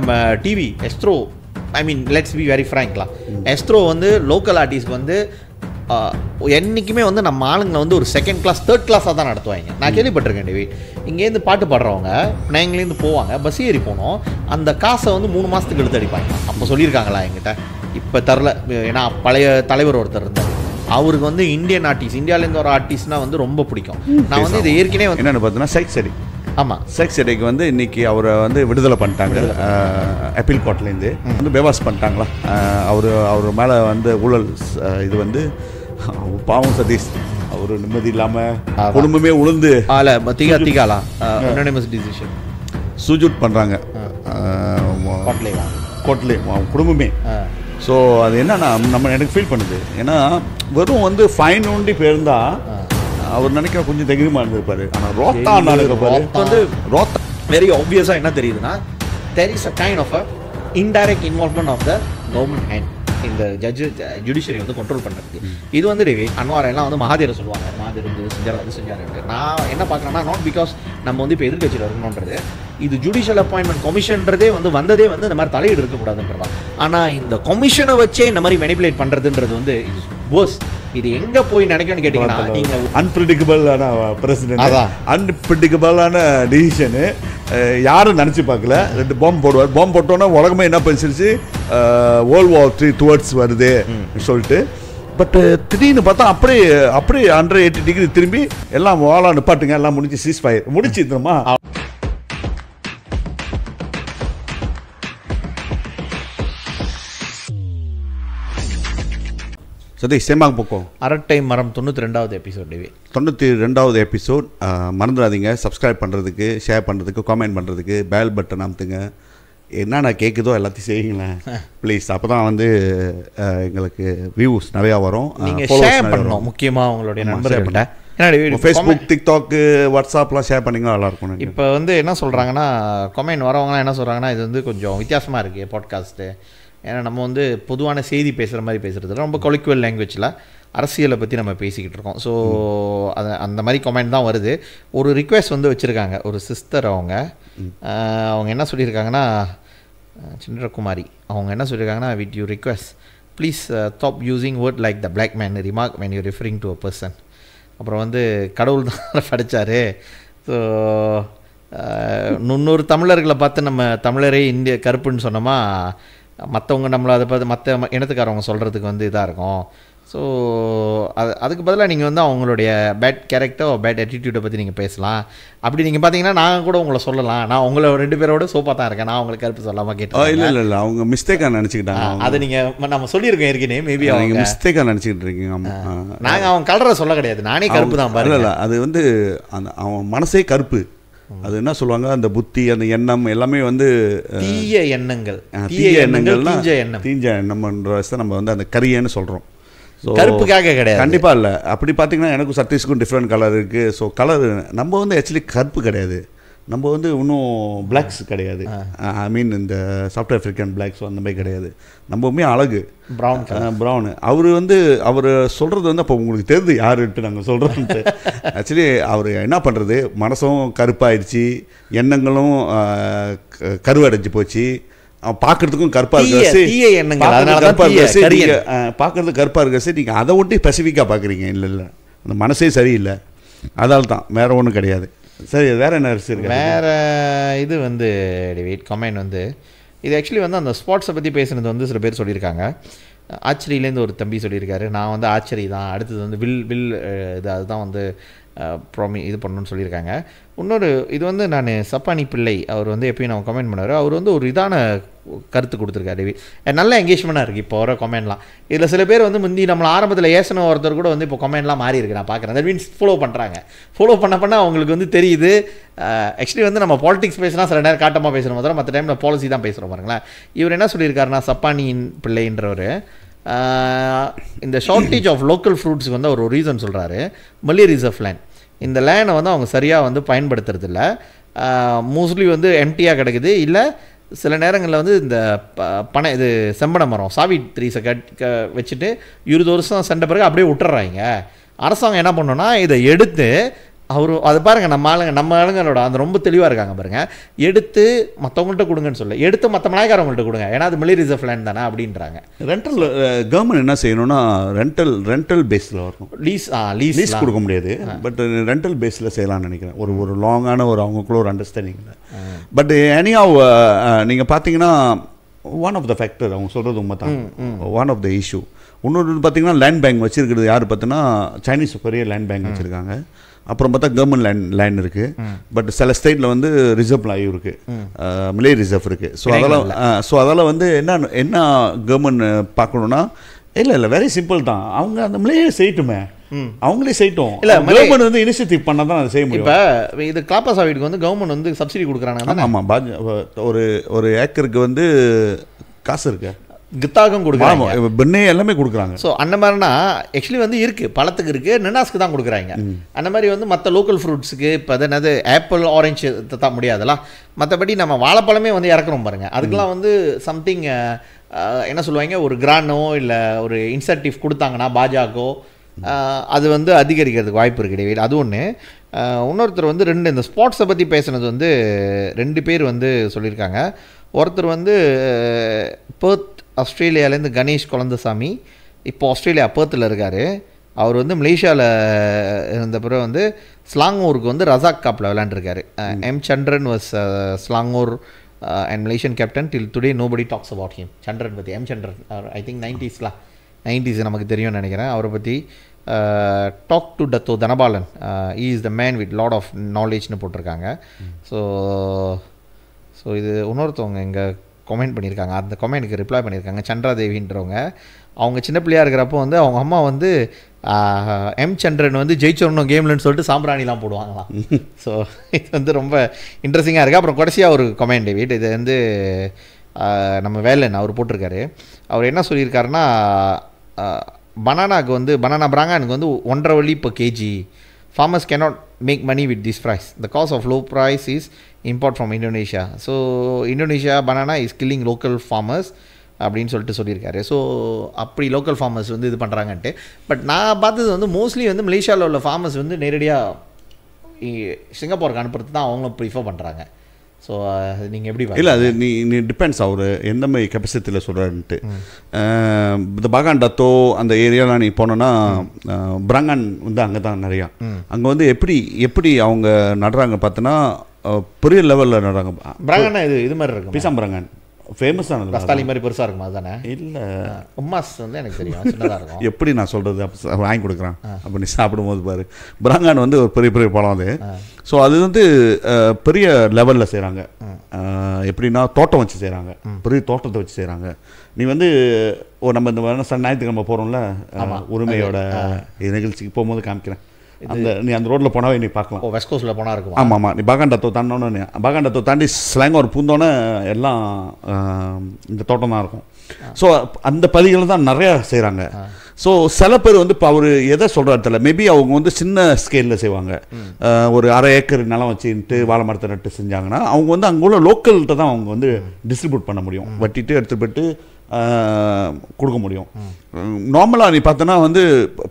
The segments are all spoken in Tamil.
நம்ம TV Astro I mean let's be very ஃப்ராங்க்லாம் எஸ்ட்ரோ வந்து லோக்கல் ஆர்டிஸ்ட் வந்து என்றைக்குமே வந்து நம்ம ஆளுங்களை வந்து ஒரு செகண்ட் கிளாஸ் தேர்ட் கிளாஸாக தான் நடத்துவாங்க. நான் கேள்விப்பட்டிருக்கேன் டிவி இங்கேருந்து பாட்டு பாடுறவங்க பிள்ளைங்கலேருந்து போவாங்க, பஸ் ஏறி போனோம், அந்த காசை வந்து 3 மாதத்துக்கு எடுத்து அடிப்பாங்க. அப்போ சொல்லியிருக்காங்களா என்கிட்ட, இப்போ தரல. ஏன்னா பழைய தலைவர் ஒருத்தர் இருந்தார், அவருக்கு வந்து இந்தியன் ஆர்டிஸ்ட், இந்தியாவிலேருந்து ஒரு ஆர்டிஸ்ட்னா வந்து ரொம்ப பிடிக்கும். நான் வந்து இது ஏற்கனவே வந்து என்னென்னு பார்த்தீங்கன்னா சைக்ஸடி. ஆமாம், சைக்ஸடிக்கு வந்து இன்றைக்கி அவரை வந்து விடுதலை பண்ணிட்டாங்க. அப்பீல் கோர்ட்லேருந்து வந்து பேவாஸ் பண்ணிட்டாங்களா. அவர் மேலே வந்து ஊழல் இது வந்து பாவம் சதீஷ், அவர் நிம்மதி இல்லாமல் குடும்பமே உளுந்து திகாலா டிசிஷன் சூஜூட் பண்ணுறாங்க கோர்ட்லே குடும்பமே. ஸோ அது என்னன்னா நம்ம எனக்கு ஃபீல் பண்ணுது. ஏன்னா வெறும் வந்து ஃபைன் ஒண்டி போயிருந்தா அவர் நினைக்கிற கொஞ்சம் தைரியமாக இருந்திருப்பாரு. ஆனால் ரோத்தா வந்து ரோத்தா வெரி ஆப்வியஸாக என்ன தெரியுதுன்னா, there is a kind of a indirect involvement of the government hand இந்த ஜுடிஷியரி வந்து கண்ட்ரோல் பண்ணுறதுக்கு. இது வந்து அன்வார் எல்லாம் வந்து மகாதேரை சொல்லுவாங்க, மகாதேர் வந்து செஞ்சார் அது செஞ்சாருன்ட்டு. நான் என்ன பார்க்குறேன்னா, நாட் பிகாஸ் நம்ம வந்து இப்போ எதிர்கட்சியில் இருக்கணுன்றது, இது ஜுடிஷியல் அப்பாயின்மெண்ட் கமிஷன்றதே வந்து வந்ததே வந்து இந்த மாதிரி தலையீடு இருக்கக்கூடாதுன்றதா. ஆனால் இந்த கமிஷனை வச்சே இந்த மாதிரி மெனிபுலேட் பண்ணுறதுன்றது வந்து போஸ் இது எங்கே போய் நினைக்கணும்னு கேட்டிங்கன்னா, நீங்கள் அன்பிரிடிகபிளான பிரசிடென்ட், அன்பிரிடிகபிளான டிசிஷனு யாரும் நினச்சி பார்க்கல. 2 பாம்பு போடுவார், பாம்பு போட்டோன்னா உலகமே என்ன பண்ணிச்சிருச்சு, வேர்ல்ட் வார் 3 டுவர்ட்ஸ் வருது சொல்லிட்டு. பட் திடீர்னு பார்த்தா அப்படியே 180 டிகிரி திரும்பி எல்லாம் வாழா நிப்பாட்டுங்க, எல்லாம் முடிஞ்சு சீஸ் ஃபயர் முடிச்சு தெரியுமா. சதீஷ் சேமாக போக்கோம் அரட்டை மரம் 92வது எபிசோட். 92வது எபிசோட். மறந்துடாதீங்க சப்ஸ்கிரைப் பண்ணுறதுக்கு, ஷேர் பண்ணுறதுக்கு, காமெண்ட் பண்ணுறதுக்கு, பெல் பட்டன் அமுத்துங்க. என்னென்ன கேட்குதோ எல்லாத்தையும் செய்யுங்களேன் ப்ளீஸ். அப்போ தான் வந்து எங்களுக்கு வியூஸ் நிறையா வரும். நீங்கள் ஷேர் பண்ணணும், முக்கியமாக உங்களுடைய நண்பர்கள்ட்ட. ஃபேஸ்புக், டிக்டாக்கு, வாட்ஸ்அப்லாம் ஷேர் பண்ணிங்கன்னா நல்லாயிருக்கும். இப்போ வந்து என்ன சொல்கிறாங்கன்னா, கமெண்ட் வரவங்களாம் என்ன சொல்கிறாங்கன்னா, இது வந்து கொஞ்சம் வித்தியாசமாக இருக்குது பாட்காஸ்ட்டு. ஏன்னா நம்ம வந்து பொதுவான செய்தி பேசுகிற மாதிரி பேசுகிறது ரொம்ப கொலிக்குவல் லாங்குவேஜில் அரசியலை பற்றி நம்ம பேசிக்கிட்டு இருக்கோம். ஸோ அந்த மாதிரி கமெண்ட் தான் வருது. ஒரு ரிக்வெஸ்ட் வந்து வச்சுருக்காங்க ஒரு சிஸ்டர். அவங்க என்ன சொல்லியிருக்காங்கன்னா, சந்திரகுமாரி அவங்க என்ன சொல்லியிருக்காங்கன்னா, with you request please stop using word like the black man remark when you referring to a person. அப்புறம் வந்து கடவுள் தான் படித்தார். ஸோ 300 தமிழர்களை பார்த்து நம்ம தமிழரே இந்திய கருப்புன்னு சொன்னோமா, மற்றவங்க நம்மளை அதை பார்த்து மற்ற இனத்துக்காரவங்க சொல்கிறதுக்கு வந்து இதாக இருக்கும். ஸோ அதுக்கு பதிலாக நீங்கள் வந்து அவங்களுடைய பேட் கேரக்டர், பேட் ஆட்டிடியூடை பற்றி நீங்கள் பேசலாம். அப்படி நீங்கள் பார்த்தீங்கன்னா நான் கூட உங்களை சொல்லலாம், நான் உங்களை 2 பேரோட சோப்பாக தான் இருக்கேன், நான் உங்களுக்கு கருப்பு சொல்லாமல் கேட்டேன். இல்லை அவங்க மிஸ்டேக்காக நினச்சிக்கிட்டாங்க. அதை நீங்கள் நம்ம சொல்லியிருக்கோம் ஏற்கனவே, மேபி அவங்க மிஸ்டேக்காக நினச்சிக்கிட்டு இருக்கீங்க. நாங்கள் அவன் கலரை சொல்ல கிடையாது, நானே கருப்பு தான் பாருங்க. இல்லை அது வந்து அந்த அவன் மனசே கருப்பு. அது என்ன சொல்லுவாங்க, அந்த புத்தி, அந்த எண்ணம் எல்லாமே வந்து தீய எண்ணங்கள், தீஞ்ச எண்ணம்ன்ற நம்ம வந்து அந்த கரியன்னு சொல்கிறோம். ஸோ கருப்புக்காக கிடையாது, கண்டிப்பாக இல்லை. அப்படி பார்த்தீங்கன்னா எனக்கும் சத்தீஷ்க்கும் டிஃப்ரெண்ட் கலர் இருக்குது. ஸோ கலர் நம்ம வந்து ஆக்சுவலி கருப்பு கிடையாது, நம்ம வந்து இன்னும் பிளாக்ஸ் கிடையாது. ஐ மீன் இந்த சவுத் ஆஃப்ரிக்கன் பிளாக்ஸ் அந்த மாதிரி கிடையாது, நம்மவுமே அழகு ப்ரௌனு. அவர் சொல்கிறது வந்து அப்போ உங்களுக்கு தெரியுது யாருன்ட்டு நாங்கள் சொல்கிறோன்ட்டு. ஆக்சுவலி அவர் என்ன பண்ணுறது, மனசும் கருப்பாயிடுச்சு, எண்ணங்களும் கருவடைஞ்சு போச்சு, பார்க்கறதுக்கும் கருப்பாக இருக்காச்சு, பார்க்கறதுக்கு கருப்பாக இருக்காச்சு. நீங்கள் அதை ஒட்டி ஸ்பெசிஃபிக்காக பார்க்குறீங்க. இல்லை அந்த மனசே சரியில்லை, அதால் தான், வேறு ஒன்றும் கிடையாது. சரி, வேறு என்ன இருக்கு? வேறு இது வந்து கமெண்ட் வந்து இது ஆக்சுவலி வந்து அந்த ஸ்போர்ட்ஸை பற்றி பேசுனது வந்து சில பேர் சொல்லியிருக்காங்க. ஆச்சரியிலேருந்து ஒரு தம்பி சொல்லியிருக்காரு, நான் வந்து ஆச்சரி தான், அடுத்தது வந்து வில் இது அதுதான் வந்து இது பண்ணணும்னு சொல்லியிருக்காங்க. இன்னொரு இது வந்து நான் சப்பானி பிள்ளை, அவர் வந்து எப்பயும் நம்ம கமெண்ட் பண்ணுவார், அவர் வந்து ஒரு இதான கருத்து கொடுத்துருக்காரு. நல்ல எங்கேஜ்மெண்ட்டாக இருக்குது இப்போ வர கமெண்ட்லாம். இதில் சில பேர் வந்து முந்தி நம்மளை ஆரம்பத்தில் ஏசன ஒருத்தர் கூட வந்து இப்போ கமெண்ட்லாம் மாறி இருக்கு, நான் பார்க்குறேன். தட் மீன்ஸ் ஃபாலோ பண்ணுறாங்க. ஃபாலோ பண்ண அவங்களுக்கு வந்து தெரியுது. ஆக்சுவலி வந்து நம்ம பாலிடிக்ஸ் பேசினா சில நேரம் காட்டமாக பேசுகிறோம், முதல்ல மற்ற டைமில் பாலிசி தான் பேசுகிறோம் பாருங்களேன். இவர் என்ன சொல்லியிருக்காருன்னா, சப்பானியின் பிள்ளைன்றவர் இந்த ஷார்ட்டேஜ் ஆஃப் லோக்கல் ஃப்ரூட்ஸுக்கு வந்து அவர் ஒரு ரீசன் சொல்கிறாரு. மல்லி ரிசர்வ் லேண்ட், இந்த லேண்டை வந்து அவங்க சரியாக வந்து பயன்படுத்துறதில்ல, மோஸ்ட்லி வந்து எம்டியாக கிடக்குது. இல்லை சில நேரங்களில் வந்து இந்த இது செம்பனை மரம் சாவித்ரீஸை வச்சுட்டு 20 வருஷம் சென்ற பிறகு அப்படியே விட்டுறாங்க. அரசாங்கம் என்ன பண்ணோன்னா இதை எடுத்து அவரும் அது பாருங்கள், நம்ம ஆளுங்களோட அந்த ரொம்ப தெளிவாக இருக்காங்க பாருங்கள். எடுத்து மற்றவங்கள்ட்ட கொடுங்கன்னு சொல்ல, எடுத்து மற்ற மலாய்க்காரவங்கள்ட்ட கொடுங்க, ஏன்னா அது மிலி ரிசர்வ் லேண்ட் தானே அப்படின்றாங்க. ரெண்டல் கவர்மெண்ட் என்ன செய்யணும்னா ரெண்டல் பேஸில் வரணும். லீஸ் கொடுக்க முடியாது, பட் ரெண்டல் பேஸில் செய்யலாம்னு நினைக்கிறேன். ஒரு லாங்கான அவங்களுக்குள்ள ஒரு அண்டர்ஸ்டாண்டிங். பட் எனிஹவ் நீங்கள் பார்த்தீங்கன்னா ஒன் ஆஃப் த ஃபேக்டர் அவங்க சொல்கிறது உண்மை தான், ஒன் ஆஃப் த இஷ்யூ. இன்னொரு பார்த்தீங்கன்னா லேண்ட் பேங்க் வச்சுருக்கிறது யார் பார்த்தீங்கன்னா சைனீஸ் பெரிய லேண்ட் பேங்க் வச்சுருக்காங்க. அப்புறம் பார்த்தா கவர்மெண்ட் லேண்ட் இருக்குது, பட் சில ஸ்டேட்டில் வந்து ரிசர்வ் லைவ் இருக்குது, மிலே ரிசர்வ் இருக்குது. ஸோ அதெல்லாம் வந்து என்ன கவர்மெண்ட் பார்க்கணுன்னா, இல்லை வெரி சிம்பிள் தான், அவங்க அந்த மிலேயே செய்யட்டுமே, அவங்களே செய்யட்டும். இல்லை, கவர்மெண்ட் வந்து இனிஷியேட்டிவ் பண்ணால் தான் அதை செய்ய முடியும். இப்போ இது கிளாப்பாஸ் வீட்டுக்கு வந்து கவர்மெண்ட் வந்து சப்சிடி கொடுக்குறாங்க. ஆமாம், ஒரு ஏக்கருக்கு வந்து காசு இருக்கு, கித்தாகம் கொடுக்குறாங்க, பெண்ணே எல்லாமே கொடுக்குறாங்க. ஸோ அந்த மாதிரினா ஆக்சுவலி வந்து இருக்குது, பழத்துக்கு இருக்குது, நினாஸ்க்கு தான் கொடுக்குறாங்க. அந்த மாதிரி வந்து மற்ற லோக்கல் ஃப்ரூட்ஸுக்கு இப்போ என்னது ஆப்பிள் ஆரஞ்சு தான் முடியாதுலாம். மற்றபடி நம்ம வாழைப்பழமே வந்து இறக்குறோம் பாருங்கள், அதுக்கெலாம் வந்து சம்திங் என்ன சொல்லுவாங்க, ஒரு கிரானோ இல்லை ஒரு இன்சென்டிவ் கொடுத்தாங்கன்னா பாஜகோ அது வந்து அதிகரிக்கிறதுக்கு வாய்ப்பு இருக்குது டேவிட். அது ஒன்று. இன்னொருத்தர் வந்து இந்த ஸ்போர்ட்ஸை பற்றி பேசுனது வந்து 2 பேர் வந்து சொல்லியிருக்காங்க. ஒருத்தர் வந்து பெர்த் ஆஸ்திரேலியாவிலேருந்து கணேஷ் குழந்தசாமி, இப்போ ஆஸ்திரேலியா பெர்த்தில் இருக்கார். அவர் வந்து மலேசியாவில் இருந்த பிறகு வந்து ஸ்லாங்கூருக்கு வந்து ரசாக் கப்பில் விளையாண்டுருக்காரு. M Chandran was Selangor and Malaysian captain. Till today nobody talks about him. Chandran பற்றி, M Chandran, I think 90s நமக்கு தெரியும்னு நினைக்கிறேன் அவரை பற்றி. Talk to Dato Dhanabalan, is the man with lot of நாலேஜ்னு போட்டிருக்காங்க. ஸோ இது இன்னொருத்தவங்க இங்கே கமெண்ட் பண்ணியிருக்காங்க, அந்த கமெண்ட்டுக்கு ரிப்ளை பண்ணியிருக்காங்க. சந்திராதேவின்றவங்க, அவங்க சின்ன பிள்ளையாக இருக்கிறப்போ வந்து அவங்க அம்மா வந்து எம் சந்திரன் வந்து ஜெயிச்சிடணும் கேம்லன்னு சொல்லிட்டு சாம்பிராணிலாம் போடுவாங்களாம். ஸோ இது வந்து ரொம்ப இன்ட்ரெஸ்டிங்காக இருக்குது. அப்புறம் கடைசியாக ஒரு கமெண்ட் டேவிட், இது வந்து நம்ம வேலன் அவர் போட்டிருக்காரு. அவர் என்ன சொல்லியிருக்காருன்னா, பனானாவுக்கு வந்து பிராங்கானுக்கு வந்து 1.5 வழி per kg. Farmers cannot make money with this price. The cause of low price is import from Indonesia. So Indonesia banana is killing local farmers அப்படின்னு சொல்லியிருக்காரு. ஸோ அப்படி லோக்கல் ஃபார்மர்ஸ் வந்து இது பண்ணுறாங்கன்ட்டு. பட் நான் பார்த்தது வந்து மோஸ்ட்லி வந்து மலேசியாவில் உள்ள ஃபார்மர்ஸ் வந்து நேரடியாக சிங்கப்பூருக்கு அனுப்புறது தான் அவங்களும் ப்ரிஃபர் பண்ணுறாங்க. ஸோ நீங்கள் எப்படி இல்லை, அது நீ டிபெண்ட்ஸ் அவர் எந்த மாதிரி கெப்பாசிட்டியில் சொல்கிறான்ட்டு. இந்த பாகான் டத்தோ அந்த ஏரியாலாம் நீ போனோன்னா பிராங்கான் வந்து அங்கே தான் நிறையா. அங்கே வந்து எப்படி அவங்க நடுறாங்க பார்த்தோன்னா பெரிய லெவலில் நடுறாங்க. பிராங்கானா இது மாதிரி இருக்கும், பீசாம் பிராங்கான் ஃபேமஸானது. ரஸ்தாலி மாதிரி பெருசாக இருக்குமா? அதுதானே? இல்லை, உம்மாஸ் வந்து எனக்கு தெரியும், சின்னதாக இருக்கும். எப்படி நான் சொல்கிறது, அப்போ வாங்கி கொடுக்குறான், அப்போ நீ சாப்பிடும்போது பாரு. பிராங்கான் வந்து ஒரு பெரிய பழம் அது. ஸோ அது வந்து பெரிய லெவலில் செய்கிறாங்க. எப்படின்னா தோட்டம் வச்சு செய்கிறாங்க, பெரிய தோட்டத்தை வச்சு செய்கிறாங்க. நீ வந்து நம்ம இந்த ஞாயிற்றுக்கிழமை போகிறோம்ல உரிமையோட நிகழ்ச்சிக்கு போகும்போது காமிக்கிறேன். நீ அந்த ரோட்டில் போனாவே நீ பார்க்கலாம். வெஸ்ட் கோஸ்ட்டில் போனால் இருக்கும். ஆமாம், நீ பாகாண்டத்தோ தாண்டோன்னு, பாகாண்டத்தோ தாண்டி ஸ்லாங் ஒரு பூந்தோன்னே எல்லாம் இந்த தோட்டம் தான் இருக்கும். ஸோ அந்த பதிகள் தான் நிறையா செய்கிறாங்க. ஸோ சில பேர் வந்து இப்போ அவர் எதை சொல்கிறாரு தெரியல, மேபி அவங்க வந்து சின்ன ஸ்கேலில் செய்வாங்க. ஒரு 1/2 ஏக்கர் நிலம் வச்சுட்டு வாழை மரத்தை நட்டு செஞ்சாங்கன்னா அவங்க வந்து அங்கே உள்ள லோக்கல்கிட்ட தான் அவங்க வந்து டிஸ்ட்ரிபியூட் பண்ண முடியும், வட்டிட்டு எடுத்துகிட்டு போய்ட்டு கொடுக்க முடியும். நார்மலாக நீ பார்த்தோன்னா வந்து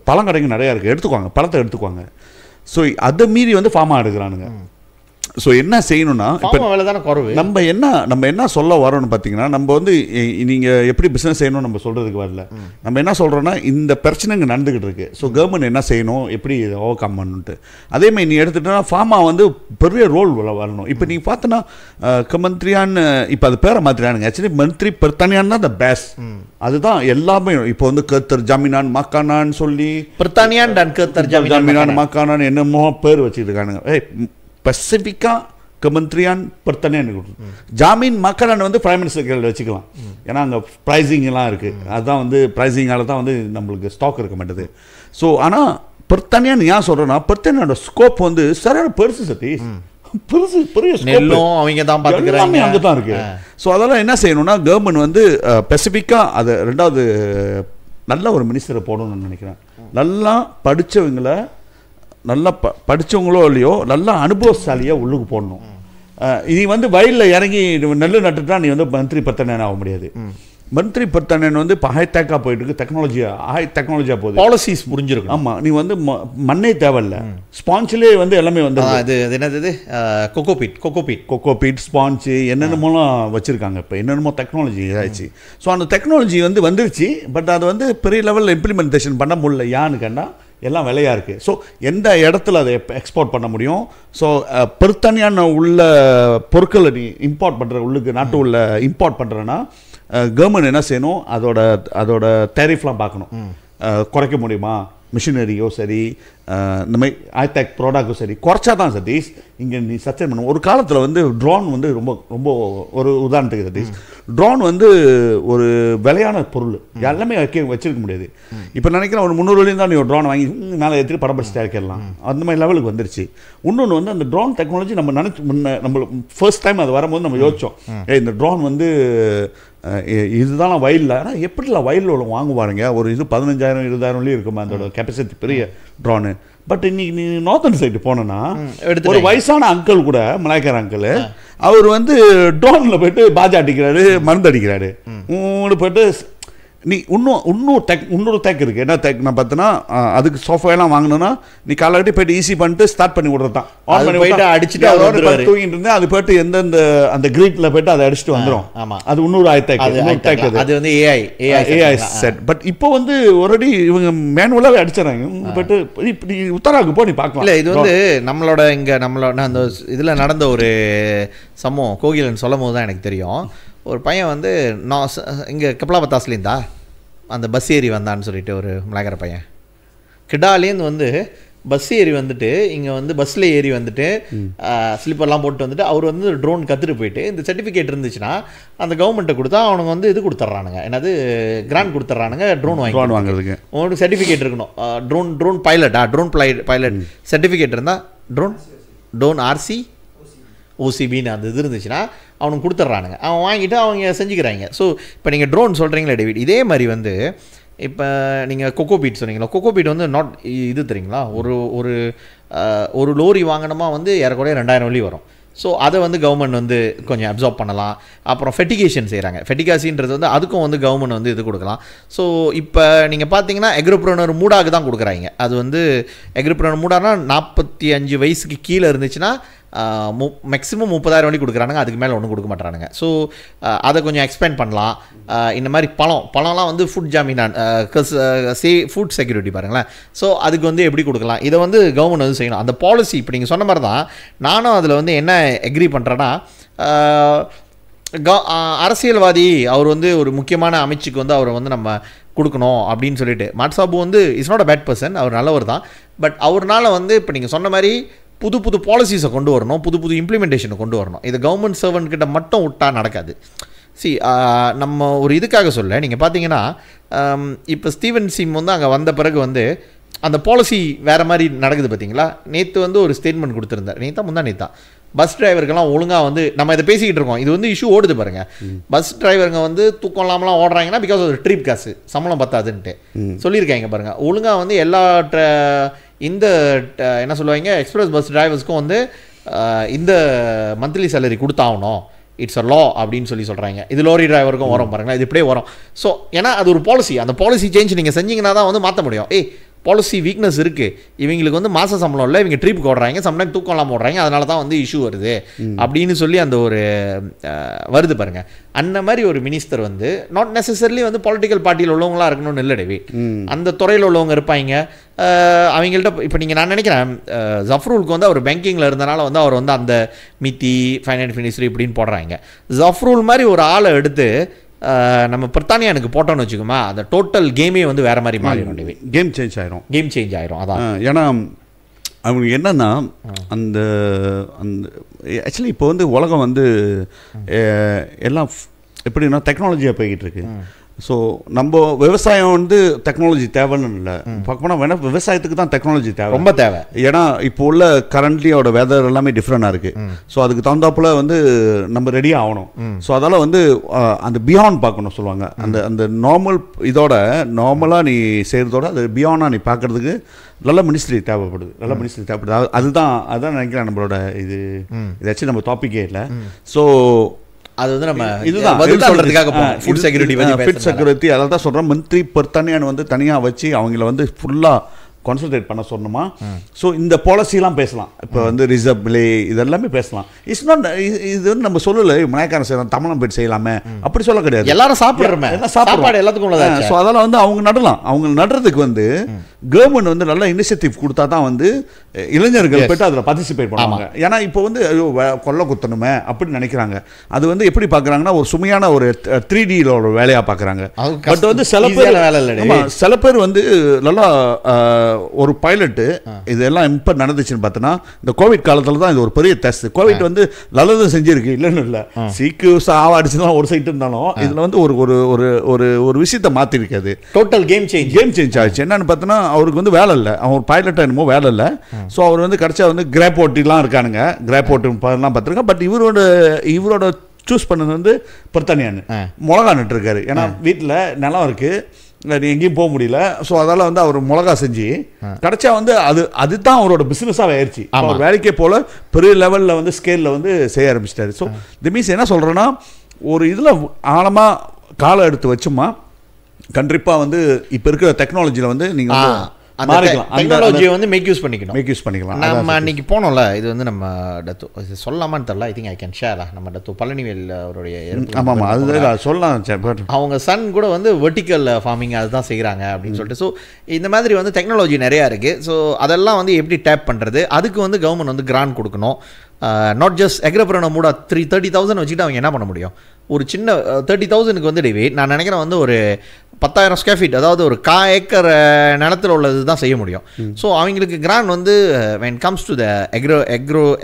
பழங்கடைங்க நிறையா இருக்குது, எடுத்துக்குவாங்க, பழத்தை எடுத்துக்குவாங்க. ஸோ அதை மீறி வந்து ஃபார்மாக எடுக்கிறானுங்க. ஸோ என்ன செய்யணும்னா இப்போ நம்ம என்ன சொல்ல வரோன்னு பார்த்தீங்கன்னா, நம்ம வந்து நீங்கள் எப்படி பிஸ்னஸ் செய்யணும் நம்ம சொல்கிறதுக்கு வரல. நம்ம என்ன சொல்கிறோன்னா இந்த பிரச்சனை இங்கே நடந்துக்கிட்டு இருக்குது. ஸோ கவர்மெண்ட் என்ன செய்யணும், எப்படி இதை ஓவர் கம் பண்ணணுன்ட்டு. அதேமாதிரி நீ எடுத்துட்டோன்னா ஃபார்மா வந்து பெரிய ரோல் வரணும். இப்போ நீங்கள் பார்த்தோன்னா மந்திரியான்னு இப்போ அது பேரை மாற்றினானுங்க. ஆக்சுவலி மந்திரி பிரத்தானியான் தான் த பெஸ்ட். அதுதான் எல்லாமே. இப்போ வந்து கர்த்தர் ஜாமீனான் மக்கானான்னு சொல்லி ஜாமீனான் மக்கானான் என்னமோ பேர் வச்சுட்டு இருக்கானுங்க. ஸ்பெசிஃபிக்காக கமந்திரியான் பர்த்தனேன்னு ஜாமீன் மக்களான் வந்து பிரைம் மினிஸ்டர் கையில் வச்சுக்கலாம். ஏன்னா அங்கே ப்ரைஸிங்லாம் இருக்குது. அதுதான் வந்து ப்ரைஸிங்கால தான் வந்து நம்மளுக்கு ஸ்டாக் இருக்க மாட்டேது. ஸோ ஆனால் பர்த்தனியான்னு ஏன் சொல்கிறேன்னா, பர்த்தனியோட ஸ்கோப் வந்து சரியான பெருசு சத்தி, பெரிய அவங்க தான் பார்த்துக்கிறாங்க, அங்கே தான் இருக்குது. ஸோ அதெல்லாம் என்ன செய்யணும்னா கவர்மெண்ட் வந்து ஸ்பெசிஃபிக்காக அதை 2வது நல்ல ஒரு மினிஸ்டரை போடணும்னு நினைக்கிறேன். நல்லா படித்தவங்களை, நல்லா படித்தவங்களோ இல்லையோ நல்லா அனுபவசாலியாக உள்ளுக்கு போடணும். நீ வந்து வயலில் இறங்கி நெல் நட்டுட்டா நீ வந்து மந்திரி பத்தனை ஆக முடியாது. மந்த்லி பர்த்தனன் வந்து இப்போ ஹைடெக்காக போயிட்டு இருக்கு, டெக்னாலஜியாக போகுது. பாலிசிஸ் புரிஞ்சிருக்கும். ஆமாம், நீ வந்து மண்ணே தேவையில்ல, ஸ்பான்ச்சிலே வந்து எல்லாமே வந்து இது என்னது கொக்கோபீட் ஸ்பான்ச்சு என்னென்னமோலாம் வச்சுருக்காங்க. இப்போ என்னென்னமோ டெக்னாலஜி இதாகிடுச்சு. ஸோ அந்த டெக்னாலஜி வந்து வந்துருச்சு. பட் அது வந்து பெரிய லெவலில் இம்ப்ளிமெண்டேஷன் பண்ண முடியல. ஏன்னு கேட்டால் எல்லாம் விலையாக இருக்குது. ஸோ எந்த இடத்துல அதை எக்ஸ்போர்ட் பண்ண முடியும்? ஸோ பெருத்தனியான உள்ள பொருட்களை நீ இம்போர்ட் பண்ணுற உள்ளுக்கு நாட்டு உள்ள இம்போர்ட் பண்ணுறேன்னா கவர்மெண்ட் என்ன செய்யணும்? அதோட டேரிஃப்லாம் பார்க்கணும். குறைக்க முடியுமா? மிஷினரியோ சரி, இந்த மாதிரி ஹைடெக் ப்ராடக்ட்டும் சரி குறைச்சா தான் சதீஷ் இங்கே நீ சஸ்டைன் பண்ணுவோம். ஒரு காலத்தில் வந்து ட்ரோன் வந்து ரொம்ப ரொம்ப ஒரு உதாரணத்துக்கு சதீஷ், ட்ரோன் வந்து ஒரு விலையான பொருள், எல்லாமே வச்சிருக்க முடியாது. இப்போ நினைக்கிறேன் ஒரு 300 வழியும் தான் நீ ஒரு ட்ரோன் வாங்கி மேலே எடுத்துட்டு படம் படிச்சுட்டு இறக்கிடலாம். அந்த மாதிரி லெவலுக்கு வந்துருச்சு. இன்னொன்று வந்து அந்த ட்ரோன் டெக்னாலஜி நம்ம நம்ம ஃபர்ஸ்ட் டைம் அது வரும்போது நம்ம யோசித்தோம், இந்த ட்ரோன் வந்து இதுதான் வயலில். ஆனால் எப்படிலாம் வயலில் உள்ள வாங்குவாருங்க? ஒரு இது 15,000 20,000 இருக்குமா அதோட கெப்பாசிட்டி, பெரிய ட்ரோனு. பட் இன்னைக்கு நீ நார்த்தன் சைடு போனோன்னா ஒரு வயசான அங்கிள் கூட, மலாய்க்கார அங்கிள், அவர் வந்து ட்ரோனில் போயிட்டு பாஜா அடிக்கிறாரு, மருந்து அடிக்கிறாரு. போயிட்டு நீ இன்னொரு டேக் இருக்குது. என்ன டேக் நான் பார்த்தோன்னா, அதுக்கு சாஃப்ட்வேர்லாம் வாங்கினோன்னா நீ காலையிட்டு போய்ட்டு ஈஸி பண்ணிட்டு ஸ்டார்ட் பண்ணி விடுறது தான். ஆன் பண்ணி போயிட்டு அடிச்சுட்டு அதோட தூங்கிட்டு இருந்தேன். அது போய்ட்டு எந்தெந்த அந்த கிரீட்டில் போய்ட்டு அதை அடிச்சுட்டு வந்துடும். ஆமாம், அது இன்னொரு டேக். அது வந்து ஏஐ செட். பட் இப்போ வந்து ஆல்ரெடி இவங்க மேனுவலாகவே அடிச்சிடறாங்க. போய்ட்டு இப்படி உத்தராவுக்கு போ, நீ பார்க்கலாம். இல்லை, இது வந்து நம்மளோட அந்த இதில் நடந்த ஒரு சம்பவம் கோகிலன் சொல்லும் போது தான் எனக்கு தெரியும். ஒரு பையன் வந்து நான் இங்கே கப்பலாபத்தாஸ்லேருந்தா அந்த பஸ் ஏறி வந்தான்னு சொல்லிட்டு ஒரு மலாய்க்கார பையன் கிடாலேருந்து வந்து பஸ் ஏறி வந்துட்டு இங்கே வந்து பஸ்ஸில் ஏறி வந்துட்டு ஸ்லிப்பர்லாம் போட்டு வந்துட்டு அவர் வந்து ட்ரோன் கற்றுட்டு போயிட்டு இந்த சர்டிஃபிகேட் இருந்துச்சுன்னா அந்த கவர்மெண்ட்டை கொடுத்தா அவனுங்க வந்து இது கொடுத்துட்றானுங்க, என்னது கிராண்ட் கொடுத்துட்றானுங்க ட்ரோன் வாங்குறதுக்கு. அவனுக்கு சர்டிஃபிகேட் இருக்கணும். ட்ரோன் பைலட் சர்டிஃபிகேட் இருந்தால் ட்ரோன் ஆர்சி ஓசிபின்னு அந்த இது இருந்துச்சுன்னா அவனுக்கு கொடுத்துட்றானுங்க. அவன் வாங்கிட்டு அவங்க செஞ்சுக்கிறாங்க. ஸோ இப்போ நீங்கள் ட்ரோன் சொல்கிறீங்களா டேவிட், இதே மாதிரி வந்து இப்போ நீங்கள் கொக்கோபீட் சொன்னீங்களா, கொக்கோபீட் வந்து நாட் இது தெரியுங்களா, ஒரு லோரி வாங்கினோமா வந்து ஏறக்குறைய 2,000 வழி வரும். ஸோ அதை வந்து கவர்மெண்ட் வந்து கொஞ்சம் அப்சார்ப் பண்ணலாம். அப்புறம் ஃபெட்டிகேஷன் செய்கிறாங்க. ஃபெட்டிகாசின்றது வந்து அதுக்கும் வந்து கவர்மெண்ட் வந்து இது கொடுக்கலாம். ஸோ இப்போ நீங்கள் பார்த்தீங்கன்னா எக்ரோப்ரனர் மூடாக தான் கொடுக்குறாங்க. அது வந்து எக்ரோப்ரனர் மூடானா 45 வயசுக்கு கீழே இருந்துச்சுன்னா மேக்ஸிமம் 30,000 வழி கொடுக்குறானுங்க, அதுக்கு மேலே ஒன்றும் கொடுக்க மாட்டானுங்க. ஸோ அதை கொஞ்சம் எக்ஸ்பேண்ட் பண்ணலாம். இந்த மாதிரி பழம்லாம் வந்து ஃபுட் ஜாமீன் ஃபுட் செக்யூரிட்டி பாருங்களேன். ஸோ அதுக்கு வந்து எப்படி கொடுக்கலாம், இதை வந்து கவர்மெண்ட் வந்து செய்யணும். அந்த பாலிசி இப்போ நீங்கள் சொன்ன மாதிரி தான் நானும் அதில் வந்து என்ன எக்ரி பண்ணுறேன்னா, அரசியல்வாதி அவர் வந்து ஒரு முக்கியமான அமைச்சுக்கு வந்து அவர் வந்து நம்ம கொடுக்கணும் அப்படின்னு சொல்லிட்டு, மாட்சாபு வந்து is not a bad person, அவர் நல்லவர் தான். பட் அவர்னால வந்து இப்போ நீங்கள் சொன்ன மாதிரி புது பாலிசிஸை கொண்டு வரணும், புது இம்ப்ளிமெண்டேஷனை கொண்டு வரணும். இது கவர்மெண்ட் சர்வன்ட் கிட்ட மட்டும் விட்டால் நடக்காது. நம்ம ஒரு இதுக்காக சொல்ல, நீங்கள் பார்த்தீங்கன்னா இப்போ ஸ்டீவன் சிம் வந்து அங்கே வந்த பிறகு வந்து அந்த பாலிசி வேறு மாதிரி நடக்குது பார்த்தீங்களா. நேற்று வந்து ஒரு ஸ்டேட்மெண்ட் கொடுத்துருந்தார், நேற்றா பஸ் டிரைவருக்கெல்லாம் ஒழுங்காக வந்து நம்ம இதை பேசிக்கிட்டு இருக்கோம், இது வந்து இஷ்யூ ஓடுது பாருங்கள். பஸ் டிரைவருங்க வந்து தூக்கம் இல்லாமலாம் ஓடுறாங்கன்னா பிகாஸ் ஒரு ட்ரிப் காசு சம்பளம் பத்தாதுன்ட்டு சொல்லியிருக்காங்க பாருங்கள். ஒழுங்காக வந்து எல்லா இந்த என்ன சொல்லுவாங்க எக்ஸ்பிரஸ் பஸ் டிரைவர்ஸ்க்கும் வந்து இந்த மந்த்லி சேலரி கொடுத்தாகணும், இட்ஸ் அ லா அப்படின்னு சொல்கிறாங்க. இது லோரி டிரைவருக்கும் வரும் பாருங்களேன், இது இப்படியே வரும். ஸோ ஏன்னா அது ஒரு பாலிசி, அந்த பாலிசி சேஞ்ச் நீங்கள் செஞ்சிங்கன்னா தான் வந்து மாற்ற முடியும். பாலிசி வீக்னஸ் இருக்குது, இவங்களுக்கு வந்து மாத சம்பளம் இல்லை, இவங்க ட்ரிப் ஓடுறாங்க, சம்டைம் தூக்கம் இல்லாமல் ஓடுறாங்க, அதனால தான் வந்து இஷ்யூ வருது அப்படின்னு சொல்லி அந்த ஒரு வருது பாருங்கள். அந்த மாதிரி ஒரு மினிஸ்டர் வந்து நாட் நெசசரிலி வந்து பொலிட்டிக்கல் பார்ட்டியில் உள்ளவங்களாக இருக்கணும்னு இல்லை டேவிட், அந்த துறையில் உள்ளவங்க இருப்பாங்க. அவங்கள்ட்ட இப்போ நீங்கள் நான் நினைக்கிறேன் ஜஃப்ரூலுக்கு வந்து அவர் பேங்கிங்கில் இருந்தனால வந்து அவர் வந்து அந்த மித்தி ஃபைனான்ஸ் மினிஸ்ட்ரி இப்படின்னு போடுறாங்க. ஜஃப்ரூல் மாதிரி ஒரு ஆளை எடுத்து நம்ம பிரித்தானியானுக்கு போட்டோன்னு வச்சுக்கோமா, அந்த டோட்டல் கேமே வந்து வேறு மாதிரி மாறிடும், கேம் சேஞ்ச் ஆயிரும். அதான் ஏன்னா அவங்களுக்கு என்னன்னா அந்த ஆக்சுவலி இப்போ வந்து உலகம் வந்து எல்லாம் எப்படின்னா டெக்னாலஜியாக போய்கிட்டு இருக்கு. ஸோ நம்ம விவசாயம் வந்து டெக்னாலஜி தேவைன்னு இல்லை, பார்க்க போனால் வேணா விவசாயத்துக்கு தான் டெக்னாலஜி தேவை, ரொம்ப தேவை. ஏன்னா இப்போ உள்ள கரண்ட்லியோட வெதர் எல்லாமே டிஃப்ரெண்டாக இருக்குது. ஸோ அதுக்கு தகுந்தாப்புல வந்து நம்ம ரெடியாக ஆகணும். ஸோ அதால் வந்து அந்த பியாண்ட் பார்க்கணும் சொல்லுவாங்க. அந்த நார்மல் இதோட நார்மலாக நீ செய்கிறதோட அது பியாண்டாக நீ பார்க்குறதுக்கு நல்ல மினிஸ்ட்ரி தேவைப்படுது. அதுதான் நினைக்கிறேன் நம்மளோட இது ஆக்சுவலி நம்ம டாப்பிக்கே இல்லை. ஸோ அது வந்து நம்ம இதுதான் பதில் சொல்றதுக்காக போறோம். ஃபுட் செக்யூரிட்டி பத்தி ஃபுட் செக்யூரிட்டி அதான் தான் சொல்றேன். மந்த்லி பர்தனியான் வந்து தனியா வச்சு அவங்கள வந்து ஃபுல்லா கான்சன்ட்ரேட் பண்ண சொன்னோமா. ஸோ இந்த பாலிசிலாம் பேசலாம். இப்போ வந்து ரிசர்வ் விலை இதெல்லாமே பேசலாம். இட்ஸ் நாட் இது வந்து நம்ம சொல்லலை மயக்காரம் செய்யலாம் தமிழம் போயிட்டு செய்யலாமே அப்படி சொல்ல கிடையாது. எல்லாரும் சாப்பிட்றோமே, சாப்பாடு எல்லாத்துக்கும் உள்ளதா. ஸோ அதெல்லாம் வந்து அவங்க நடலாம். அவங்க நடுறதுக்கு வந்து கவர்மெண்ட் வந்து நல்ல இனிஷியேட்டிவ் கொடுத்தா தான் வந்து இளைஞர்கள் போய்ட்டு அதில் பார்ட்டிசிபேட் பண்ணுவாங்க. ஏன்னா இப்போ வந்து ஐயோ கொல்ல குத்தணுமே அப்படின்னு நினைக்கிறாங்க. அது வந்து எப்படி பார்க்குறாங்கன்னா ஒரு சுமையான ஒரு 3Dயோட வேலையாக பார்க்குறாங்க. பட் வந்து சில பேர் வந்து நல்லா ஒரு பைலட்டு இதெல்லாம் இப்போ நடந்துச்சுன்னு பார்த்தோன்னா இந்த கோவிட் காலத்தில் தான் இது ஒரு பெரிய டெஸ்ட். கோவிட் வந்து நல்லது செஞ்சிருக்கு இல்லைன்னு இல்லை, சீக்கு சாவாடிச்சுதான் ஒரு சைட்டு இருந்தாலும் இதில் வந்து ஒரு ஒரு ஒரு ஒரு விஷயத்தை மாற்றிருக்காது. டோட்டல் கேம் சேஞ்ச் ஆச்சு. என்னன்னு பார்த்தோன்னா அவருக்கு வந்து வேலை இல்லை, அவன் ஒரு பைலட்டாக என்னமோ வேலை இல்லை. ஸோ அவர் வந்து கடைசியாக வந்து கிராப் ஓட்டிலாம் இருக்கானுங்க, கிராப் ஓட்டுலாம் பார்த்துருக்கேன். பட் இவரோட சூஸ் பண்ணது வந்து பிரித்தானியான்னு மிளகா நட்டுருக்காரு. ஏன்னா வீட்டில் நிலம் இருக்குது, எங்கேயும் போக முடியல. ஸோ அதால் வந்து அவர் மிளகா செஞ்சு கடைசியா வந்து அதுதான் அவரோட பிஸ்னஸாக ஆயிடுச்சு. அவர் வேலைக்கே போல பெரிய லெவலில் வந்து ஸ்கேலில் வந்து செய்ய ஆரம்பிச்சிட்டாரு. ஸோ தி மீன்ஸ் என்ன சொல்கிறேன்னா ஒரு இதில் ஆழமாக காலை எடுத்து வச்சுமா கண்டிப்பாக வந்து இப்போ இருக்கிற டெக்னாலஜியில் வந்து நீங்கள் டெக்னாலஜியை வந்து மேக் யூஸ் பண்ணிக்கலாம். நம்ம அன்னைக்கு போனோம்ல, இது வந்து நம்ம டத்து இது சொல்லலாமான்னு தெரியல. I think I can share. நம்ம டத்து பழனிவேல் அவருடைய ஆமாம் அது சொல்லலாம். அவங்க சன் கூட வந்து வெர்டிக்கல் ஃபார்மிங் அதுதான் செய்கிறாங்க அப்படின்னு சொல்லிட்டு. ஸோ இந்த மாதிரி வந்து டெக்னாலஜி நிறையா இருக்குது. ஸோ அதெல்லாம் வந்து எப்படி டேப் பண்ணுறது, அதுக்கு வந்து கவர்மெண்ட் வந்து கிராண்ட் கொடுக்கணும். நாட் ஜஸ்ட் எக்ரப்ரனை மூட 30,000 வச்சுட்டு அவங்க என்ன பண்ண முடியும்? ஒரு சின்ன 30,000க்கு வந்து டேவிட் நான் நினைக்கிறேன் வந்து ஒரு 10,000 ஸ்கொயர் ஃபீட், அதாவது ஒரு 1 ஏக்கர் நிலத்தில் உள்ளது தான் செய்ய முடியும். ஸோ அவங்களுக்கு கிராண்ட் வந்து when comes to the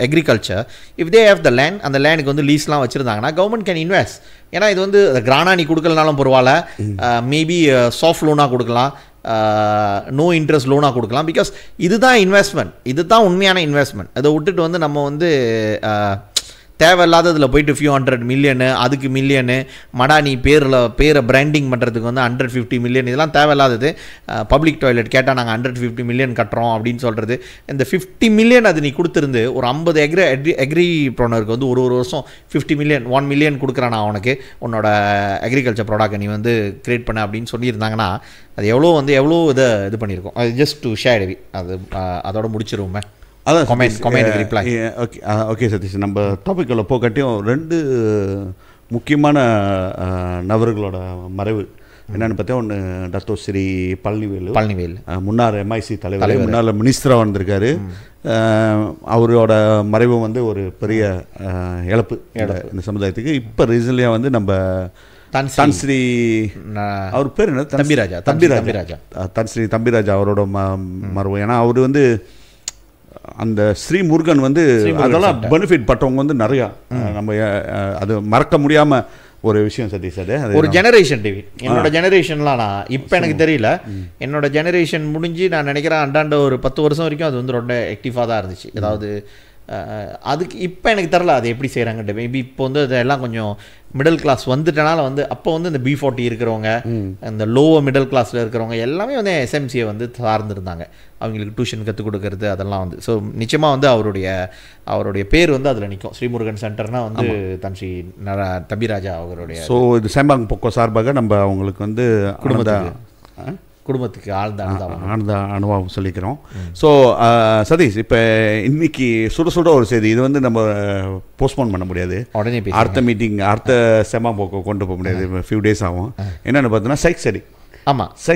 agriculture, if they have the land, அந்த லேண்டுக்கு வந்து லீஸ்லாம் வச்சுருந்தாங்கன்னா கவர்மெண்ட் கேன் இன்வெஸ்ட். ஏன்னா இது வந்து கிராண்டாக நீ கொடுக்கலனாலும் பரவாயில்ல, மேபி சாஃப்ட் லோனாக கொடுக்கலாம், நோ இன்ட்ரெஸ்ட் லோனாக கொடுக்கலாம். பிகாஸ் இதுதான் இன்வெஸ்ட்மெண்ட், இதுதான் உண்மையான இன்வெஸ்ட்மெண்ட். அதை விட்டுட்டு வந்து நம்ம வந்து தேவையில்லாததில் போயிட்டு ஃபியூ 100 மில்லியனு, அதுக்கு மில்லியனு மடா நீ பேரை பிராண்டிங் பண்ணுறதுக்கு வந்து 150 மில்லியன், இதெல்லாம் தேவையில்லாதது. பப்ளிக் டாய்லெட் கேட்டால் நாங்கள் 150 மில்லியன் கட்டுறோம் அப்படின்னு சொல்கிறது. இந்த 50 மில்லியன் அது நீ கொடுத்துருந்து ஒரு 50 எக்ரி ப்ரோனருக்கு வந்து ஒரு வருஷம் 50 மில்லியன் 1 மில்லியன் கொடுக்குறான் நான் உனக்கு உன்னோட அக்ரிகல்ச்சர் ப்ராடக்ட்டை நீ வந்து கிரியேட் பண்ண அப்படின்னு சொல்லியிருந்தாங்கன்னா அது எவ்வளோ இது பண்ணியிருக்கோம். அது ஜஸ்ட் டு ஷேர் அது அதோட முடிச்சிருவோமே. அதான் ஓகே சதீஷ், நம்ம டாபிக்கில் போக்காட்டியும் 2 முக்கியமான நபர்களோட மறைவு என்னென்னு பார்த்தா ஒன்று டாக்டர் ஸ்ரீ பழனிவேல் முன்னாள் MIC தலைவர், முன்னாள் மினிஸ்டராக வந்திருக்காரு. அவரோட மறைவு வந்து ஒரு பெரிய இழப்பு இந்த சமுதாயத்துக்கு. இப்போ ரீசன்லியாக வந்து நம்ம தன்ஸ்ரீ அவர் பேர் என்ன தம்பிராஜா அவரோட மறைவு. ஏன்னா அவர் வந்து அந்த ஸ்ரீ முருகன் வந்து அதெல்லாம் பெனிஃபிட் பட்டவங்க வந்து நிறையா நம்ம அது மறக்க முடியாம ஒரு விஷயம் சதீஷ். அது ஒரு ஜெனரேஷன் டிவி என்னோட ஜெனரேஷன்லாம் நான் இப்போ எனக்கு தெரியல, என்னோட ஜெனரேஷன் முடிஞ்சு நான் நினைக்கிறேன் அண்டாண்ட ஒரு 10 வருஷம் வரைக்கும் அது வந்து ரொம்ப ஆக்டிவாக தான் இருந்துச்சு. அதாவது அதுக்கு இப்போ எனக்கு தெரில அது எப்படி செய்கிறாங்கன்ட்டு. மேபி இப்போ வந்து அதெல்லாம் கொஞ்சம் மிடில் கிளாஸ் வந்துட்டனால வந்து அப்போ வந்து இந்த B40 இருக்கிறவங்க, இந்த லோவர் மிடில் கிளாஸில் இருக்கிறவங்க எல்லாமே வந்து SMCயை வந்து சார்ந்துருந்தாங்க. அவங்களுக்கு டியூஷன் கற்றுக் கொடுக்கறது அதெல்லாம் வந்து. ஸோ நிச்சயமாக வந்து அவருடைய பேர் வந்து அதில் நிற்கும். ஸ்ரீமுருகன் சென்டர்னால் வந்து தன்ஸ்ரீ தம்பிராஜா அவருடைய. ஸோ இது சேம்பாங் பொக்கோ சார்பாக நம்ம அவங்களுக்கு வந்து குடும்பத்துக்கு ஆழ்ந்த அனுபவம் சொல்லிக்கிறோம். ஸோ சதீஷ், இப்போ இன்னைக்கு சுட ஒரு செய்தி, இது வந்து நம்ம போஸ்ட்போன் பண்ண முடியாது. உடனே அடுத்த மீட்டிங் அடுத்த செம்மா போக்கோ கொண்டு போக முடியாது, ஃபியூ டேஸ் ஆகும். என்னென்னு பார்த்தோன்னா சைக்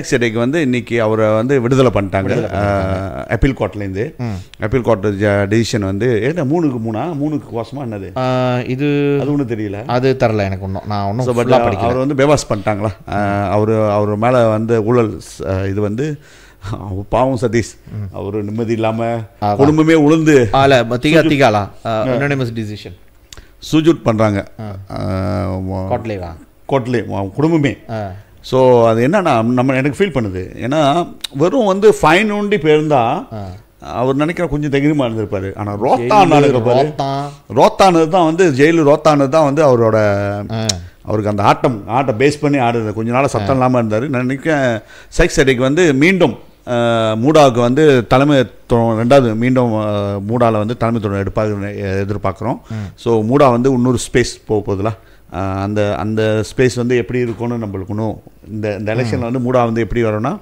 செடிக்கு வந்து இன்னைக்கு அவரை வந்து விடுதலை பண்ணிட்டாங்க அப்பீல் கோர்ட்லேருந்து. அப்பீல் கோர்ட் டிசிஷன் வந்து என்ன 3-3 கோசமா என்னது இது அது ஒன்றும் தெரியல, அது தரல எனக்கு ஒன்றும். நான் ஒன்றும் அவர் வந்து பேவாஸ் பண்ணிட்டாங்களா. அவர் மேலே வந்து ஊழல் இது வந்து பாவம் சதீஷ், அவர் நிம்மதி இல்லாமல் குடும்பமே உளுந்து சூஜூட் பண்ணுறாங்க கோர்ட்லே குடும்பமே. ஸோ அது என்னன்னா எனக்கு ஃபீல் பண்ணுது. ஏன்னா வெறும் வந்து ஃபைன் ஒண்டி போயிருந்தா அவர் நினைக்கிற கொஞ்சம் தைரியமாக இருந்திருப்பாரு. ஆனால் ரோத்தானது தான் வந்து ஜெயிலு ரோத்தானது தான் வந்து அவருக்கு அந்த ஆட்டை பேஸ் பண்ணி ஆடுறது கொஞ்ச நாள் சத்தம் இல்லாமல் இருந்தார். நான் நினைக்கிறேன் சைக் செடிக்கு வந்து மீண்டும் மூடாவுக்கு வந்து தலைமைத்துவம் 2வது மீண்டும் மூடாவில் வந்து தலைமைத்துவம் எதிர்பார்க்குறோம். ஸோ மூடா வந்து இன்னொரு ஸ்பேஸ் போகுதுல அந்த அந்த ஸ்பேஸ் வந்து எப்படி இருக்கும்னு நம்மளுக்கு இன்னும் இந்த எலெக்ஷனில் வந்து மூடா வந்து எப்படி வரும்னா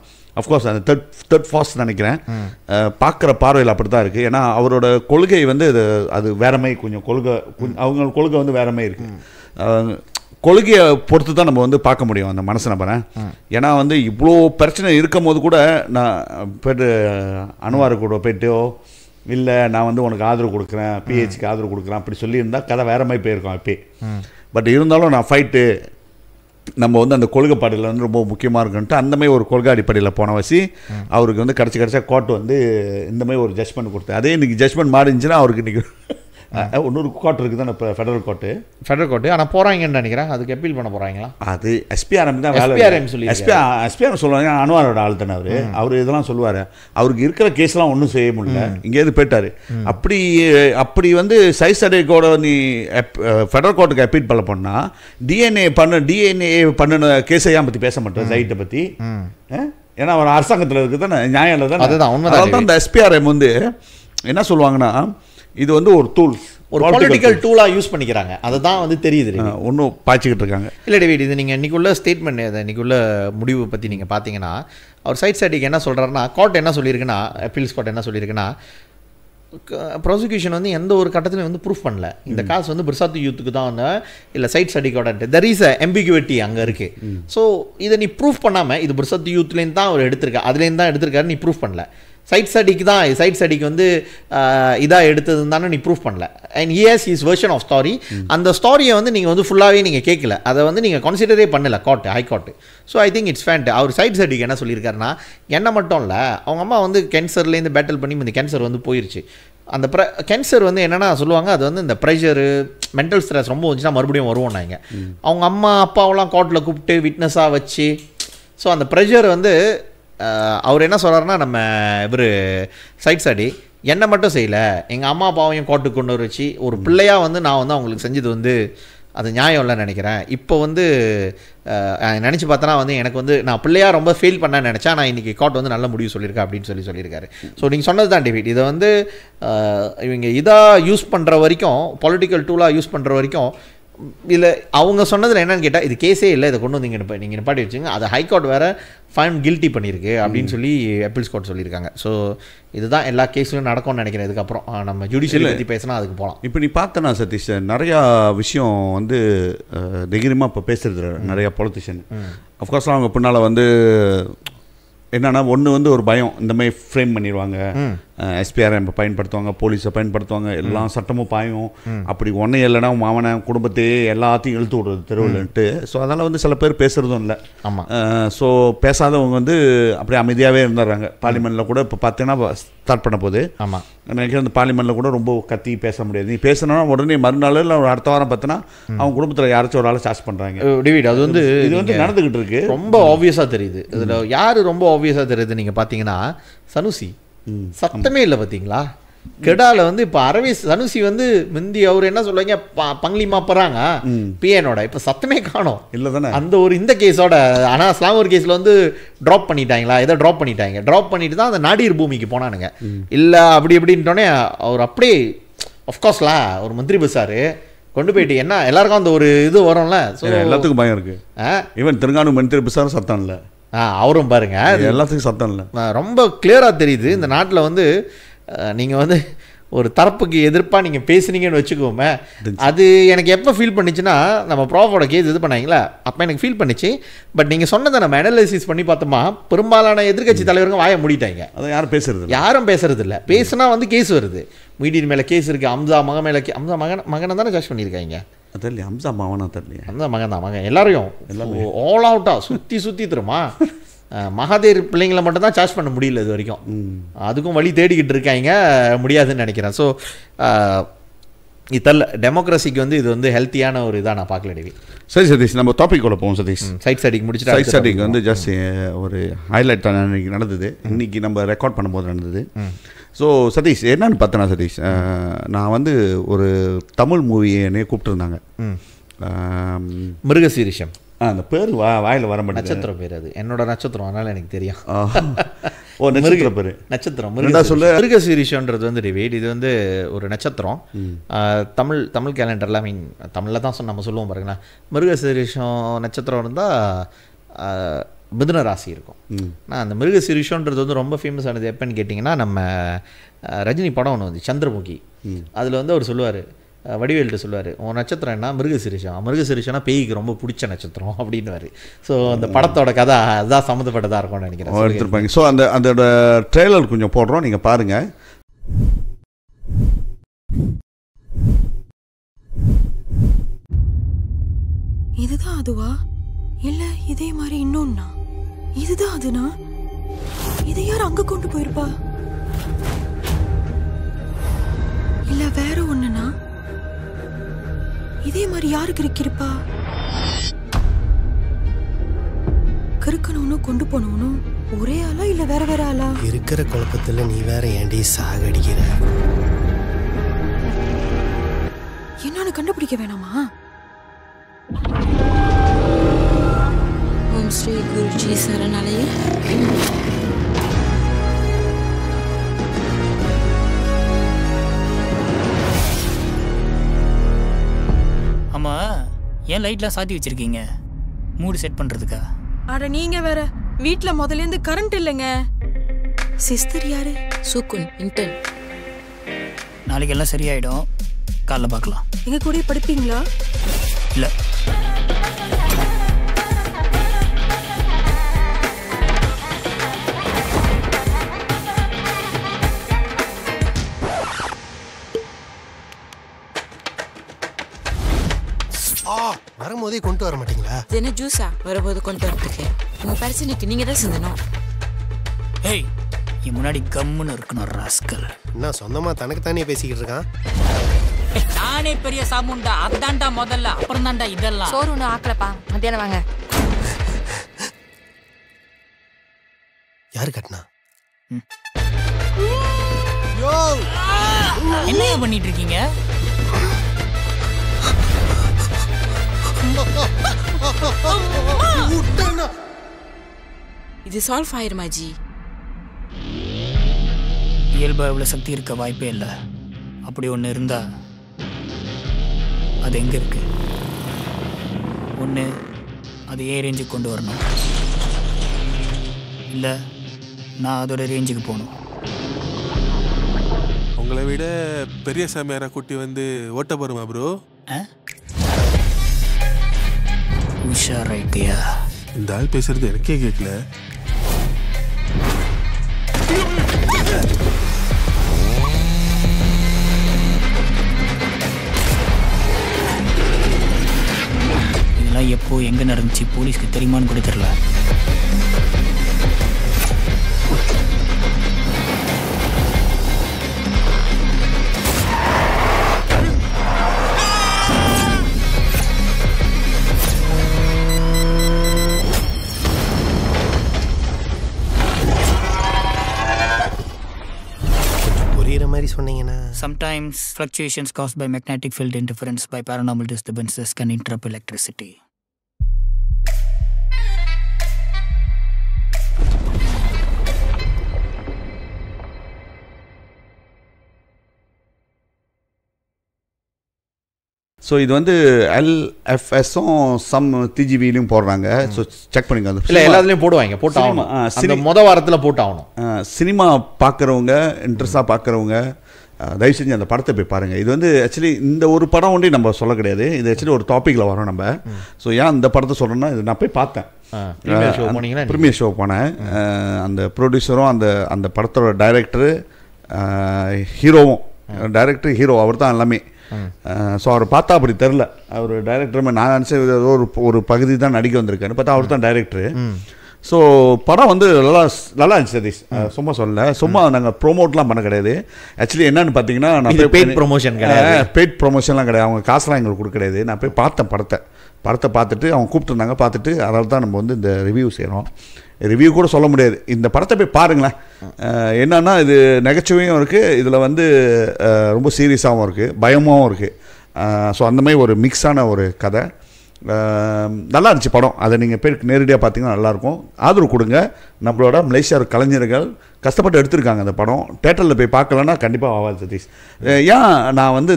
அஃப்கோர்ஸ் அந்த தேர்ட் ஃபாஸ்ட் நினைக்கிறேன். பார்க்குற பார்வையில் அப்படி தான் இருக்குது. ஏன்னா அவரோட கொள்கை வந்து அது வேற மாதிரி கொஞ்சம் அவங்க கொள்கை வந்து வேற மாதிரி இருக்குது. கொள்கையை பொறுத்து தான் நம்ம வந்து பார்க்க முடியும் அந்த மனசு நம்புறேன். ஏன்னா வந்து இவ்வளோ பிரச்சனை இருக்கும் போது கூட நான் போய்ட்டு அனுவாரு கூட போய்ட்டோ இல்லை நான் வந்து உனக்கு ஆதரவு கொடுக்குறேன், பிஹெச்க்கு ஆதரவு கொடுக்குறேன் அப்படி சொல்லியிருந்தா கதை வேற மாதிரி போயிருக்கோம் அப்பயே. பட் இருந்தாலும் நான் ஃபைட்டு நம்ம வந்து அந்த கொள்கை பாடையில் வந்து ரொம்ப முக்கியமாக இருக்குன்ட்டு அந்த மாதிரி ஒரு கொள்கை அடிப்படையில் போன வச்சு அவருக்கு வந்து கடைசியாக கோர்ட் வந்து இந்த மாதிரி ஒரு ஜட்ஜ்மெண்ட் கொடுத்தேன். அதே இன்றைக்கி ஜட்ஜ்மெண்ட் மாறிஞ்சுன்னா அவருக்கு இன்றைக்கி இன்னொரு கோர்ட் இருக்குது தான் இப்போ ஃபெடரல் கோர்ட்டு. ஆனால் போகிறாங்கன்னு நினைக்கிறேன். அதுக்கு அப்பீல் பண்ண போகிறாங்களா? அது எஸ்பிஆர்எம் தான் எஸ்பிஆர்எம் சொல்லுவாங்க. அனுவாரோட ஆள் தானே அவர் இதெல்லாம் சொல்லுவார். அவருக்கு இருக்கிற கேஸ்லாம் ஒன்றும் செய்ய முடியல, இங்கேருந்து போயிட்டார். அப்படி வந்து சைஸ் அடேக்கோட நீ ஃபெடரல் கோர்ட்டுக்கு அப்பீல் பண்ணால் டிஎன்ஏ பண்ணின கேஸை ஏன் பற்றி பேச மாட்டேன் சைட்டை பற்றி? ஏன்னா அவர் அரசாங்கத்தில் இருக்குது தானே, நியாயம் இல்லை தானே. அதுதான் இந்த எஸ்பிஆர்எம் வந்து என்ன சொல்லுவாங்கன்னா இது வந்து ஒரு டூல்ஸ், ஒரு பொலிட்டிக்கல் டூலாக யூஸ் பண்ணிக்கிறாங்க. அதை தான் வந்து தெரியுது ஒன்றும் பாய்ச்சிக்கிட்டு இருக்காங்க. இல்லை டேவிட், இது நீங்கள் இன்றைக்குள்ள ஸ்டேட்மெண்ட் இன்றைக்குள்ள முடிவு பற்றி நீங்கள் பார்த்தீங்கன்னா அவர் சைட் சைடிக்கு என்ன சொல்கிறாருன்னா, கோர்ட் என்ன சொல்லியிருக்குன்னா, அப்பீல்ஸ் கோர்ட் என்ன சொல்லியிருக்குன்னா, ப்ராசிக்யூஷன் வந்து எந்த ஒரு கட்டத்திலையும் வந்து ப்ரூஃப் பண்ணல இந்த காசு வந்து பிர்சாத்து யூத்துக்கு தான் வந்து இல்லை சைட் ஸ்டடிக்கோட தெர் இஸ் அ எம்பிகுவிட்டி அங்கே இருக்குது. ஸோ இதை நீ ப்ரூஃப் பண்ணாமல் இது பிர்சாத்து யூத்லேருந்து தான் அவர் எடுத்திருக்கா, அதுலேருந்து தான் எடுத்திருக்காரு, நீ ப்ரூஃப் பண்ணல. சைட் ஸ்டடிக்கு வந்து இதாக எடுத்ததுன்னு தானே நீ ப்ரூஃப் பண்ணல. அண்ட் ஹிஸ் வெர்ஷன் ஆஃப் ஸ்டாரி, அந்த ஸ்டாரியை வந்து நீங்கள் வந்து ஃபுல்லாகவே நீங்கள் கேட்கல, அதை வந்து நீங்கள் கன்சிடரே பண்ணல high court. So I think it's ஃபேண்ட். அவர் சைட் ஸ்டடிக்கு என்ன சொல்லியிருக்காருன்னா, என்ன மட்டும் இல்லை, அவங்க அம்மா வந்து கேன்சர்லேருந்து பேட்டில் பண்ணி இந்த கேன்சர் வந்து போயிருச்சு. அந்த கேன்சர் வந்து என்னென்னா சொல்லுவாங்க, அது வந்து இந்த ப்ரெஷரு மென்டல் ஸ்ட்ரெஸ் ரொம்ப வந்துச்சுன்னா மறுபடியும் வருவோம் நாங்கள். அவங்க அம்மா அப்பாவெல்லாம் கோர்ட்டில் கூப்பிட்டு விட்னஸாக வச்சு, ஸோ அந்த ப்ரெஷர் வந்து அவர் என்ன சொல்கிறாருன்னா, நம்ம இவர் சைட் ஸ்டடி என்ன மட்டும் செய்யலை, எங்கள் அம்மா அப்பாவையும் கோர்ட்டுக்கு கொண்டு வச்சு ஒரு பிள்ளையாக வந்து நான் வந்து அவங்களுக்கு செஞ்சது வந்து அது நியாயம் இல்லைன்னு நினைக்கிறேன். இப்போ வந்து நினச்சி பார்த்தனா வந்து எனக்கு வந்து நான் பிள்ளையாக ரொம்ப ஃபீல் பண்ண நினச்சா, நான் இன்றைக்கி கோர்ட் வந்து நல்ல முடிவு சொல்லியிருக்கேன் அப்படின்னு சொல்லியிருக்காரு. ஸோ நீங்கள் சொன்னது தான் டேவிட், இதை வந்து இவங்க இதாக யூஸ் பண்ணுற வரைக்கும், பொலிட்டிக்கல் டூலாக யூஸ் பண்ணுற வரைக்கும் இல்லை அவங்க சொன்னதில் என்னன்னு கேட்டால், இது கேஸே இல்லை, இதை கொண்டு வந்து நீங்கள் நிப்பாட்டி வச்சுங்க, அதை ஹைகோர்ட் வேறு ஃபைன் கில்ட்டி பண்ணியிருக்கு அப்படின்னு சொல்லி அப்பீல்ஸ் கோர்ட் சொல்லியிருக்காங்க. ஸோ இதுதான் எல்லா கேஸ்லையும் நடக்கும்னு நினைக்கிறேன். இதுக்கப்புறம் நம்ம ஜுடிஷியல் பற்றி பேசினா அதுக்கு போகலாம். இப்போ நீ பார்த்தனா சதீஷ், நிறையா விஷயம் வந்து தைரியமாக இப்போ பேசுறது நிறையா பொலிட்டிஷியன். அஃப்கோர்ஸ்லாம் அவங்க பின்னால் வந்து என்னன்னா, ஒன்று வந்து ஒரு பயம், இந்த மாதிரி ஃப்ரேம் பண்ணிடுவாங்க, எஸ்பிஆர்எம் பயன்படுத்துவாங்க, போலீஸை பயன்படுத்துவாங்க, எல்லாம் சட்டமும் பாயும், அப்படி ஒன்றே இல்லைன்னா மாமனை குடும்பத்தையே எல்லாத்தையும் இழுத்து விடுறது தெருவில்ன்ட்டு. ஸோ அதனால் வந்து சில பேர் பேசுகிறதும் இல்லை. ஆமாம். ஸோ பேசாதவங்க வந்து அப்படியே அமைதியாகவே இருந்துடுறாங்க. பார்லிமெண்ட்டில் கூட இப்போ பார்த்தீங்கன்னா ஸ்டார்ட் பண்ண போது, ஆமாம், நினைக்கிறேன் அந்த பார்லிமெண்ட்டில் கூட ரொம்ப கத்தி பேச முடியாது. நீ பேசினா உடனே மறுநாள் இல்லை ஒரு அடுத்த வாரம் பார்த்தீங்கன்னா அவங்க குடும்பத்தில் யாராச்சும் ஒரு ஆளை சார்ஜ் பண்ணுறாங்க. டேவிட், அது வந்து இது வந்து நடந்துக்கிட்டு இருக்கு. ரொம்ப ஆப்வியஸாக தெரியுது. இதில் யார் ரொம்ப ஆப்வியஸாக தெரியுது நீங்கள் பார்த்தீங்கன்னா, சனுசி சத்தமே இல்லை பார்த்தீங்களா கெடால வந்து. இப்போ சனுசி வந்து முந்தி அவர் என்ன சொல்லுவாங்க, பங்களி மாப்பறாங்க பிஎனோட, இப்போ சத்தமே காணோம் இல்லை தானே. அந்த ஒரு இந்த கேஸோட, ஆனால் ஸ்லாமர் கேஸில் வந்து ட்ராப் பண்ணிட்டாங்களா, ஏதோ ட்ராப் பண்ணிட்டு தான் அந்த நாடியர் பூமிக்கு போனானுங்க. இல்லை அப்படி இப்படின்ட்டோன்னே அவர் அப்படியே ஆஃப்கோர்ஸ்ல ஒரு மந்திரி பஸ்ஸாரு கொண்டு போயிட்டு என்ன எல்லாருக்கும் அந்த ஒரு இது வரும்ல. ஸோ எல்லாத்துக்கும் பயம் இருக்கு. ஈவன் தெலுங்கானு மந்திரி பஸ்ஸாரும் சத்தம் இல்லை, அவரும் பாருங்க எல்லாத்துக்கும் சத்தம் இல்லை. ரொம்ப கிளியராக தெரியுது இந்த நாட்டில் வந்து நீங்கள் வந்து ஒரு தரப்புக்கு எதிர்ப்பாக நீங்கள் பேசுனீங்கன்னு வச்சுக்கோமே, அது எனக்கு எப்போ ஃபீல் பண்ணிச்சுன்னா, நம்ம ப்ராஃபோட கேஸ் இது பண்ணாங்களா அப்போ எனக்கு ஃபீல் பண்ணிச்சு. பட் நீங்கள் சொன்னதை நம்ம அனலைசிஸ் பண்ணி பார்த்தோமா, பெரும்பாலான எதிர்கட்சி தலைவருங்க வாய மூடிட்டாங்க. அதை யாரும் பேசுறது இல்லை. பேசுனா வந்து கேஸ் வருது, மீடியன் மேலே கேஸ் இருக்குது, அம்சா மகன் மேலே, அம்சா மகனை தானே ஜட்ஜ் பண்ணியிருக்காங்க. தெரியல, அம்சா மகனா தெரியல, அம்சா மகன் தான் மகன். எல்லாரையும் ஆல் அவுட்டாக சுற்றி தருமா, மகாதேர் பிள்ளைங்களை மட்டும் தான் சார்ஜ் பண்ண முடியல இது வரைக்கும். அதுக்கும் வழி தேடிக்கிட்டு இருக்காங்க, முடியாதுன்னு நினைக்கிறேன். ஸோ இதல்ல டெமோக்ரஸிக்கு வந்து இது வந்து ஹெல்த்தியான ஒரு இதாக நான் பார்க்கல டேவி. சரி சதீஷ், நம்ம டாபிக் போவோம் சதீஷ். சைட் ஸ்டடிக்கு முடிச்சுட்டு சைட் ஸ்டடிக்கு வந்து ஜஸ்ட் ஒரு ஹைலைட் அன்றைக்கி நடந்தது, இன்றைக்கி நம்ம ரெக்கார்ட் பண்ணும்போது நடந்தது. ஸோ சதீஷ் என்னன்னு பார்த்தேன்னா சதீஷ், நான் வந்து ஒரு தமிழ் மூவி என்னையே கூப்பிட்டுருந்தாங்க, மிருகசீரிஷம். அந்த பேர் வாயில் வர மாட்டேங்குது. நட்சத்திரம் பேர் அது, என்னோட நட்சத்திரம், அதனால் எனக்கு தெரியும். ஓ நட்சத்திர பேர் நட்சத்திரம் சொல்லு. மிருகசீரிஷன்றது வந்து டிவேட், இது வந்து ஒரு நட்சத்திரம். தமிழ் கேலண்டரில் மீன் தமிழில் தான் நம்ம சொல்லுவோம் பாருங்களேன். மிருகசீரிஷம் நட்சத்திரம் இருந்தால் மிதுன ராசி இருக்கும். நான் அந்த மிருகசீரிஷன்றது வந்து ரொம்ப ஃபேமஸ் ஆனது எப்போன்னு கேட்டிங்கன்னா, நம்ம ரஜினி படம் ஒன்று வந்து சந்திரமுகி, அதில் வந்து அவர் சொல்லுவார், வடிவேல்கிட்ட சொல்லுவார், உன் நட்சத்திரம் என்ன? மிருகசீரிஷம். மிருகசீரிஷம்னா பேய்க்கு ரொம்ப பிடிச்ச நட்சத்திரம் அப்படின்னுவார். ஸோ அந்த படத்தோட கதை அதுதான் சம்மந்தப்பட்டதாக இருக்கும்னு நினைக்கிறேன். எடுத்துருப்பாங்க. ஸோ அதோட ட்ரெய்லர் கொஞ்சம் போடுறோம், நீங்கள் பாருங்கள். இதுதான் அதுவா? இல்லை இதே மாதிரி இன்னொன்னா? இதுதான் அதுனா? இதை யார் அங்கே கொண்டு போயிருப்பா? இல்லை வேற ஒன்றுனா? இதே மாதிரி யாருக்கு இருக்கிருப்பா? கருக்கணும்னு கொண்டு போனவனும் ஒரே ஆளா இல்ல வேற வேற ஆளா? இருக்கிற குழப்பத்துல நீ வேற ஏண்டி சாகடிக்கிற? என்னன்னு கண்டுபிடிக்க வேணாமா? ஓம் ஸ்ரீ குருஜி சரணாலய. ஆமா, ஏன் லைட்லாம் சாத்தி வச்சிருக்கீங்க? மூடு செட் பண்றதுக்கா? அட நீங்க வேற, வீட்ல முதல்ல இருந்து கரண்ட் இல்லைங்க. சிஸ்டர் யாரு? சுகுன் இன்டர்ன். நாளைக்கு எல்லாம் சரியாயிடும், காலைல பார்க்கலாம். எங்க கூட படிப்பீங்களா? இல்ல. வரும்போதே கொண்டு வர மாட்டீங்களா? என்ன ஜூஸா வரும்போது கொண்டு வரதுக்கு? உங்க பிரச்சனைக்கு நீங்க தான் சிந்தணும். ஏய், என் முன்னாடி கம்முன்னு இருக்கணும் ராஸ்கல். என்ன சொந்தமா தனக்கு தானே பேசிக்கிட்டு இருக்கான்? நானே பெரிய சாமுண்டா, அதான்டா முதல்ல, அப்புறம் தான்டா இதெல்லாம். சோறு ஒன்றும் ஆக்கலப்பா, மத்தியானம் வாங்க. யாரு கட்டினா? என்ன பண்ணிட்டு இருக்கீங்க? இது சால்வ் ஆயிருமா ஜி? இயல்பா இவ்வளவு சக்தி இருக்க வாய்ப்பே இல்லை. அப்படி ஒன்று இருந்தா அது எங்க இருக்கு? ஒன்று அது ஏன் ரேஞ்சுக்கு கொண்டு வரணும், இல்லை நான் அதோட ரேஞ்சுக்கு போகணும். உங்களை விட பெரிய சாமியாரை குட்டி வந்து ஓட்ட போறோமா ப்ரோ? உஷாராயிட்டியா? இந்த ஆள் பேசுறது எனக்கே கேட்கல. இதெல்லாம் எப்போ எங்க நடந்துச்சு போலீஸ்க்கு தெரியுமான்னு கூட தெரியல. Sometimes fluctuations caused by magnetic field interference by paranormal disturbances can interrupt electricity. So இது வந்து எல்எஃப்எஸும் சம் டிஜிபிலையும் போடுறாங்க. ஸோ செக் பண்ணிக்கோங்க. இல்லை எல்லாத்துலேயும் போடுவாங்க, போட்டு ஆகணும். மொதல் வாரத்தில் போட்டு ஆகணும். சினிமா பார்க்குறவங்க, இன்ட்ரெஸ்டாக பார்க்குறவங்க தயவு செஞ்சு அந்த படத்தை போய் பாருங்கள். இது வந்து ஆக்சுவலி இந்த ஒரு படம் ஒன்றே நம்ம சொல்ல கிடையாது, இது ஆக்சுவலி ஒரு டாப்பிக்கில் வரோம் நம்ம. ஸோ ஏன் இந்த படத்தை சொல்கிறேன்னா, இது நான் போய் பார்த்தேன், ப்ரீமியர் ஷோ போனேன். அந்த ப்ரொடியூசரும் அந்த படத்தோட டைரக்டரு ஹீரோவும், டைரக்டர் ஹீரோ அவர் தான் எல்லாமே. ஸோ அவர் பார்த்தா அப்படி தெரில, அவர் டைரக்டர். நான் நினச்சேன் ஒரு பகுதி தான் நடிக்க வந்திருக்காரு, பார்த்தா அவர் தான் டைரக்டரு. ஸோ படம் வந்து நல்லா இருந்துச்சு சதீஷ், சும்மா சொல்லலை, சும்மா நாங்கள் ப்ரோமோட்லாம் பண்ண கிடையாது. ஆக்சுவலி என்னன்னு பார்த்தீங்கன்னா, நான் பெய்ட் ப்ரொமோஷன் கிடையாது, பெய்ட் ப்ரொமோஷன்லாம் கிடையாது, அவங்க காசுலாம் எங்களுக்கு கொடுக்க கிடையாது. நான் போய் பார்த்தேன் படத்தை பார்த்துட்டு அவங்க கூப்பிட்டுருந்தாங்க, பார்த்துட்டு அதனால தான் நம்ம வந்து இந்த ரிவ்யூ செய்கிறோம். ரிவ்யூ கூட சொல்ல முடியாது, இந்த படத்தை போய் பாருங்களேன். என்னன்னா இது நகைச்சுவையும் இருக்குது, இதில் வந்து ரொம்ப சீரியஸாகவும் இருக்குது, பயமாகவும் இருக்குது. ஸோ அந்த மாதிரி ஒரு மிக்ஸான ஒரு கதை. நல்லா இருந்துச்சு படம். அதை நீங்கள் போய் நேரடியாக பார்த்தீங்கன்னா நல்லாயிருக்கும். ஆதரவு கொடுங்க. நம்மளோட மலேசியா கலைஞர்கள் கஷ்டப்பட்டு எடுத்திருக்காங்க அந்த படம். தேட்டரில் போய் பார்க்கலன்னா கண்டிப்பாக ஆகாது சதீஷ். ஏன் நான் வந்து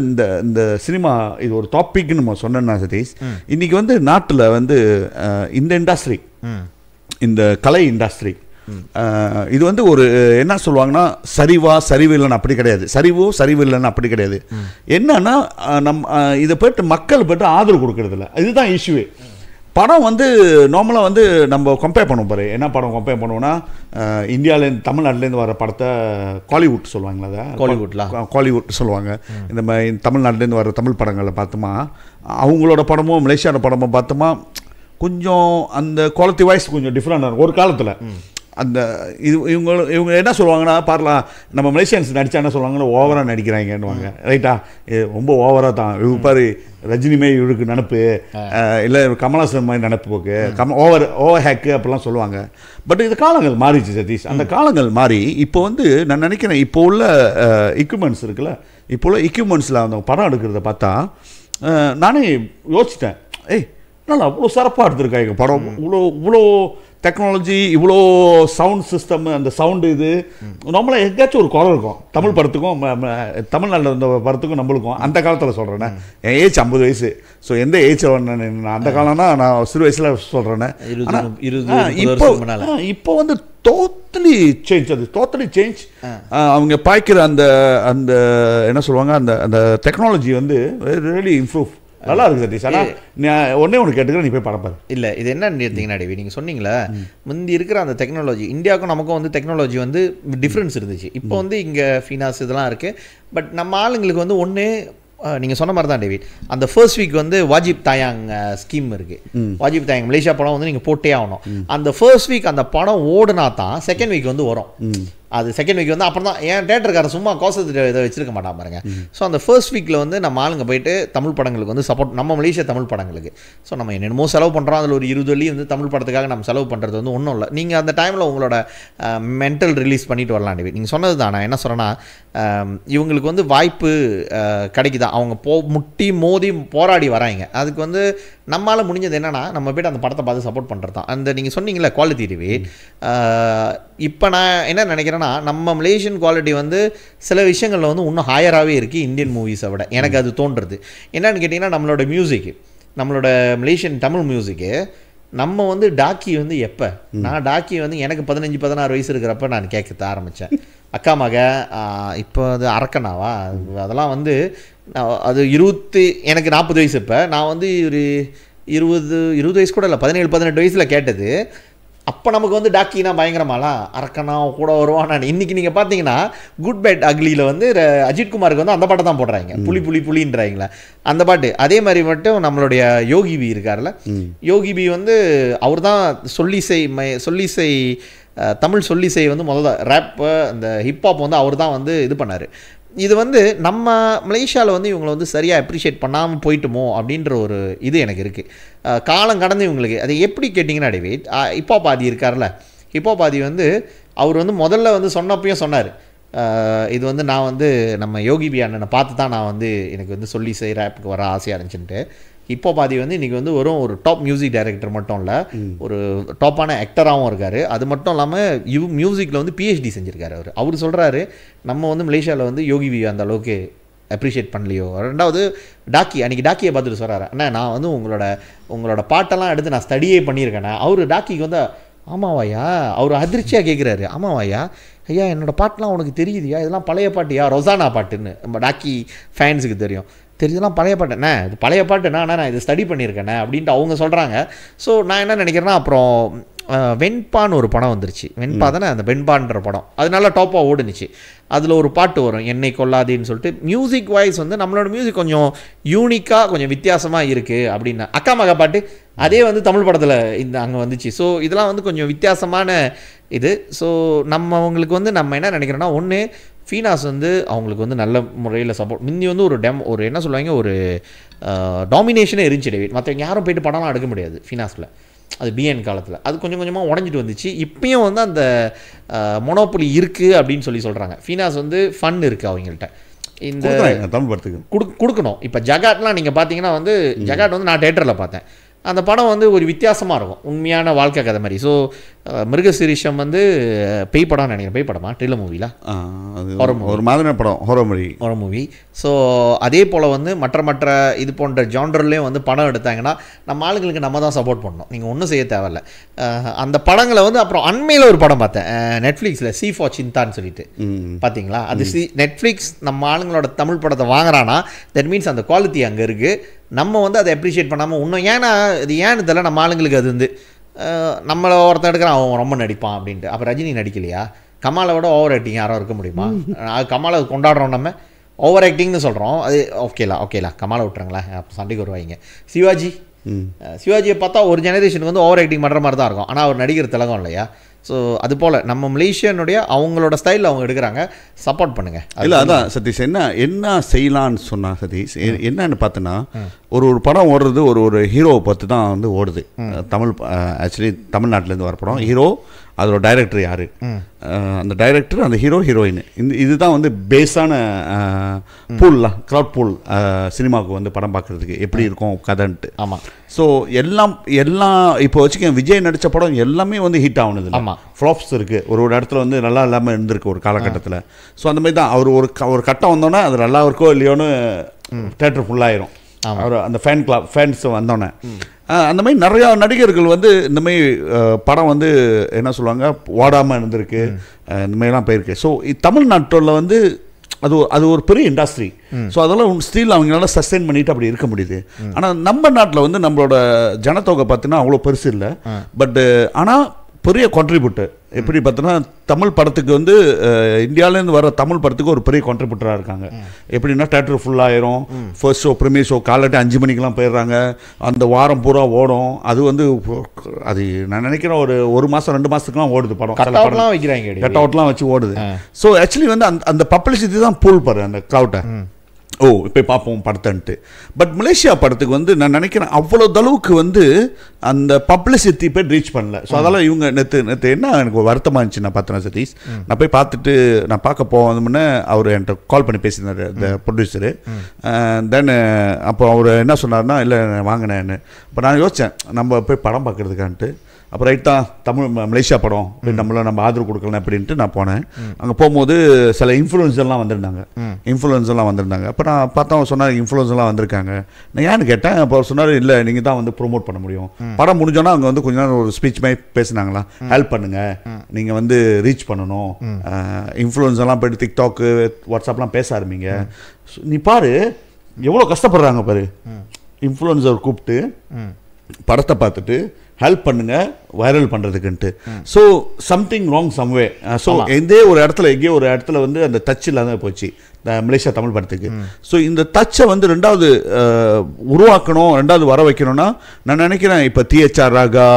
இந்த சினிமா இது ஒரு டாபிக்னு நம்ம சொன்னேன்னா சதீஷ், இன்றைக்கி வந்து நாட்டில் வந்து இந்த இண்டஸ்ட்ரி, இந்த கலை இண்டஸ்ட்ரி இது வந்து ஒரு என்ன சொல்லுவாங்கன்னா சரிவு இல்லைன்னு அப்படி கிடையாது. சரிவு இல்லைன்னு அப்படி கிடையாது. என்னன்னா இதை போய்ட்டு மக்கள் போய்ட்டு ஆதரவு கொடுக்கறதில்ல. இதுதான் இஷ்யூவே. படம் வந்து நார்மலாக வந்து நம்ம கம்பேர் பண்ணுவோம் பாரு. என்ன படம் கம்பேர் பண்ணுவோம்னா இந்தியாவிலேருந்து தமிழ்நாட்டிலேருந்து வர படத்தை காலிவுட் சொல்லுவாங்களா, அதை காலிவுட் சொல்லுவாங்க. இந்த மாதிரி தமிழ்நாட்டிலேருந்து வர தமிழ் படங்களை பார்த்தோமா, அவங்களோட படமும் மலேசியாவோட படமும் பார்த்தோமா கொஞ்சம் அந்த குவாலிட்டி வைஸ் கொஞ்சம் டிஃப்ரெண்டாக இருக்கும் ஒரு காலத்தில். அந்த இவங்க என்ன சொல்லுவாங்கன்னா பார்க்கலாம், நம்ம மலேசியன்ஸ் நடித்தா என்ன சொல்லுவாங்கன்னா ஓவராக நடிக்கிறாங்கன்னுவாங்க. ரைட்டா, ரொம்ப ஓவராக தான் இவங்க பாரு, ரஜினிமே இவருக்கு நினப்பு இல்லை, கமலாசன் மாதிரி நினப்பு போக்கு, ஓவர் ஹேக்கு அப்படிலாம் சொல்லுவாங்க. பட் இது காலங்கள் மாறிச்சு சதீஷ். அந்த காலங்கள் மாறி இப்போ வந்து நான் நினைக்கிறேன் இப்போ உள்ள எக்யூப்மெண்ட்ஸ் இருக்குல்ல, இப்போ உள்ள எக்யூப்மெண்ட்ஸில் அந்த படம் எடுக்கிறத பார்த்தா நானே யோசிச்சிட்டேன், நல்லா அவ்வளோ சிறப்பாக எடுத்திருக்காங்க படம். இவ்வளோ டெக்னாலஜி, இவ்வளோ சவுண்ட் சிஸ்டம், அந்த சவுண்டு இது நம்மளாம் எங்கேயாச்சும் ஒரு குறை இருக்கும் தமிழ் படத்துக்கும் தமிழ்நாட்டில் இருந்த படத்துக்கும் நம்மளுக்கும். அந்த காலத்தில் சொல்கிறேன்னே, என் ஏஜ் 50 வயசு. ஸோ எந்த ஏஜ் அந்த காலம்னா நான் சிறு வயசில் சொல்கிறேன்னே. இப்போ வந்து டோட்டலி சேஞ்ச். அது டோட்டலி சேஞ்ச். அவங்க பாய்க்கிற அந்த அந்த என்ன சொல்லுவாங்க, அந்த அந்த டெக்னாலஜி வந்து ரியலி இம்ப்ரூவ். நல்லா இருக்குது சதீஷ். ஆனால் நான் ஒன்றே ஒன்று கேட்டுக்கிறேன், நீ போய் படப்பாரு. இல்லை, இது என்னன்னு எடுத்தீங்கன்னா டேவி, நீங்கள் சொன்னீங்களே முந்தி இருக்கிற அந்த டெக்னாலஜி, இந்தியாவுக்கும் நமக்கும் வந்து டெக்னாலஜி வந்து டிஃப்ரென்ஸ் இருந்துச்சு. இப்போ வந்து இங்கே ஃபினாஸ் இதெல்லாம் இருக்குது. பட் நம்ம ஆளுங்களுக்கு வந்து ஒன்று நீங்கள் சொன்ன மாதிரி தான் டேவிட், அந்த ஃபர்ஸ்ட் வீக் வந்து வாஜிப் தாயாங் ஸ்கீம் இருக்குது. வாஜிப் தாயாங் மலேசியா படம் வந்து நீங்கள் போட்டே ஆகணும். அந்த ஃபர்ஸ்ட் வீக் அந்த படம் ஓடுனா தான் செகண்ட் வீக் வந்து வரும். அது செகண்ட் வீக் வந்து அப்புறம் தான் ஏன் தேட்டருக்காரன் சும்மா கோசத்து இதை வச்சிருக்க மாட்டான் பாருங்க. ஸோ அந்த ஃபர்ஸ்ட் வீக்கில் வந்து நம்ம ஆளுங்க போயிட்டு தமிழ் படங்களுக்கு வந்து சப்போர்ட், நம்ம மலேசியா தமிழ் படங்களுக்கு. ஸோ நம்ம என்னென்னமோ செலவு பண்ணுறோம், அதில் ஒரு 20 வெள்ளி வந்து தமிழ் படத்துக்காக நம்ம செலவு பண்ணுறது வந்து ஒன்றும் இல்லை. நீங்கள் அந்த டைமில் உங்களோட மென்டல் ரிலீஸ் பண்ணிட்டு வரலாம் டேவி. நீங்கள் சொன்னது தான். நான் என்ன சொல்கிறேன்னா, இவங்களுக்கு வந்து வாய்ப்பு கிடைக்குதா, அவங்க முட்டி மோதி போராடி வராங்க. அதுக்கு வந்து நம்மளால் முடிஞ்சது என்னென்னா, நம்ம போய்ட்டு அந்த படத்தை பார்த்து சப்போர்ட் பண்ணுறது தான். அந்த நீங்கள் சொன்னீங்களே குவாலிட்டி டேவி, இப்போ நான் என்ன நினைக்கிறேன்னா, நம்ம மலேசியன் குவாலிட்டி வந்து சில விஷயங்களில் வந்து இன்னும் ஹையராகவே இருக்குது இந்தியன் மூவிஸை விட. எனக்கு அது தோன்றுறது என்னன்னு கேட்டிங்கன்னா, நம்மளோட மியூசிக்கு, நம்மளோட மலேசியன் தமிழ் மியூசிக்கு, நம்ம வந்து டாக்கி வந்து எப்போ நான் டாக்கி வந்து எனக்கு 15-16 வயசு இருக்கிறப்ப நான் கேட்க ஆரம்பித்தேன். அக்கா மக இப்போ அது அரக்கனாவா, அதெல்லாம் வந்து அது எனக்கு 40 வயசு. இப்போ நான் வந்து ஒரு 20 வயசு கூட இல்லை, 17-18 வயசில் கேட்டது. அப்போ நமக்கு வந்து டாக்கினா பயங்கரமாலாம் அரக்கனா கூட வருவான். நான் இன்றைக்கி நீங்கள் பார்த்தீங்கன்னா குட் பேட் அக்லியில் வந்து அஜித்குமாருக்கு வந்து அந்த பாட்டை தான் போடுறாங்க, புலின்றாங்களா அந்த பாட்டு. அதே மாதிரி மட்டும் நம்மளுடைய யோகி பி இருக்கார்ல, யோகி பி வந்து அவர் தான் சொல்லிசை தமிழ் சொல்லிசை வந்து முதல்ல ரேப்பு அந்த ஹிப்ஹாப் வந்து அவர் தான் வந்து இது பண்ணார். இது வந்து நம்ம மலேசியாவில் வந்து இவங்களை வந்து சரியாக அப்ரிஷியேட் பண்ணாமல் போயிட்டுமோ அப்படின்ற ஒரு இது எனக்கு இருக்குது. காலம் கடந்து இவங்களுக்கு அது எப்படி கேட்டிங்கன்னா டேவிட், ஹிப்ஹாப் ஆதி இருக்கார்ல, ஹிப்ஹாப் ஆதி வந்து அவர் வந்து முதல்ல வந்து சொன்னப்பையும் சொன்னார், இது வந்து நான் வந்து நம்ம யோகி பி அண்ணனை பார்த்து தான் நான் வந்து எனக்கு வந்து சொல்லிசை ரேப்புக்கு வர ஆசையாக இருந்துச்சுன்ட்டு. இப்போ பாதி வந்து இன்றைக்கி வந்து ஒரு டாப் மியூசிக் டைரக்டர் மட்டும் இல்லை, ஒரு டாப்பான ஆக்டராகவும் இருக்கார். அது மட்டும் இல்லாமல் மியூசிக்கில் வந்து PhD செஞ்சுருக்காரு. அவர் சொல்கிறாரு, நம்ம வந்து மலேசியாவில் வந்து யோகி வி அந்த அளவுக்கு அப்ரிஷியேட் பண்ணலையோ. ரெண்டாவது அன்றைக்கி டாக்கியை பார்த்துட்டு சொல்கிறாரு, அண்ணா நான் வந்து உங்களோட பாட்டெல்லாம் எடுத்து நான் ஸ்டடியே பண்ணியிருக்கேண்ணே. அவர் டாக்கிக்கு வந்து ஆமாவாயா, அவர் அதிர்ச்சியாக கேட்குறாரு, ஆமாவாயா ஐயா என்னோடய பாட்டெலாம் உனக்கு தெரியுதுயா, இதெல்லாம் பழைய பாட்டியா, ரொசானா பாட்டுன்னு நம்ம டாக்கி ஃபேன்ஸுக்கு தெரியுதுலாம் பழைய பாட்டுண்ணே, இது பழைய பாட்டுண்ணா, நான் இது ஸ்டடி பண்ணியிருக்கேண்ணே அப்படின்ட்டு அவங்க சொல்கிறாங்க. ஸோ நான் என்ன நினைக்கிறேன்னா, அப்புறம் வெண்பான்னு ஒரு படம் வந்துருச்சு, வெண்பா தானே அந்த வெண்பான்ற படம், அது நல்லா டாப்பாக ஓடுனுச்சு. அதில் ஒரு பாட்டு வரும், என்னை கொல்லாதேன்னு சொல்லிட்டு. மியூசிக் வாய்ஸ் வந்து நம்மளோட மியூசிக் கொஞ்சம் யூனிக்காக கொஞ்சம் வித்தியாசமாக இருக்குது அப்படின்னா. அக்கா மகா பாட்டு அதே வந்து தமிழ் படத்தில் அங்கே வந்துச்சு. ஸோ இதெல்லாம் வந்து கொஞ்சம் வித்தியாசமான இது. ஸோ அவங்களுக்கு வந்து நம்ம என்ன நினைக்கிறோன்னா, ஒன்று ஃபீனாஸ் வந்து அவங்களுக்கு வந்து நல்ல முறையில் சப்போர்ட். முந்தி வந்து ஒரு என்ன சொல்லுவாங்க, ஒரு டாமினேஷனே இருந்துச்சு டேவிட். மற்றவங்க யாரும் போய்ட்டு படம்லாம் எடுக்க முடியாது ஃபீனாஸில். அது பிஎன் காலத்தில் அது கொஞ்சம் கொஞ்சமாக உடஞ்சிட்டு வந்துச்சு. இப்பயும் வந்து அந்த மொனோபொலி இருக்குது அப்படின்னு சொல்கிறாங்க. ஃபீனாஸ் வந்து ஃபன் இருக்குது அவங்கள்ட்ட, இந்த தமிழ் படத்துக்கு கொடுக்கணும். இப்போ ஜகாட்லாம் நீங்கள் பார்த்தீங்கன்னா வந்து ஜகாட் வந்து நான் தேட்டரில் பார்த்தேன், அந்த படம் வந்து ஒரு வித்தியாசமாக இருக்கும், உண்மையான வாழ்க்கை கதை மாதிரி. ஸோ மிருகசீரிஷம் வந்து பேய் படம்னு நினைக்கிறேன், பேய் படமா ட்ரில்லர் மூவில ஒரு மாதிரி படம், ஹாரர் மூவி. ஸோ அதே போல் வந்து மற்ற இது போன்ற ஜான்டர்லேயும் வந்து படம் எடுத்தாங்கன்னா நம்ம ஆளுங்களுக்கு நம்ம தான் சப்போர்ட் பண்ணணும், நீங்கள் ஒன்றும் செய்ய தேவையில்ல. அந்த படங்களை வந்து அப்புறம் அண்மையில் ஒரு படம் பார்த்தேன் நெட்ஃப்ளிக்ஸில், சி ஃபார் சிந்தான்னு சொல்லிட்டு, பார்த்தீங்களா? அது நெட்ஃப்ளிக்ஸ் நம்ம ஆளுங்களோட தமிழ் படத்தை வாங்குறான்னா தட் மீன்ஸ் அந்த குவாலிட்டி அங்கே இருக்குது. நம்ம வந்து அதை அப்ரிஷியேட் பண்ணாமல் இன்னும் ஏன்னா இது ஏன்னு தெரியல, நம்ம ஆளுங்களுக்கு அது வந்து நம்மளை ஒருத்தன் எடுக்கிறான் அவன் ரொம்ப நடிப்பான் அப்படின்ட்டு. அப்போ ரஜினி நடிக்கலையா? கமாலை விட ஓவர் ஆக்டிங் யாரும் இருக்க முடியுமா? கமாலை கொண்டாடுறோம், நம்ம ஓவர் ஆக்டிங்னு சொல்கிறோம். அது ஓகேலா கமாலை விட்டுறாங்களா, அப்போ சண்டைக்கு வருவாங்க. சிவாஜியை பார்த்தா ஒரு ஜெனரேஷனுக்கு வந்து ஓவர் ஆக்டிங் பண்ணுற மாதிரி தான் இருக்கும், ஆனால் அவர் நடிகர் திலகம் இல்லையா? ஸோ அது போல் நம்ம மலேசியனுடைய அவங்களோட ஸ்டைலில் அவங்க எடுக்கிறாங்க, சப்போர்ட் பண்ணுங்கள். இல்லை அதான் சதீஷ், என்ன செய்யலான்னு சொன்னா சதீஷ், என்னன்னு பார்த்தோன்னா ஒரு படம் ஓடுறது ஒரு ஹீரோவை பார்த்து தான் வந்து ஓடுது. ஆக்சுவலி தமிழ்நாட்டிலேருந்து வர படம், ஹீரோ, அதோட டைரக்டர் யார், அந்த டைரக்டர், அந்த ஹீரோயின், இதுதான் வந்து பேஸான பூல்லாம், க்ரௌட் பூல் சினிமாவுக்கு வந்து படம் பார்க்குறதுக்கு எப்படி இருக்கும் கதைன்ட்டு. ஆமாம். ஸோ எல்லாம் இப்போ வச்சுக்க விஜய் நடித்த படம் எல்லாமே வந்து ஹிட் ஆகுனது. ஆமாம், ஃப்ளாப்ஸ் இருக்குது, ஒரு இடத்துல வந்து நல்லா இல்லாமல் இருந்திருக்கு ஒரு காலகட்டத்தில். ஸோ அந்த மாதிரி தான் அவர் ஒரு கட்டம் வந்தோன்னே அது நல்லா இருக்கோ இல்லையோன்னு தேட்டர் ஃபுல்லாயிரும், அவர் அந்த ஃபேன்ஸ் வந்தோன்னே. அந்த மாதிரி நிறையா நடிகர்கள் வந்து இந்த மாதிரி படம் வந்து என்ன சொல்லுவாங்க ஓடாமல் இருந்திருக்கு, இந்த மாதிரிலாம் போயிருக்கு. ஸோ தமிழ்நாட்டில் வந்து அது ஒரு பெரிய இண்டஸ்ட்ரி. ஸோ அதெல்லாம் ஸ்டில் அவங்களால சஸ்டெயின் பண்ணிட்டு அப்படி இருக்க முடியுது. ஆனால் நம்ம நாட்டில் வந்து நம்மளோட ஜனத்தொகை பார்த்தீங்கன்னா அவ்வளோ பெருசு இல்லை, பட் ஆனால் பெரிய கான்ட்ரிபியூட்டர். எப்படி பார்த்தோன்னா தமிழ் படத்துக்கு வந்து இந்தியாவிலேருந்து வர தமிழ் படத்துக்கு ஒரு பெரிய கான்ட்ரிபியூட்டராக இருக்காங்க. எப்படின்னா தேட்டர் ஃபுல்லாயிரும், ஃபர்ஸ்ட் ஷோ ப்ரீமியர் ஷோ காலையிட்ட 5 மணிக்கெலாம் போயிடுறாங்க, அந்த வாரம் பூரா ஓடும். அது வந்து அது நான் நினைக்கிறேன் ஒரு மாதம் 2 மாதத்துக்குலாம் ஓடுது படம், கட் அவுட்லாம் வச்சு ஓடுது. ஸோ ஆக்சுவலி வந்து அந்த பப்ளிசிட்டி தான் பூல் பாரு அந்த க்ரௌட்டை, இப்போ பார்ப்போம் படத்தன்ட்டு. பட் மலேசியா படத்துக்கு வந்து நான் நினைக்கிறேன் அவ்வளோ அளவுக்கு வந்து அந்த பப்ளிசிட்டி போய் ரீச் பண்ணல. ஸோ அதெல்லாம் இவங்க நேற்று என்ன எனக்கு வருத்தமாக இருந்துச்சு, நான் பார்த்தேன் சதீஷ், நான் போய் பார்த்துட்டு நான் பார்க்க போனோம்னு அவர் என்கிட்ட கால் பண்ணி பேசினார் இந்த ப்ரொடியூசரு. தென் அப்போ அவர் என்ன சொன்னார்னா, இல்லை வாங்கினேன்னு. இப்போ நான் யோசித்தேன் நம்ம போய் படம் பார்க்குறதுக்கான்ட்டு. அப்போ ரைட்டாக மலேசியா படம் நம்ம ஆதரவு கொடுக்கலாம் அப்படின்ட்டு நான் போனேன். அங்கே போகும்போது சில இன்ஃப்ளூயன்ஸர்லாம் வந்திருந்தாங்க. அப்போ நான் பார்த்தா சொன்னார் இன்ஃப்ளூயன்ஸர்லாம் வந்திருக்காங்க. நான் ஏன்னு கேட்டேன். அப்போ சொன்னார், இல்லை நீங்கள் தான் வந்து ப்ரொமோட் பண்ண முடியும், படம் முடிஞ்சோன்னா அங்கே வந்து கொஞ்ச நேரம் ஒரு ஸ்பீச் மாதிரி பேசினாங்களா, ஹெல்ப் பண்ணுங்கள், நீங்கள் வந்து ரீச் பண்ணணும், இன்ஃப்ளூயன்ஸர்லாம் போய்ட்டு டிக்டாக்கு வாட்ஸ்அப்லாம் பேச ஆரம்பிங்க. நீ பாரு எவ்வளோ கஷ்டப்படுறாங்க பாரு, இன்ஃப்ளூயன்ஸர் கூப்பிட்டு படத்தை பார்த்துட்டு ஹெல்ப் பண்ணுங்க வைரல் பண்ணுறதுக்குன்ட்டு. So something wrong someway. So எங்கேயோ ஒரு இடத்துல வந்து அந்த டச் இல்லாத போச்சு மலேசியா தமிழ் படத்துக்கு. ஸோ இந்த டச்சை வந்து ரெண்டாவது உருவாக்கணும், ரெண்டாவது வர வைக்கணும்னா நான் நினைக்கிறேன் இப்போ THR Raaga,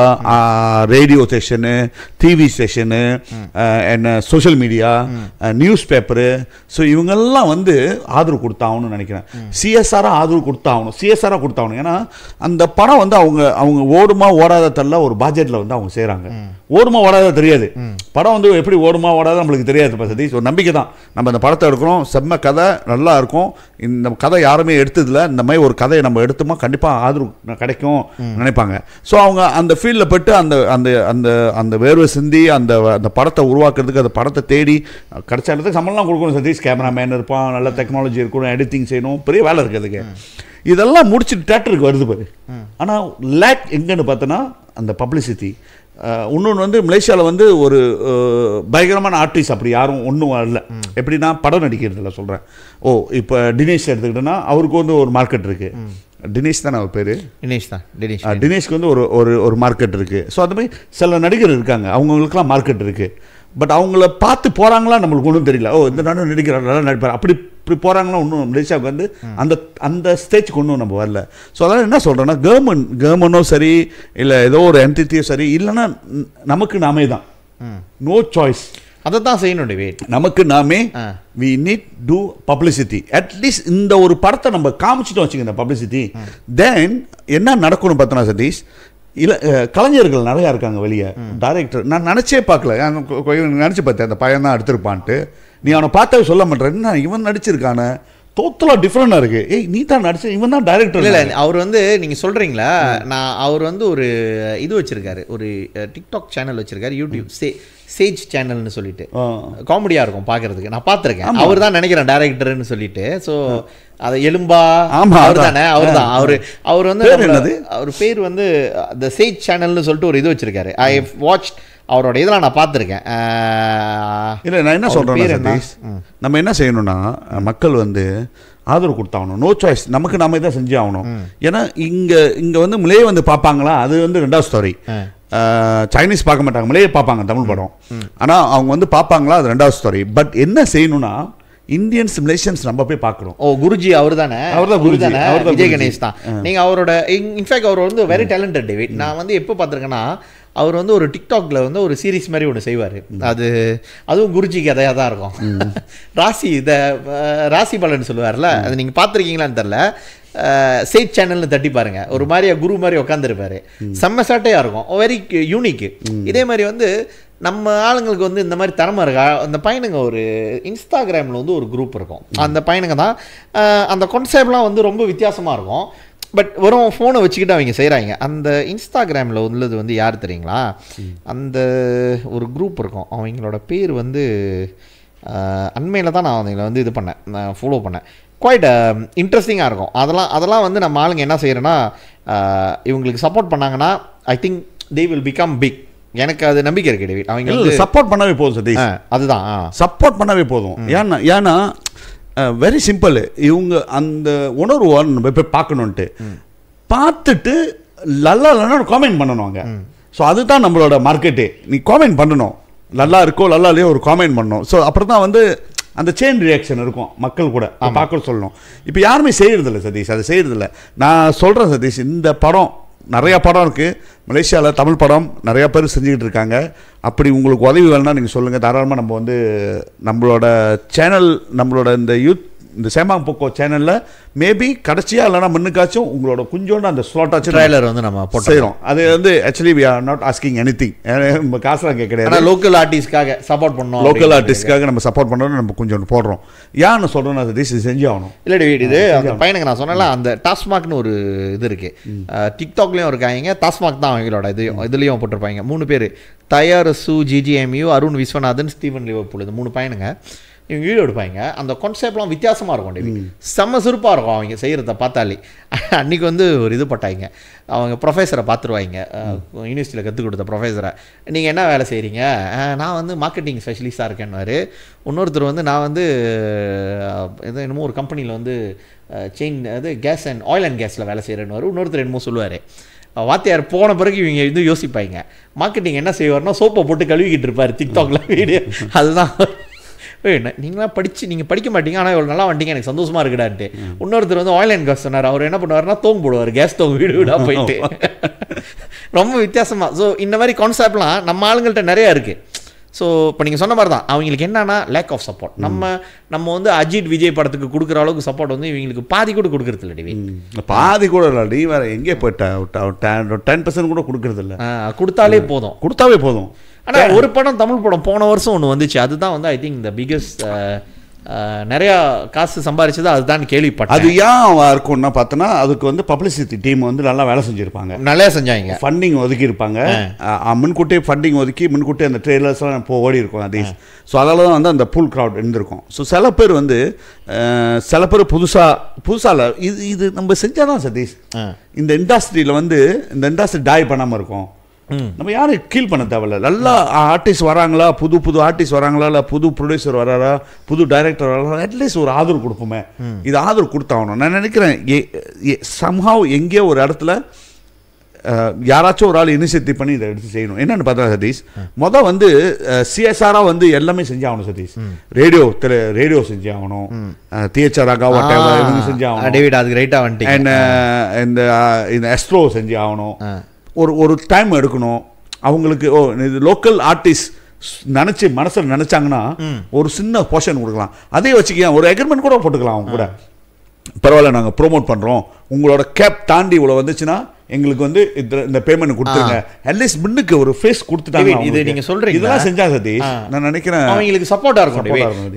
radio station, TV station, என்ன social media, news paper, so இவங்கெல்லாம் வந்து ஆதரவு கொடுத்தாகணும்னு நினைக்கிறேன். சிஎஸ்ஆராக ஆதரவு கொடுத்தாகணும். ஏன்னா அந்த படம் வந்து அவங்க ஓடுமா ஓடாத தள்ள ஒரு பட்ஜெட்டில் வந்து அவங்க செய்கிறாங்க. ஓடுமா ஓடாத தெரியாது, படம் வந்து எப்படி ஓடுமா ஓடாத நம்மளுக்கு தெரியாது. சதீஷ், ஒரு நம்பிக்கை தான், நம்ம அந்த படத்தை எடுக்கிறோம், செம்ம கதை நல்லா இருக்கும், இந்த கதை யாருமே எடுத்ததில்லை, இந்த மாதிரி ஒரு கதையை நம்ம எடுத்தோமா கண்டிப்பாக ஆதரவு கிடைக்கும் நினைப்பாங்க. ஸோ அவங்க அந்த ஃபீல்டில் போய்ட்டு அந்த அந்த அந்த அந்த வேர்வை சிந்தி அந்த படத்தை உருவாக்குறதுக்கு, அந்த படத்தை தேடி கிடைச்ச இடத்துக்கு சம்பளம்லாம் கொடுக்கணும் சதீஷ். கேமராமேன் இருப்பான், நல்ல டெக்னாலஜி இருக்கணும், எடிட்டிங் செய்யணும், பெரிய வேலை இருக்குது அதுக்கு. இதெல்லாம் முடிச்சுட்டு தேட்டருக்கு வருது பாரு. ஆனால் லேக் எங்கன்னு பார்த்தோன்னா அந்த பப்ளிசிட்டி. இன்னொன்று வந்து மலேசியாவில் வந்து ஒரு பயங்கரமான ஆர்டிஸ்ட் அப்படி யாரும் ஒன்றும் வரல. எப்படின்னா படம் நடிக்கிறதுல சொல்கிறேன். இப்போ தினேஷ் எடுத்துக்கிட்டோன்னா அவருக்கு வந்து ஒரு மார்க்கெட் இருக்குது. தினேஷ் தானே அவர் பேர்? தினேஷ்க்கு வந்து ஒரு மார்க்கெட் இருக்குது. ஸோ அது மாதிரி சில நடிகர் இருக்காங்க, அவங்களுக்குலாம் மார்க்கெட் இருக்குது. பட் அவங்கள பார்த்து போகிறாங்களா நம்மளுக்கு ஒன்றும் தெரியல. இந்த நானும் நடிக்கிறார், நல்லா நடிப்பார், அப்படி போகிறாங்களா ஒன்றும் மலேசியாவுக்கு வந்து அந்த ஸ்டேஜுக்கு ஒன்றும் நம்ம வரல. ஸோ அதனால் என்ன சொல்கிறேன்னா, கவர்மெண்ட்டும் சரி, இல்லை ஏதோ ஒரு என்டிட்டியும் சரி, இல்லைன்னா நமக்கு நாமே தான், நோ சாய்ஸ், அதை தான் செய்யணும். நமக்கு நாமே we need do publicity. At least இந்த ஒரு படத்தை நம்ம காமிச்சிட்டோம் வச்சுக்க, இந்த பப்ளிசிட்டி, தென் என்ன நடக்கணும் பார்த்தோன்னா சதீஷ், இல்லை கலைஞர்கள் நிறையா இருக்காங்க வெளியே, டைரக்டர் நான் நினச்சே பார்க்கல, நினச்சி பார்த்தேன் அந்த பையன் தான் எடுத்திருப்பான்ட்டு. நீ அவனை பார்த்தாவே சொல்ல மாட்டேன், என்ன இவன் நடிச்சிருக்கானே, டோட்டலாக டிஃப்ரெண்டாக இருக்குது. ஏய் நீ தான் நடிச்ச, இவன் தான் டைரக்டர். இல்லை அவர் வந்து நீங்கள் சொல்கிறீங்களா, நான் அவர் வந்து ஒரு இது வச்சுருக்காரு, ஒரு டிக்டாக் சேனல் வச்சுருக்காரு, யூடியூப் சேஜ் சேனல்னு சொல்லிட்டு காமெடியாக இருக்கும் பார்க்குறதுக்கு. நான் பார்த்துருக்கேன். அவர் தான் நினைக்கிறேன் டைரக்டர்னு சொல்லிட்டு. ஸோ அதை எலும்பா அவர் தானே, அவர் தான். அவர் வந்து அவர் பேர் வந்து த சேஜ் சேனல்னு சொல்லிட்டு ஒரு இது வச்சுருக்காரு. ஐ ஹவ் வாட்ச்ட் அவரோட இதெல்லாம் நான் பார்த்துருக்கேன். இல்லை நான் என்ன சொல்கிறேன், நம்ம என்ன செய்யணும்னா மக்கள் வந்து ஆதரவு கொடுத்தாகணும். நோ சாய்ஸ், நமக்கு நாம இதை செஞ்சு ஆகணும். ஏன்னா இங்கே வந்து மலே வந்து பார்ப்பாங்களா, அது வந்து 2வது ஸ்டோரி. சைனீஸ் பார்க்க மாட்டாங்க, மலே பார்ப்பாங்க தமிழ் படம். ஆனால் அவங்க வந்து பார்ப்பாங்களா, அது 2வது ஸ்டோரி. பட் என்ன செய்யணும்னா இந்தியன்ஸ் மலேசியன்ஸ் நம்ம போய் பார்க்குறோம். குருஜி அவர் தானே, குருஜி விஜய் கணேஷ் தான். நீங்கள் அவரோட இன்ஃபேக்ட் அவர் வந்து வெரி டேலண்டட் டேவிட். நான் வந்து எப்போ பார்த்துருக்கேன்னா அவர் வந்து ஒரு டிக்டாக்ல வந்து ஒரு சீரீஸ் மாதிரி ஒன்று செய்வார். அதுவும் குருஜி கதையாக தான் இருக்கும். ராசி பலன் சொல்லுவார்ல, அது நீங்கள் பார்த்துருக்கீங்களான்னு தெரில. சேட் சேனல்னு தட்டி பாருங்க, ஒரு மாதிரியா குரு மாதிரி உட்காந்துருப்பாரு. செம்ம சாட்டையாக இருக்கும், வெரி யூனிக்கு. இதே மாதிரி வந்து நம்ம ஆளுங்களுக்கு வந்து இந்த மாதிரி திறமை இருக்கா. அந்த பையனுங்க ஒரு இன்ஸ்டாகிராமில் வந்து ஒரு குரூப் இருக்கும். அந்த பையனுங்க தான் அந்த கான்செப்ட்லாம் வந்து ரொம்ப வித்தியாசமாக இருக்கும். பட் வெறும் ஃபோனை வச்சுக்கிட்டு அவங்க செய்கிறாங்க. அந்த இன்ஸ்டாகிராமில் உள்ளது வந்து யார் தெரியுங்களா, அந்த ஒரு குரூப் இருக்கும். அவங்களோட பேர் வந்து அண்மையில் தான் நான் அவங்கள வந்து இது பண்ணேன், நான் ஃபாலோ பண்ணேன். குவைட் இன்ட்ரெஸ்டிங்காக இருக்கும். அதெல்லாம் வந்து நம்ம ஆளுங்க என்ன செய்கிறேன்னா, இவங்களுக்கு சப்போர்ட் பண்ணாங்கன்னா I think they will become big. எனக்கு அது நம்பிக்கை இருக்கு டேவிட். அவங்க சப்போர்ட் பண்ணவே போதும் சதீஷ், அதுதான் சப்போர்ட் பண்ணவே போதும். ஏன்னா வெரி சிம்பிள், இவங்க அந்த உணர்வு நம்ம போய் பார்க்கணுன்ட்டு பார்த்துட்டு நல்லா இல்லைன்னா காமெண்ட் பண்ணணும் அங்கே. ஸோ அதுதான் நம்மளோட மார்க்கெட்டே. நீ காமெண்ட் பண்ணணும், நல்லா இருக்கோ நல்லா இல்லையோ ஒரு காமெண்ட் பண்ணணும். ஸோ அப்புறம் தான் வந்து அந்த செயின் ரியாக்ஷன் இருக்கும் மக்கள் கூட பார்க்க சொல்லணும். இப்போ யாருமே செய்யறதில்ல சதீஷ், அதை செய்யறதில்ல. நான் சொல்கிறேன் சதீஷ், இந்த படம் நிறையா படம் இருக்குது மலேசியாவில், தமிழ் படம் நிறையா பேர் செஞ்சுக்கிட்டு இருக்காங்க. அப்படி உங்களுக்கு உதவி வேணும்னா நீங்கள் சொல்லுங்கள், தாராளமாக நம்ம வந்து நம்மளோட சேனல், நம்மளோட இந்த சேமாங் போக்கோ சேனலில் மேபி கடைசியாக இல்லைனா முன்னுக்காச்சும் உங்களோட கொஞ்சோண்டு அந்த ஸ்லாட்டாச்சும் ட்ரைலர் வந்து நம்ம போட்டு செய்கிறோம். அது வந்து actually we are not asking anything, நம்ம காசுலாம் கேட்க லோக்கல் ஆர்டிஸ்ட்காக சப்போர்ட் பண்ணோம். லோக்கல் ஆர்டிஸ்ட்காக நம்ம சப்போர்ட் பண்ணுறோம், நம்ம கொஞ்சம் போடுறோம். ஏன்னு சொல்கிறோன்னா அது செஞ்சு ஆகணும். இல்லை டேவிட், இது அந்த பையனுக்கு நான் சொன்னேன்ல, அந்த டாஸ்மாக்னு ஒரு இது இருக்குது. டிக்டாக்லேயும் இருக்காங்க, டாஸ்மாக் தான் அவங்களோட இதுலேயும் போட்டிருப்பாங்க. 3 பேர், தயாரசு, GGMU, Arun Viswanathan, Steven Liverpool, இந்த 3 பையனுங்க இவங்க வீடியோ எடுப்பாங்க. அந்த கான்செப்ட்லாம் வித்தியாசமாக இருக்கும் டேவிட், செம்ம சிறப்பாக இருக்கும் அவங்க செய்கிறத பார்த்தாலே. அன்றைக்கி வந்து ஒரு இது பட்டாங்க, அவங்க ப்ரொஃபஸரை பார்த்துருவாங்க, யூனிவர்சிட்டியில் கற்றுக் கொடுத்த ப்ரொஃபஸரை. நீங்கள் என்ன வேலை செய்கிறீங்க? நான் வந்து மார்க்கெட்டிங் ஸ்பெஷலிஸ்ட்டாக இருக்கேன்னு. இன்னொருத்தர் வந்து நான் வந்து என்னமோ ஒரு கம்பெனியில் வந்து chain gas and oil and கேஸில் வேலை செய்கிறேன்னு. இன்னொருத்தர் என்னமோ சொல்லுவார். வாத்தியார் போன பிறகு இவங்க இது யோசிப்பாங்க, மார்க்கெட்டிங் என்ன செய்வார்னா சோப்பை போட்டு கழுவிக்கிட்டு இருப்பார் டிக்டாக்ல வீடியோ. அதுதான் நீங்களாம் நீங்கள் படிக்க மாட்டீங்க, ஆனால் இவ்வளோ நல்லா வந்துட்டீங்க, எனக்கு சந்தோஷமாக இருக்குடான்ட்டு. இன்னொருத்தர் வந்து ஆயில் அண்ட் கேஸ் சொன்னார். அவர் என்ன பண்ணுவார்னா தோங்கு போடுவார், கேஸ் தோங்கு வீடாக போயிட்டு. ரொம்ப வித்தியாசமாக. ஸோ இந்த மாதிரி கான்செப்ட்லாம் நம்ம ஆளுங்கள்ட்ட நிறையா இருக்குது. ஸோ இப்போ நீங்கள் சொன்ன மாதிரி தான் அவங்களுக்கு என்னன்னா லேக் ஆஃப் சப்போர்ட். நம்ம வந்து அஜித் விஜய் படத்துக்கு கொடுக்குற அளவுக்கு சப்போர்ட் வந்து இவங்களுக்கு பாதி கூட கொடுக்குறது இல்லை டிவி. பாதி கூட இல்லை டி, வேறு எங்கே போயிட்டா 10% கூட கொடுக்குறது இல்லை. கொடுத்தாவே போதும். ஆனால் ஒரு படம் தமிழ் படம் போன வருஷம் ஒன்று வந்துச்சு, அதுதான் வந்து ஐ திங்க் இந்த பிகஸ்ட் நிறையா காசு சம்பாரிச்சது அதுதான் கேள்விப்பட்டேன். அது ஏன் இருக்கும்னா பார்த்தோன்னா அதுக்கு வந்து பப்ளிசிட்டி டீம் வந்து நல்லா வேலை செஞ்சுருப்பாங்க, நல்லா செஞ்சாங்க, ஃபண்டிங் ஒதுக்கியிருப்பாங்க, முன்கூட்டியே ஃபண்டிங் ஒதுக்கி முன்கூட்டியே அந்த ட்ரெய்லர்ஸ்லாம் இப்போ ஓடி இருக்கும் அது. ஸோ அதனால தான் வந்து அந்த ஃபுல் க்ரௌட் இருந்திருக்கும். ஸோ சில பேர் வந்து சில பேர் புதுசாக இது நம்ம செஞ்சால் தான் சதீஷ் இந்த இண்டஸ்ட்ரியில் வந்து இந்த இண்டஸ்ட்ரி டாய் பண்ணாமல் இருக்கும். நம்ம யாரும் கீழ் பண்ண தேவையில்ல. நல்லா ஆர்டிஸ்ட் வராங்களா, புது ஆர்டிஸ்ட் வராங்களா, இல்லை புது ப்ரொடியூசர் வராரா, புது டைரக்டர் வராரா, அட்லீஸ்ட் ஒரு ஆதரவு கொடுப்போமே. இது ஆதரவு கொடுத்தாகணும். நான் நினைக்கிறேன் சம்ஹவ் எங்கேயோ ஒரு இடத்துல யாராச்சும் ஒரு ஆள் இனிஷியேட்டிவ் பண்ணி இதை எடுத்து செய்யணும். என்னென்னு பார்த்தா சதீஷ், மொதல் வந்து சிஎஸ்ஆராக வந்து எல்லாமே செஞ்சாகணும் சதீஷ். ரேடியோ செஞ்சாகணும், தியேச்சராக இவங்க செஞ்சாகணும், இந்த எஸ்ட்ரோ செஞ்சாகணும். ஒரு டைம் எடுக்கணும் அவங்களுக்கு. இது லோக்கல் ஆர்டிஸ்ட் மனசில் நினைச்சாங்கன்னா ஒரு சின்ன போர்ஷன் கொடுக்கலாம். அதே வச்சுக்க ஒரு எக்ரிமெண்ட் கூட போட்டுக்கலாம் அவங்க கூட. பரவாயில்ல நாங்கள் ப்ரோமோட் பண்ணுறோம், உங்களோட கேப் தாண்டி இவ்வளோ வந்துச்சுன்னா எங்களுக்கு வந்து இந்த பேமெண்ட் கொடுத்துருங்க. அட்லீஸ்ட் முன்னுக்கு ஒரு ஃபேஸ் கொடுத்துட்டாங்க. இது நீங்க சொல்றீங்க இதெல்லாம் செஞ்சா சதீஷ் நான் நினைக்கிறேன் அவங்களுக்கு சப்போர்ட்டா இருக்கும்.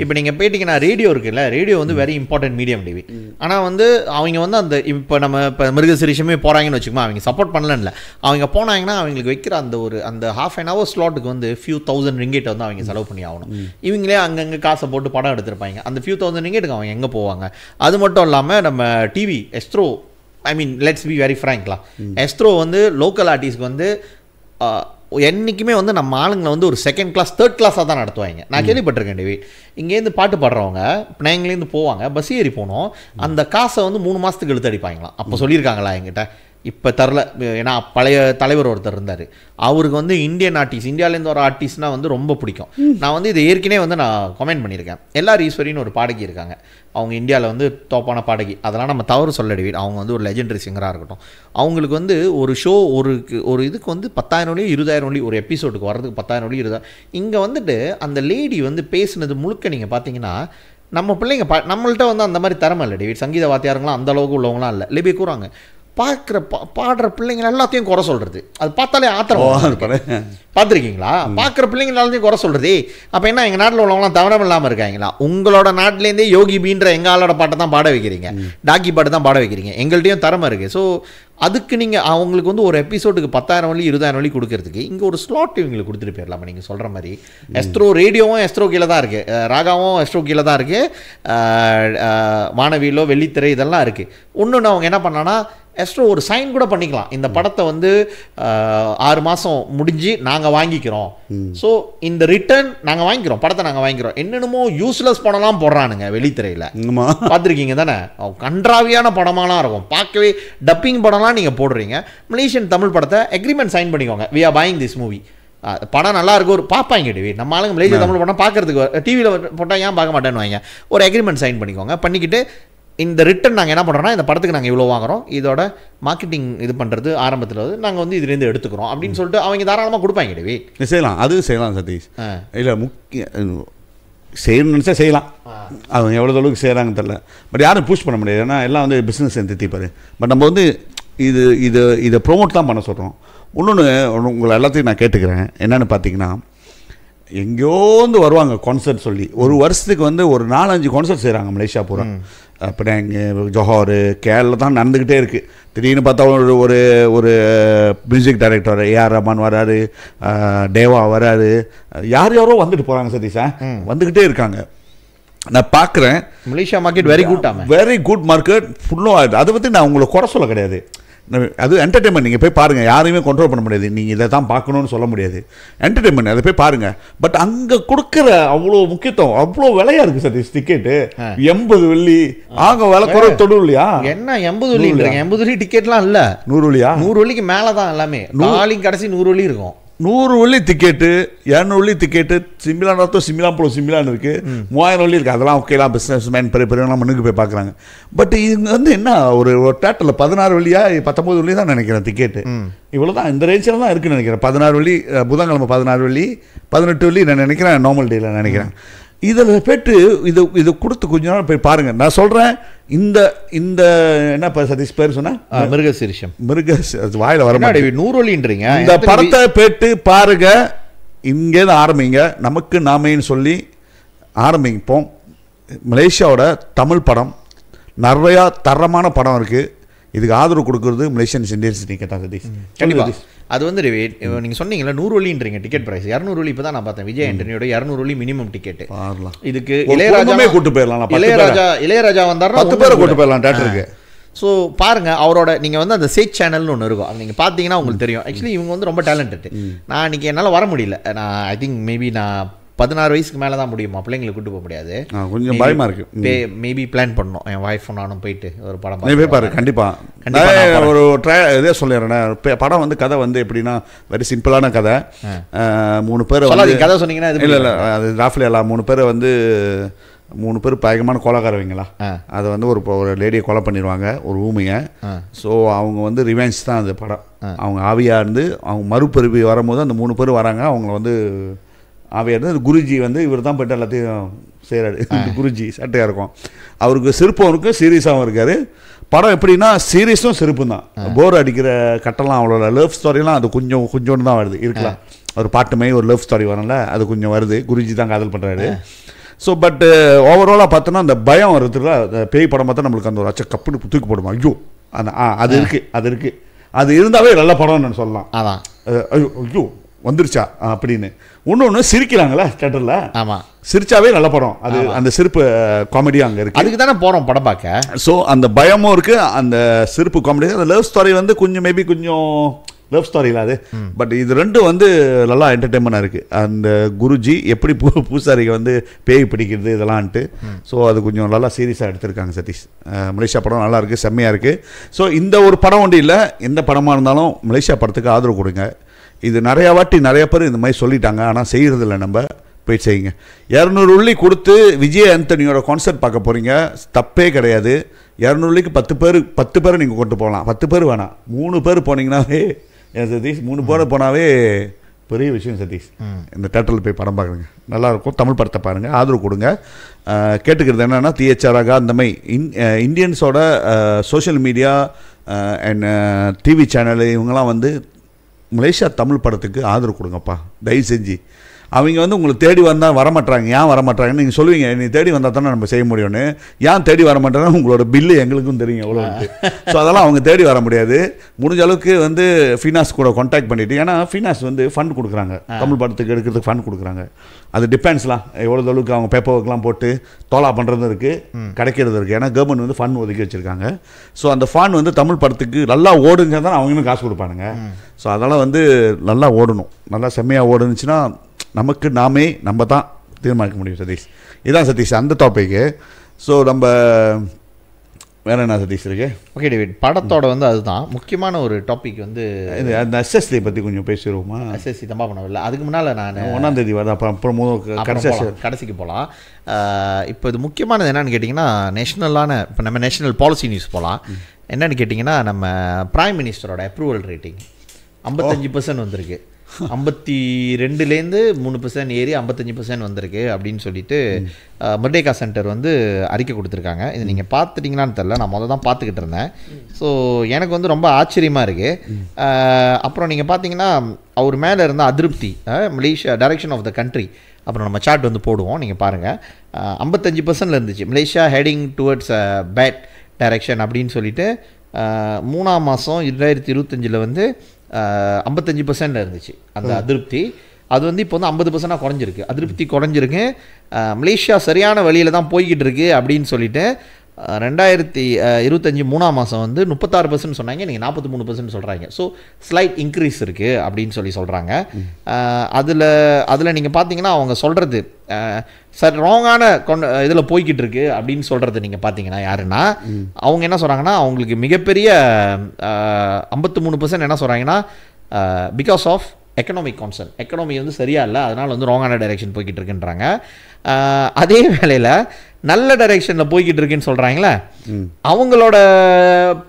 இப்போ நீங்க போயிட்டீங்கன்னா ரேடியோ இருக்குல்ல, ரேடியோ வந்து வெரி இம்பார்ட்டன்ட் மீடியம் டிவி. ஆனா வந்து அவங்க வந்து அந்த இப்போ நம்ம இப்போ மிருகசிரிஷமே போறாங்கன்னு வச்சுக்கோமா, அவங்க சப்போர்ட் பண்ணலன்னு. அவங்க போனாங்கன்னா அவங்களுக்கு வைக்கிற அந்த half an hour ஸ்லாட்டுக்கு வந்து few thousand ringgit வந்து அவங்க செலவு பண்ணி ஆகணும். இவங்களே அங்கங்கே காசை போட்டு படம் எடுத்திருப்பாங்க. அந்த few thousand ringgitக்கு அவங்க எங்கே போவாங்க? அது மட்டும் இல்லாமல் நம்ம TV Astro, I mean let's be very ஃப்ராங்க்லாம், எஸ்ட்ரோ வந்து லோக்கல் ஆர்டிஸ்ட்க்கு வந்து என்றைக்குமே வந்து நம்ம ஆளுங்களை வந்து ஒரு செகண்ட் கிளாஸ் தேர்ட் கிளாஸாக தான் நடத்துவாங்க. நான் கேள்விப்பட்டிருக்கேன் டிவி. இங்கேருந்து பாட்டு பாடுறவங்க பிள்ளைங்கலேருந்து போவாங்க, பஸ் ஏறி போனோம், அந்த காசை வந்து 3 மாதத்துக்கு இழுத்து அடிப்பாங்களாம். அப்போ சொல்லியிருக்காங்களா என்கிட்ட, இப்போ தரல. ஏன்னா பழைய தலைவர் ஒருத்தர் இருந்தார், அவருக்கு வந்து இந்தியன் ஆர்டிஸ்ட், இந்தியாவிலேருந்து ஒரு ஆர்டிஸ்ட்னா வந்து ரொம்ப பிடிக்கும். நான் வந்து இது ஏற்கனவே வந்து நான் கமெண்ட் பண்ணியிருக்கேன். எல்லார் ஈஸ்வரின்னு ஒரு பாடகி இருக்காங்க, அவங்க இந்தியாவில் வந்து டாப்பான பாடகி. அதெல்லாம் நம்ம தவறு சொல்லடி, அவங்க வந்து ஒரு லெஜெண்டரி சிங்கராக இருக்கட்டும். அவங்களுக்கு வந்து ஒரு ஷோ ஒரு இதுக்கு வந்து 10,000 20,000 ஒரு எபிசோடுக்கு வர்றதுக்கு 10,000 20,000. இங்கே வந்துட்டு அந்த லேடி வந்து பேசுனது முழுக்க நீங்கள் பார்த்தீங்கன்னா நம்ம பிள்ளைங்க நம்மள்கிட்ட வந்து அந்த மாதிரி திறமை இல்லை டேவிட். சங்கீத வாத்தியாருங்களாம் அந்த அளவுக்கு உள்ளவங்களாம் இல்லை. லிபி கூறாங்க பாடுற பிள்ளைங்க எல்லாத்தையும் குறை சொல்றது, அது பார்த்தாலே ஆத்திரம். பார்த்துருக்கீங்களா? பார்க்குற பிள்ளைங்க எல்லாத்தையும் குறை சொல்றது. அப்போ என்ன எங்கள் நாட்டில் உள்ளவங்களாம் தவறம் இல்லாமல் இருக்காங்களா? உங்களோட நாட்டிலேருந்தே யோகி பீன்ற எங்கள் ஆளோட பாட்டை தான் பாட வைக்கிறீங்க, டாக்கி பாட்டு தான் பாட வைக்கிறீங்க. எங்கள்கிட்டையும் திறமை இருக்குது. ஸோ அதுக்கு நீங்கள் அவங்களுக்கு வந்து ஒரு எபிசோடுக்கு 10,000 20,000 கொடுக்கறதுக்கு இங்கே ஒரு ஸ்லாட் இவங்களுக்கு கொடுத்துட்டு போயிடலாமா? நீங்கள் சொல்கிற மாதிரி எஸ்ட்ரோ ரேடியோவும் எஸ்ட்ரோ கீழே தான் இருக்குது, ராகாவும் எஸ்ட்ரோ கீழே தான் இருக்குது, வானவியிலோ வெள்ளித்திரை இதெல்லாம் இருக்குது. ஒன்று அவங்க என்ன பண்ணான்னா எஸ்ட்ரோ ஒரு சைன் கூட பண்ணிக்கலாம், இந்த படத்தை வந்து 6 மாதம் முடிஞ்சு நாங்கள் வாங்கிக்கிறோம். ஸோ இந்த ரிட்டர்ன் நாங்கள் வாங்கிக்கிறோம், படத்தை நாங்கள் வாங்கிக்கிறோம். என்னென்னமோ யூஸ்லெஸ் படம்லாம் போடுறானுங்க வெளித்திரையில், பார்த்துருக்கீங்க தானே? கன்றாவியான படமாலாம் இருக்கும், பார்க்கவே டப்பிங் படம்லாம் நீங்கள் போடுறீங்க. மலேசியன் தமிழ் படத்தை அக்ரிமெண்ட் சைன் பண்ணிக்கோங்க, we are buying this movie. படம் நல்லா இருக்கும், ஒரு பார்ப்பாங்க டிவி. நம்ம ஆளுங்க மலேசியா தமிழ் படம் பார்க்கறதுக்கு டிவியில் போட்டால் ஏன் பார்க்க மாட்டேன்னு வாங்க. ஒரு அக்ரிமெண்ட் சைன் பண்ணிக்கோங்க, பண்ணிக்கிட்டு இந்த ரிட்டர்ன் நாங்கள் என்ன பண்ணுறோன்னா இந்த படத்துக்கு நாங்கள் இவ்வளோ வாங்குகிறோம், இதோட மார்க்கெட்டிங் இது பண்ணுறது ஆரம்பத்தில் வந்து நாங்கள் வந்து இதுலேருந்து எடுத்துக்கிறோம் அப்படின்னு சொல்லிட்டு அவங்க தாராளமாக கொடுப்பாங்க டிவி. செய்யலாம், அது செய்யலாம் சதீஷ். இல்லை செய்யணும்னு நினச்சா செய்யலாம். அவங்க எவ்வளோ அளவுக்கு செய்கிறாங்கன்னு தெரில. பட் யாரும் புஷ் பண்ண முடியாது, ஏன்னா எல்லாம் வந்து பிஸ்னஸ் தித்திப்பாரு. பட் நம்ம வந்து இதை ப்ரொமோட் தான் பண்ண சொல்கிறோம். இன்னொன்று உங்களை எல்லாத்தையும் நான் கேட்டுக்கிறேன், என்னென்னு பார்த்தீங்கன்னா எங்கேயோ வந்து வருவாங்க கான்சர்ட் சொல்லி, ஒரு வருஷத்துக்கு வந்து ஒரு 4-5 கான்சர்ட் செய்கிறாங்க மலேசியா பூரா. அப்படி இங்கே ஜோஹார் கேரளா தான் நடந்துக்கிட்டே இருக்குது. திடீர்னு பார்த்தா ஒரு ஒரு மியூசிக் டைரக்டர் ஏஆர் ரஹ்மான் வராரு, தேவா வராரு, யாரோ வந்துட்டு போகிறாங்க சதீஷா, வந்துக்கிட்டே இருக்காங்க. நான் பார்க்குறேன் Malaysia market very good market ஃபுல்லாக ஆகிடுது. அதை பற்றி நான் உங்களை குறை சொல்ல கிடையாது, அது என்டர்டெயின்மெண்ட். நீங்கள் போய் பாருங்கள், யாரையுமே கண்ட்ரோல் பண்ண முடியாது, நீங்கள் இதை தான் பார்க்கணுன்னு சொல்ல முடியாது. என்டர்டெயின்மெண்ட், அதை போய் பாருங்கள். பட் அங்கே கொடுக்குற அவ்வளோ முக்கியத்துவம், அவ்வளோ விலையா இருக்குது சதீஷ். டிக்கெட்டு 80 வெள்ளி ஆக விலை குறை தொடு இல்லையா? என்ன 80 வெள்ளின்றீங்க? 80 வெள்ளி டிக்கெட்லாம் இல்லை, 100 வெள்ளியா? 100 வெள்ளிக்கு மேலே தான் எல்லாமே. நாளைக்கு கடைசி 100 வெள்ளி இருக்கும். 100 வெள்ளி டிக்கெட்டு, 200 வெள்ளி டிக்கெட்டு, சிமிலான்னு இருக்குது, 3000 வெள்ளி இருக்குது. அதெல்லாம் ஓகேலாம், பிஸ்னஸ் மேன் பெரியவங்களாம் மண்ணுக்கு போய் பார்க்குறாங்க. பட் இது வந்து என்ன ஒரு தேட்டரில் 16 வெள்ளியா 19 வெள்ளி தான் நினைக்கிறேன் டிக்கெட்டு. இவ்வளோ தான், இந்த ரேஞ்சில் தான் இருக்குன்னு நினைக்கிறேன். 16 வெள்ளி புதன்கிழமை, 16 வெள்ளி 18 வெள்ளி நான் நினைக்கிறேன், நார்மல் டேயில் நினைக்கிறேன். இதில் போய்ட்டு இது கொடுத்து கொஞ்ச நாள் போய் பாருங்கள். நான் சொல்கிறேன், இந்த என்ன சதீஷ் பேர் சொன்ன மிருகசிரிஷம், வாயில வர 100 வெள்ளின்றீங்க. இந்த படத்தை போய்ட்டு பாருங்க, இங்கேருந்து ஆரம்பிங்க, நமக்கு நாமேன்னு சொல்லி ஆரம்பிப்போம். மலேசியாவோட தமிழ் படம் நிறையா தரமான படம் இருக்குது. இதுக்கு ஆதரவு கொடுக்குறது மலேசியன் இந்தியன்ஸ் கேட்டா சதீஷ். கண்டிப்பாக அது வந்து நீங்கள் சொன்னீங்களா 100 வெள்ளின்றீங்க டிக்கெட் ப்ரைஸ். 200 வெள்ளி இப்போ தான் நான் பார்த்தேன், விஜய் ஆண்டனியோட 200 வெள்ளி மினிமம் டிக்கெட். இதுக்கு இளையராஜா கூட்டு போயிடலாம், இளையராஜா வந்தாருன்னா 10 பேரை கூட்டு போயிடலாம் தேட்டருக்கு. ஸோ பாருங்கள், அவரோட நீங்கள் வந்து அந்த சேட் சேனல்னு ஒன்று இருக்கும், அது நீங்கள் பார்த்தீங்கன்னா உங்களுக்கு தெரியும். ஆக்சுவலி இவங்க வந்து ரொம்ப டேலண்டட். நான் இன்றைக்கி என்னால் வர முடியல, நான் ஐ திங்க் மேபி நான் 16 வயசுக்கு மேலே தான் முடியுமா, பிள்ளைங்களை கூட்டு போக முடியாது, கொஞ்சம் பயமாக இருக்குது. மேபி பிளான் பண்ணணும், என் ஒய்ஃபும் நானும் போயிட்டு ஒரு படம் போய் பாரு. கண்டிப்பாக ஒரு இதே சொல்லிடுறேன். படம் வந்து கதை வந்து எப்படின்னா வெரி சிம்பிளான கதை. 3 பேர் கதை சொன்னீங்கன்னா இல்லை அது ராஃபில் எல்லாம் 3 பேர் வந்து 3 பேர் பயங்கரமான கொலைக்காரவங்களா. அதை வந்து ஒரு லேடியை கொலை பண்ணிடுவாங்க, ஒரு ஊமையை. ஸோ அவங்க வந்து ரிவெஞ்ச் தான் அந்த படம். அவங்க ஆவியாக இருந்து அவங்க மறுபிறவி வரும்போது அந்த 3 பேர் வராங்க. அவங்கள வந்து ஆவியாக இருந்து குருஜி வந்து இவர் தான் போய்ட்டு எல்லாத்தையும் செய்கிறாரு. குருஜி சட்டையாக இருக்கும், அவருக்கு சிரிப்பவனுக்கு சீரியஸாகவும் இருக்கார். படம் எப்படின்னா சீரியஸும் சிரிப்பும் தான். போர் அடிக்கிற கட்டெல்லாம் அவ்வளோ லவ் ஸ்டோரிலாம் அது கொஞ்சோண்டு தான் வருது இருக்கலாம். ஒரு பாட்டுமே ஒரு லவ் ஸ்டோரி வரல, அது கொஞ்சம் வருது. குருஜி தான் காதல் பண்ணுறாரு. ஸோ பட் ஓவராலாக பார்த்தோன்னா அந்த பயம் வருதுல, பேய் படம் பார்த்தா நம்மளுக்கு அந்த ஒரு அச்ச கப்புன்னு தூக்கி போடுமா, ஐயோ அந்த அது இருக்குது. அது இருந்தாவே நல்ல படம்னு சொல்லலாம். அதான் ஐயோ வந்துருச்சா அப்படின்னு. ஒன்று சிரிக்கிறாங்களா தேட்டரில், ஆமாம், சிரிச்சாவே நல்ல படம். அது அந்த சிரிப்பு காமெடியாக அங்கே இருக்குது. அதுக்கு தானே போகிறோம் படம் பார்க்க. ஸோ அந்த பயமும் இருக்குது, அந்த சிரிப்பு காமெடி. அந்த லவ் ஸ்டோரி வந்து கொஞ்சம் மேபி கொஞ்சம் லவ் ஸ்டோரியில் அது. பட் இது ரெண்டும் வந்து நல்லா என்டர்டெயின்மெண்டாக இருக்குது. அந்த குருஜி எப்படி பூசாரிக்கு வந்து பேய் பிடிக்கிறது இதெல்லாம்ட்டு. ஸோ அது கொஞ்சம் நல்லா சீரியஸாக எடுத்திருக்காங்க சதீஷ். மலேசியா படம் நல்லா இருக்குது, செம்மையாக இருக்குது. ஸோ இந்த ஒரு படம் ஒன்று இல்லை, எந்த படமாக இருந்தாலும் மலேசியா படத்துக்கு ஆதரவு கொடுங்க. இது நிறையா வாட்டி நிறைய பேர் இந்த மாதிரி சொல்லிட்டாங்க, ஆனால் செய்கிறதில்ல. நம்ம போய் செய்யுங்க. 200 உள்ளி கொடுத்து விஜய் ஆண்டனியோட கான்சர்ட் பார்க்க போகிறீங்க, தப்பே கிடையாது. 200 உள்ளிக்கு 10 பேர் நீங்கள் கொண்டு போகலாம். 10 பேர் வேணாம், 3 பேர் போனீங்கன்னாவே சதீஷ், 3 பேர் போனாவே பெரிய விஷயம் சதீஷ். இந்த தேட்டரில் போய் படம் பார்க்குறீங்க, நல்லாயிருக்கும். தமிழ் படத்தை பாருங்கள், ஆதரவு கொடுங்க. கேட்டுக்கிறது என்னென்னா தியேச்சராக அந்த மாதிரி இந்தியன்ஸோட social media and TV channel இவங்கெல்லாம் வந்து மலேசியா தமிழ் படத்துக்கு ஆதரவு கொடுங்கப்பா தயவு செஞ்சு. அவங்க வந்து உங்களை தேடி வந்தால் வரமாட்டாங்க. ஏன் வரமாட்டாங்கன்னு நீங்கள் சொல்லுவீங்க, நீ தேடி வந்தால் தானே நம்ம செய்ய முடியும்னு. ஏன் தேடி வர மாட்டேன்னா உங்களோட பில்லு எங்களுக்கும் தெரியும் எவ்வளோன்ட்டு. ஸோ அதெல்லாம் அவங்க தேடி வர முடியாது. முடிஞ்ச அளவுக்கு வந்து ஃபினான்ஸ் கூட கான்டாக்ட் பண்ணிவிட்டு, ஏன்னா ஃபினான்ஸ் வந்து ஃபண்ட் கொடுக்குறாங்க, தமிழ் படத்துக்கு எடுக்கிறதுக்கு ஃபண்ட் கொடுக்குறாங்க. அது டிபெண்ட்ஸ்லாம் எவ்வளோ அளவுக்கு அவங்க பேப்பர் ஒர்க்லாம் போட்டு தோலா பண்ணுறது இருக்குது, கிடைக்கிறது இருக்குது. ஏன்னா கவர்மெண்ட் வந்து ஃபண்ட் ஒதுக்கி வச்சுருக்காங்க. ஸோ அந்த ஃபண்ட் வந்து தமிழ் படத்துக்கு நல்லா ஓடுங்க தான் அவங்களும் காசு கொடுப்பானுங்க. ஸோ அதெல்லாம் வந்து நல்லா ஓடணும், நல்லா செம்மையாக ஓடுனுச்சுன்னா நமக்கு நம்ம தான் தீர்மானிக்க முடியும் சதீஷ். இதுதான் சதீஷ் அந்த டாப்பிக்கு. ஸோ நம்ம வேறு என்ன சதீஷ் இருக்கு? ஓகே டேவிட், படத்தோட வந்து அதுதான் முக்கியமான ஒரு டாபிக் வந்து அந்த எஸ்எஸ்சி பற்றி கொஞ்சம் பேசிடுவோமா? எஸ்எஸ்சி தம்பா பண்ணவில்லை, அதுக்கு முன்னால் நான் 1ஆம் தேதி வருது, அப்புறம் கடைசிக்கு போகலாம். இப்போ இது முக்கியமானது என்னென்னு கேட்டிங்கன்னா, இப்போ நம்ம நேஷனல் பாலிசி நியூஸ் போகலாம். என்னென்னு கேட்டிங்கன்னா, நம்ம பிரைம் மினிஸ்டரோட அப்ரூவல் ரேட்டிங் 55% வந்திருக்கு. 52லேருந்து 3% ஏறி 55% வந்திருக்கு அப்படின்னு சொல்லிட்டு மர்டேகா சென்டர் வந்து அறிக்கை கொடுத்துருக்காங்க. இது நீங்கள் பார்த்துட்டிங்களான்னு தெரில, நான் முதல்ல தான் பார்த்துக்கிட்டு இருந்தேன். ஸோ எனக்கு வந்து ரொம்ப ஆச்சரியமாக இருக்குது. அப்புறம் நீங்கள் பார்த்தீங்கன்னா அவர் மேலே இருந்த அதிருப்தி, Malaysia direction of the country, அப்புறம் நம்ம சார்ட் வந்து போடுவோம், நீங்கள் பாருங்கள். 55% இருந்துச்சு Malaysia heading towards bad direction அப்படின்னு சொல்லிட்டு 3ஆம் மாதம் 2025 வந்து 55% இருந்துச்சு அந்த அதிருப்தி. அது வந்து இப்போ வந்து 50% குறைஞ்சிருக்கு, அதிருப்தி குறைஞ்சிருக்கு. மலேசியா சரியான வழியில் தான் போய்கிட்டு இருக்கு அப்படின்னு சொல்லிட்டு 2025 3ஆம் மாதம் வந்து 36% சொன்னாங்க, நீங்கள் 43% சொல்கிறாங்க. ஸோ ஸ்லைட் இன்க்ரீஸ் இருக்குது அப்படின்னு சொல்கிறாங்க. அதில் நீங்கள் பார்த்தீங்கன்னா அவங்க சொல்கிறது சார் ராங்கான இதில் போய்கிட்டு இருக்கு அப்படின்னு சொல்கிறது நீங்கள் பார்த்தீங்கன்னா யாருன்னா, அவங்க என்ன சொல்கிறாங்கன்னா, அவங்களுக்கு மிகப்பெரிய 53% என்ன சொல்கிறாங்கன்னா, because of economic concern, economy வந்து சரியா இல்லை, அதனால் வந்து ராங்கான டைரெக்ஷன் போய்கிட்டு இருக்குன்றாங்க. அதே வேளையில் நல்ல டைரெக்ஷனில் போய்கிட்டு இருக்குன்னு சொல்கிறாங்களே, அவங்களோட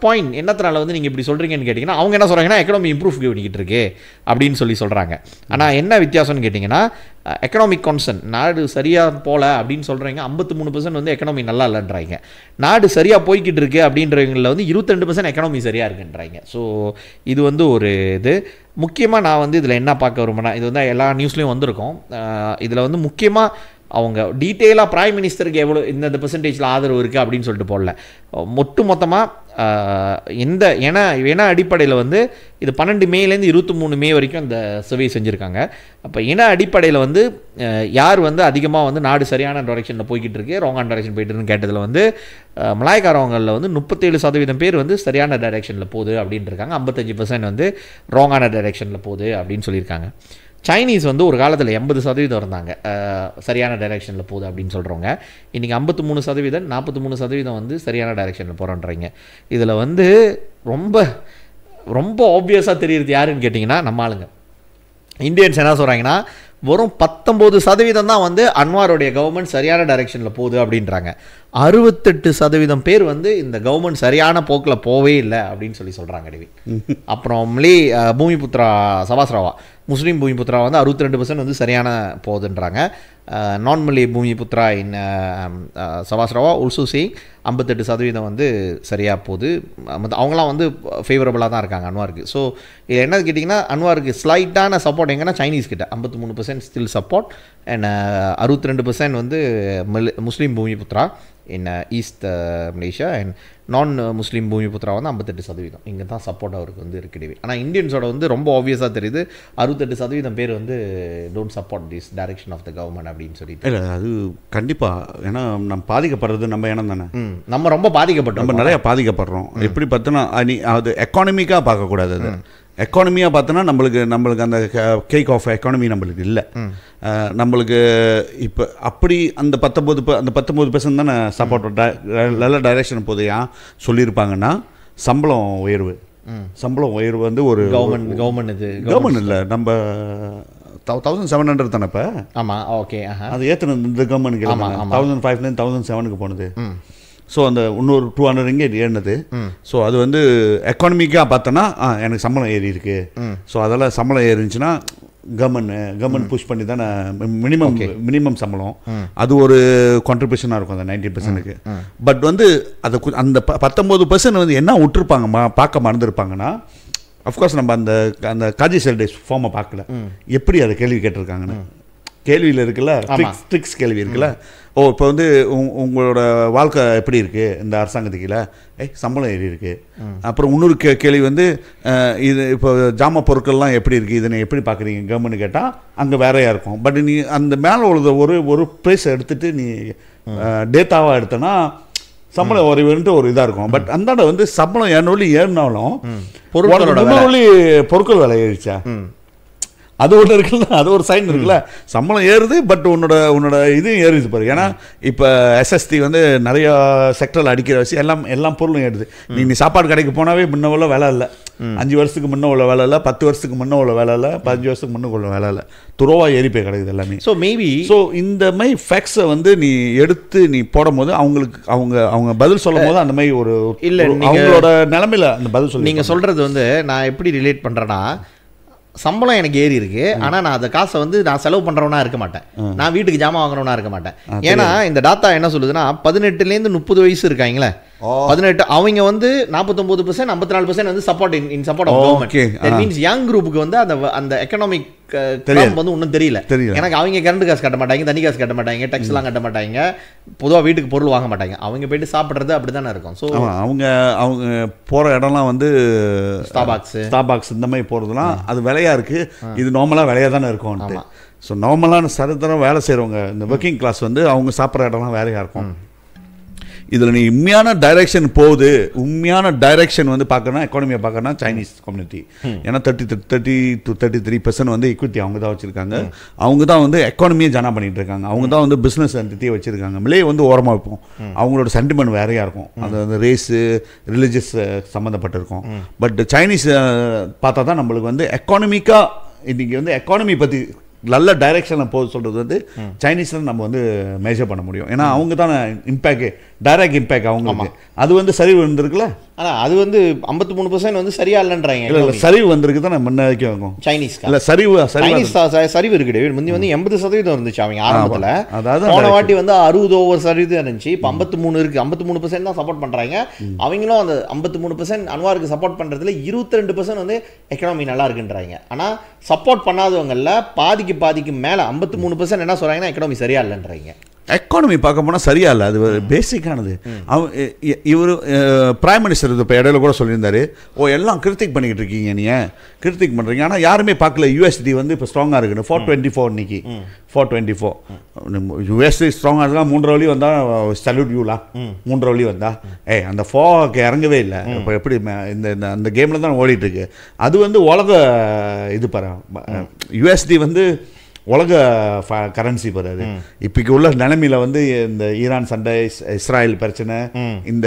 பாயிண்ட் என்னத்தினால வந்து நீங்கள் இப்படி சொல்கிறீங்கன்னு கேட்டிங்கன்னா, அவங்க என்ன சொல்கிறாங்கன்னா எக்கனாமி இம்ப்ரூவ் பண்ணிக்கிட்டு இருக்கு அப்படின்னு சொல்கிறாங்க. ஆனால் என்ன வித்தியாசம்னு கேட்டிங்கன்னா, எக்கனாமிக் கான்சர்ன் நாடு சரியாக போகல அப்படின்னு சொல்கிறீங்க, 53% வந்து எக்கனாமி நல்லா இல்லைன்றாங்க. நாடு சரியாக போய்கிட்டு இருக்கு அப்படின்றவங்களில் வந்து 22% எக்கனாமி சரியாக இருக்குன்றாங்க. ஸோ இது வந்து ஒரு இது முக்கியமாக நான் வந்து இதில் என்ன பார்க்க விரும்பினா, இது வந்து எல்லா நியூஸ்லேயும் வந்திருக்கும். இதில் வந்து முக்கியமாக அவங்க டீட்டெயிலாக பிரைம் மினிஸ்டருக்கு எவ்வளோ இந்த பெர்சன்டேஜில் ஆதரவு இருக்குது அப்படின்னு சொல்லிட்டு போடல. மொத்தமாக இன அடிப்படையில் வந்து இது 12 மேலேருந்து 23 மே வரைக்கும் இந்த சர்வே செஞ்சுருக்காங்க. அப்போ இன அடிப்படையில் வந்து யார் வந்து அதிகமாக வந்து நாடு சரியான டைரெக்ஷனில் போய்கிட்டு இருக்கு, ராங்கான டைரெக்ஷன் போய்ட்டு இருக்குன்னு கேட்டதில் வந்து மலாய்க்காரவங்களில் வந்து 37% பேர் வந்து சரியான டைரெக்ஷனில் போகுது அப்படின்ட்டு இருக்காங்க, 55% வந்து ராங்கான டைரெக்ஷனில் போகுது அப்படின்னு சொல்லியிருக்காங்க. சைனீஸ் வந்து ஒரு காலத்தில் 80% இருந்தாங்க சரியான டைரெக்ஷனில் போகுது அப்படின்னு சொல்கிறவங்க. இன்றைக்கி 53%, 43% வந்து சரியான டைரெக்ஷனில் போகிறோன்றீங்க. இதில் வந்து ரொம்ப ரொம்ப ஆப்வியஸாக தெரியுறது யாருன்னு கேட்டிங்கன்னா, நம்ம ஆளுங்க இந்தியன்ஸ் என்ன சொல்கிறாங்கன்னா, வெறும் 19% தான் வந்து அன்வாருடைய கவர்மெண்ட் சரியான டைரெக்ஷனில் போகுது அப்படின்றாங்க. 68% பேர் வந்து இந்த கவர்மெண்ட் சரியான போக்கில் போவே இல்லை அப்படின்னு சொல்கிறாங்க டேவி. அப்புறம் பூமிபுத்ரா சபாஸ்ராவா முஸ்லீம் பூமிபுத்ரா வந்து 62% வந்து சரியான போகுதுன்றாங்க. நான்மலே பூமிபுத்ரா இன் சவாஸ்ரவா ஆல்சோ சேயிங் 58% வந்து சரியாக போகுது. அவங்களாம் வந்து ஃபேவரபுளாக தான் இருக்காங்க அன்வாருக்கு. ஸோ இது என்ன கேட்டிங்கன்னா அன்வாருக்கு ஸ்லைட்டான சப்போர்ட் எங்கன்னா சைனீஸ் கிட்ட 53% ஸ்டில் சப்போர்ட் அண்ட் 62% வந்து முஸ்லீம் பூமிபுத்ரா இன் ஈஸ்ட் மலேசியா அண்ட் நான் முஸ்லீம் பூமிபுத்ரா வந்து 58%. இங்கே தான் சப்போர்ட் அவருக்கு வந்து இருக்குது. ஆனால் இந்தியன்ஸோட வந்து ரொம்ப ஆப்வியஸாக தெரியுது 68% பேர் வந்து don't support this direction of the government அப்படின்னு சொல்லிட்டு. இல்லை அது கண்டிப்பாக, ஏன்னா நம்ம பாதிக்கப்படுறது நம்ம இனம் தானே. நம்ம ரொம்ப பாதிக்கப்பட்டோம், நம்ம நிறைய பாதிக்கப்படுறோம். எப்படி பார்த்தோன்னா அது எக்கானமிக்காக பார்க்கக்கூடாது. அது எக்கானமியாக பார்த்தோன்னா நம்மளுக்கு அந்த கேக் ஆஃப் எக்கானமி நம்மளுக்கு இல்லை. நம்மளுக்கு இப்போ அப்படி அந்த 19% தானே சப்போர்ட் நல்ல டைரக்ஷன் போதையா சொல்லியிருப்பாங்கன்னா சம்பளம் உயர்வு வந்து ஒரு கவர்மெண்ட் இல்லை, நம்ம 1700 தானே இப்போ. ஆமாம், ஓகே. அது ஏற்றின இந்த கவர்மெண்ட்டுக்கு 1500 1700 போனது. ஸோ அந்த இன்னொரு 200 இங்கே ஏறினது. ஸோ அது வந்து எக்கானமிக்காக பார்த்தோன்னா எனக்கு சம்பளம் ஏறி இருக்கு. ஸோ அதெல்லாம் சம்பளம் ஏறிச்சுன்னா கவர்மெண்ட் புஷ் பண்ணி தானே மினிமம் சம்பளம் அது ஒரு கான்ட்ரிபியூஷனாக இருக்கும் அந்த 90%க்கு. பட் வந்து அதை அந்த 19% வந்து என்ன விட்டுருப்பாங்க பார்க்க மறந்துருப்பாங்கன்னா, அஃப்கோர்ஸ் நம்ம அந்த காஜி செல்டேஸ் ஃபார்மை பார்க்கல, எப்படி அதை கேள்வி கேட்டிருக்காங்கன்னு. கேள்வியில் இருக்குல்ல, ட்ரிக்ஸ் கேள்வி இருக்குல்ல. இப்போ வந்து உங்களோட வாழ்க்கை எப்படி இருக்குது இந்த அரசாங்கத்துக்குல, சம்பளம் ஏறி இருக்குது. அப்புறம் இன்னொரு கேள்வி வந்து இது இப்போ ஜாம பொருட்கள்லாம் எப்படி இருக்குது, இதை எப்படி பார்க்குறீங்க கவர்மெண்ட் கேட்டால் அங்கே வேறையாக இருக்கும். பட் நீ அந்த மேலே உள்ள ஒரு ப்ரைஸை எடுத்துகிட்டு நீ டேட்டாவாக எடுத்தனா சம்பளம் ஒரு இதாக இருக்கும். பட் அந்தாண்ட வந்து சம்பளம் ஏறினாலும் பொருட்கள் விலை ஏறிச்சா, அது ஒன்று இருக்குல்ல, அது ஒரு சைன் இருக்குல்ல. சம்பளம் ஏறுது, பட் உன்னோட இதுவும் ஏறுது பாரு. ஏன்னா இப்போ எஸ்எஸ்டி வந்து நிறையா செக்டரில் அடிக்கிற வச்சு எல்லாம் பொருளும் ஏறுது. நீ சாப்பாடு கடைக்கு போனாவே முன்ன உள்ள வேலை இல்லை, 5 வருஷத்துக்கு முன்ன உள்ள வேலை இல்லை, 10 வருஷத்துக்கு முன்ன உள்ள வேலை இல்லை, 15 வருஷத்துக்கு முன்ன உள்ள வேலை இல்லை, துறவாக ஏறி போய் கிடக்குது எல்லாமே. ஸோ இந்த மாதிரி ஃபேக்ட்ஸை வந்து நீ எடுத்து நீ போடும் போது அவங்க பதில் சொல்லும் போது அந்த மாதிரி ஒரு இல்லை அவங்களோட நிலைமையில அந்த பதில் சொல்லி நீங்கள் சொல்கிறது வந்து நான் எப்படி ரிலேட் பண்ணுறேன்னா, சம்பளம் எனக்கு ஏறி இருக்கு, ஆனால் நான் அந்த காசை வந்து நான் செலவு பண்ணுறவனா இருக்க மாட்டேன், நான் வீட்டுக்கு ஜாமான் வாங்குறவனா இருக்க மாட்டேன். ஏன்னா இந்த டாட்டா என்ன சொல்லுதுன்னா 18லேருந்து 30 வயசு இருக்காங்களே 18 அவங்க வந்து 49% 54% வந்து support in support of government. That means young குரூப்புக்கு வந்து அந்த எக்கனாமிக் வந்து ஒன்றும் தெரியல. எனக்கு அவங்க கரண்ட் காசு கட்ட மாட்டாங்க, தண்ணி காசு கட்ட மாட்டாங்க, டேக்ஸ் எல்லாம் கட்ட மாட்டாங்க, பொதுவாக வீட்டுக்கு பொருள் வாங்க மாட்டாங்க, அவங்க போயிட்டு சாப்பிட்றது அப்படி தானே இருக்கும். ஸோ அவங்க போகிற இடம்லாம் வந்து ஸ்டார்பாக்ஸ் இந்த மாதிரி போகிறதுலாம் அது விலையாக இருக்குது, இது நார்மலாக விலையாக தானே இருக்கும். ஸோ நார்மலான சரித்தரம் வேலை செய்கிறவங்க இந்த ஒர்க்கிங் கிளாஸ் வந்து அவங்க சாப்பிட்ற இடம்லாம் வேலையாக இருக்கும். இதில் நீ உண்மையான டைரெக்ஷன் போகுது, உண்மையான டைரெக்ஷன் வந்து பார்க்கணும்னா எக்கானமியை பார்க்கணும்னா சைனீஸ் கம்யூனிட்டி. ஏன்னா 30 to 33% வந்து ஈக்விட்டி அவங்க தான் வச்சுருக்காங்க, அவங்க தான் வந்து எக்கானமியை ஜனா பண்ணிகிட்டு இருக்காங்க, அவங்க தான் வந்து பிஸ்னஸ் என்டிட்டியை வச்சுருக்காங்க. மிலே வந்து ஓரமாக வைப்போம், அவங்களோட சென்டிமெண்ட் வேறையாக இருக்கும், அது வந்து ரேஸு ரிலிஜியஸ் சம்மந்தப்பட்டிருக்கும். பட் சைனீஸ் பார்த்தா தான் நம்மளுக்கு வந்து எக்கானமிக்காக இன்றைக்கி வந்து எக்கானமி பற்றி நல்ல டைரெக்ஷனில் போக சொல்கிறது வந்து சைனீஸில் நம்ம வந்து மேஜர் பண்ண முடியும். ஏன்னா அவங்க தான் டைரக்ட் இம்பேக்ட் அவங்களுக்கு அது வந்து சரிவு இருந்திருக்குல்ல. ஆனால் அது வந்து 53% வந்து சரியா இல்லைன்றாங்க. இல்லை சரிவு வந்திருக்கு தான் முன்ன வரைக்கும் இருக்கும் சைனீஸ். இல்லை சரிவு இருக்குது. முந்தி வந்து 80% இருந்துச்சு அவங்க ஆரம்பத்தில், அதாவது போன வாட்டி வந்து 60% இருந்துச்சு, இப்போ 53 இருக்குது. 53% தான் சப்போர்ட் பண்ணுறாங்க. அவங்களும் அந்த 53% அன்வாருக்கு சப்போர்ட் பண்ணுறதுல 22% வந்து எக்கனாமி நல்லா இருக்குன்றாங்க. ஆனால் சப்போர்ட் பண்ணாதவங்களில் பாதிக்கு மேலே 53% என்ன சொல்கிறாங்கன்னா எக்கனாமி சரியா இல்லைன்றாங்க. எக்கானமி பார்க்க போனால் சரியா இல்லை, அது பேசிக்கானது. இவர் பிரைம் மினிஸ்டர் இப்போ இடையில கூட சொல்லியிருந்தாரு, எல்லாம் கிரிட்டிக் பண்ணிக்கிட்டு இருக்கீங்க, நீங்கள் கிரிட்டிக் பண்ணுறீங்க, ஆனால் யாருமே பார்க்கல யூஎஸ்டி வந்து இப்போ ஸ்ட்ராங்காக இருக்குன்னு. 424 இன்னைக்கு 424 யூஎஸ்டி ஸ்ட்ராங்காக இருந்தால் 3 வழி வந்தால் சல்யூட் யூலா 3 வழி வந்தா அந்த 4 இறங்கவே இல்லை. இப்போ எப்படி இந்த அந்த கேமில் தான் ஓடிட்டுருக்கு. அது வந்து உலக இது பாரு, யூஎஸ்டி வந்து உலக கரன்சி போறாது. இப்போக்கு உள்ள நிலைமையில வந்து இந்த ஈரான் சண்டை, இஸ்ராயல் பிரச்சனை, இந்த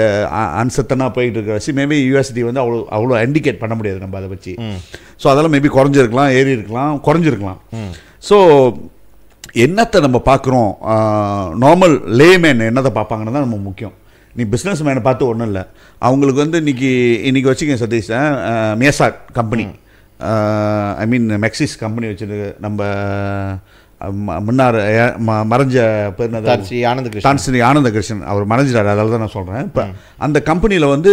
அன்சத்தனா போயிட்டு இருக்கிற வச்சு மேபி யூஎஸ்டி வந்து அவ்வளோ இண்டிகேட் பண்ண முடியாது நம்ம அதை வச்சு. ஸோ அதெல்லாம் மேபி குறைஞ்சிருக்கலாம், ஏறி இருக்கலாம், குறைஞ்சிருக்கலாம். ஸோ என்னத்தை நம்ம பார்க்குறோம், நார்மல் லேமேன் என்னத்தை பார்ப்பாங்கன்னு தான் நம்ம முக்கியம். நீ பிஸ்னஸ் மேனை பார்த்து ஒன்றும் இல்லை, அவங்களுக்கு வந்து இன்னைக்கு வச்சுக்கேன் சதீஷ், மியசாட் கம்பெனி, ஐ மீன் மெக்சிஸ் கம்பெனி வச்சுருக்கு, நம்ம முன்னார் மறைஞ்ச பேர் தான்ஸ்ரீ ஆனந்த கிருஷ்ணன் அவர் மறைஞ்சிட்டார், அதால தான் நான் சொல்கிறேன். இப்போ அந்த கம்பெனியில் வந்து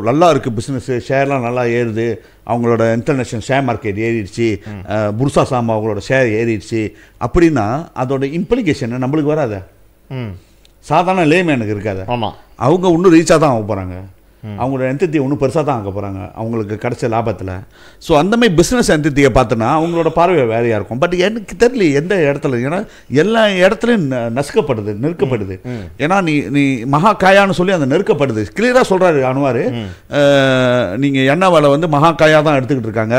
நல்லா இருக்குது பிஸ்னஸ்ஸு, ஷேர்லாம் நல்லா ஏறுது, அவங்களோட இன்டர்நேஷ்னல் ஷேர் மார்க்கெட் ஏறிடுச்சு, புர்சா சாமா அவங்களோட ஷேர் ஏறிடுச்சு அப்படின்னா அதோட இம்ப்ளிகேஷன் நம்மளுக்கு வராத, சாதாரண லேமேனுக்கு இருக்காது. ஆமாம், அவங்க இன்னும் ரீச்சாக தான் ஆக போகிறாங்க, அவங்களோட என்டிட்டியை ஒன்றும் பெருசாக தான் ஆக்க போகிறாங்க அவங்களுக்கு கிடைச்ச லாபத்தில். ஸோ அந்தமாதிரி பிஸ்னஸ் என்டிட்டியை பார்த்தோன்னா அவங்களோட பார்வை வேறையாக இருக்கும். பட் எனக்கு தெரியல எந்த இடத்துல, ஏன்னா எல்லா இடத்துலையும் நசுக்கப்படுது, நெருக்கப்படுது. ஏன்னா நீ மகா காயான்னு சொல்லி அந்த நெருக்கப்படுது. கிளியராக சொல்கிறாரு அனுவார், நீங்கள் எண்ணெய் வேலை வந்து மகா காயா தான் எடுத்துக்கிட்டு இருக்காங்க,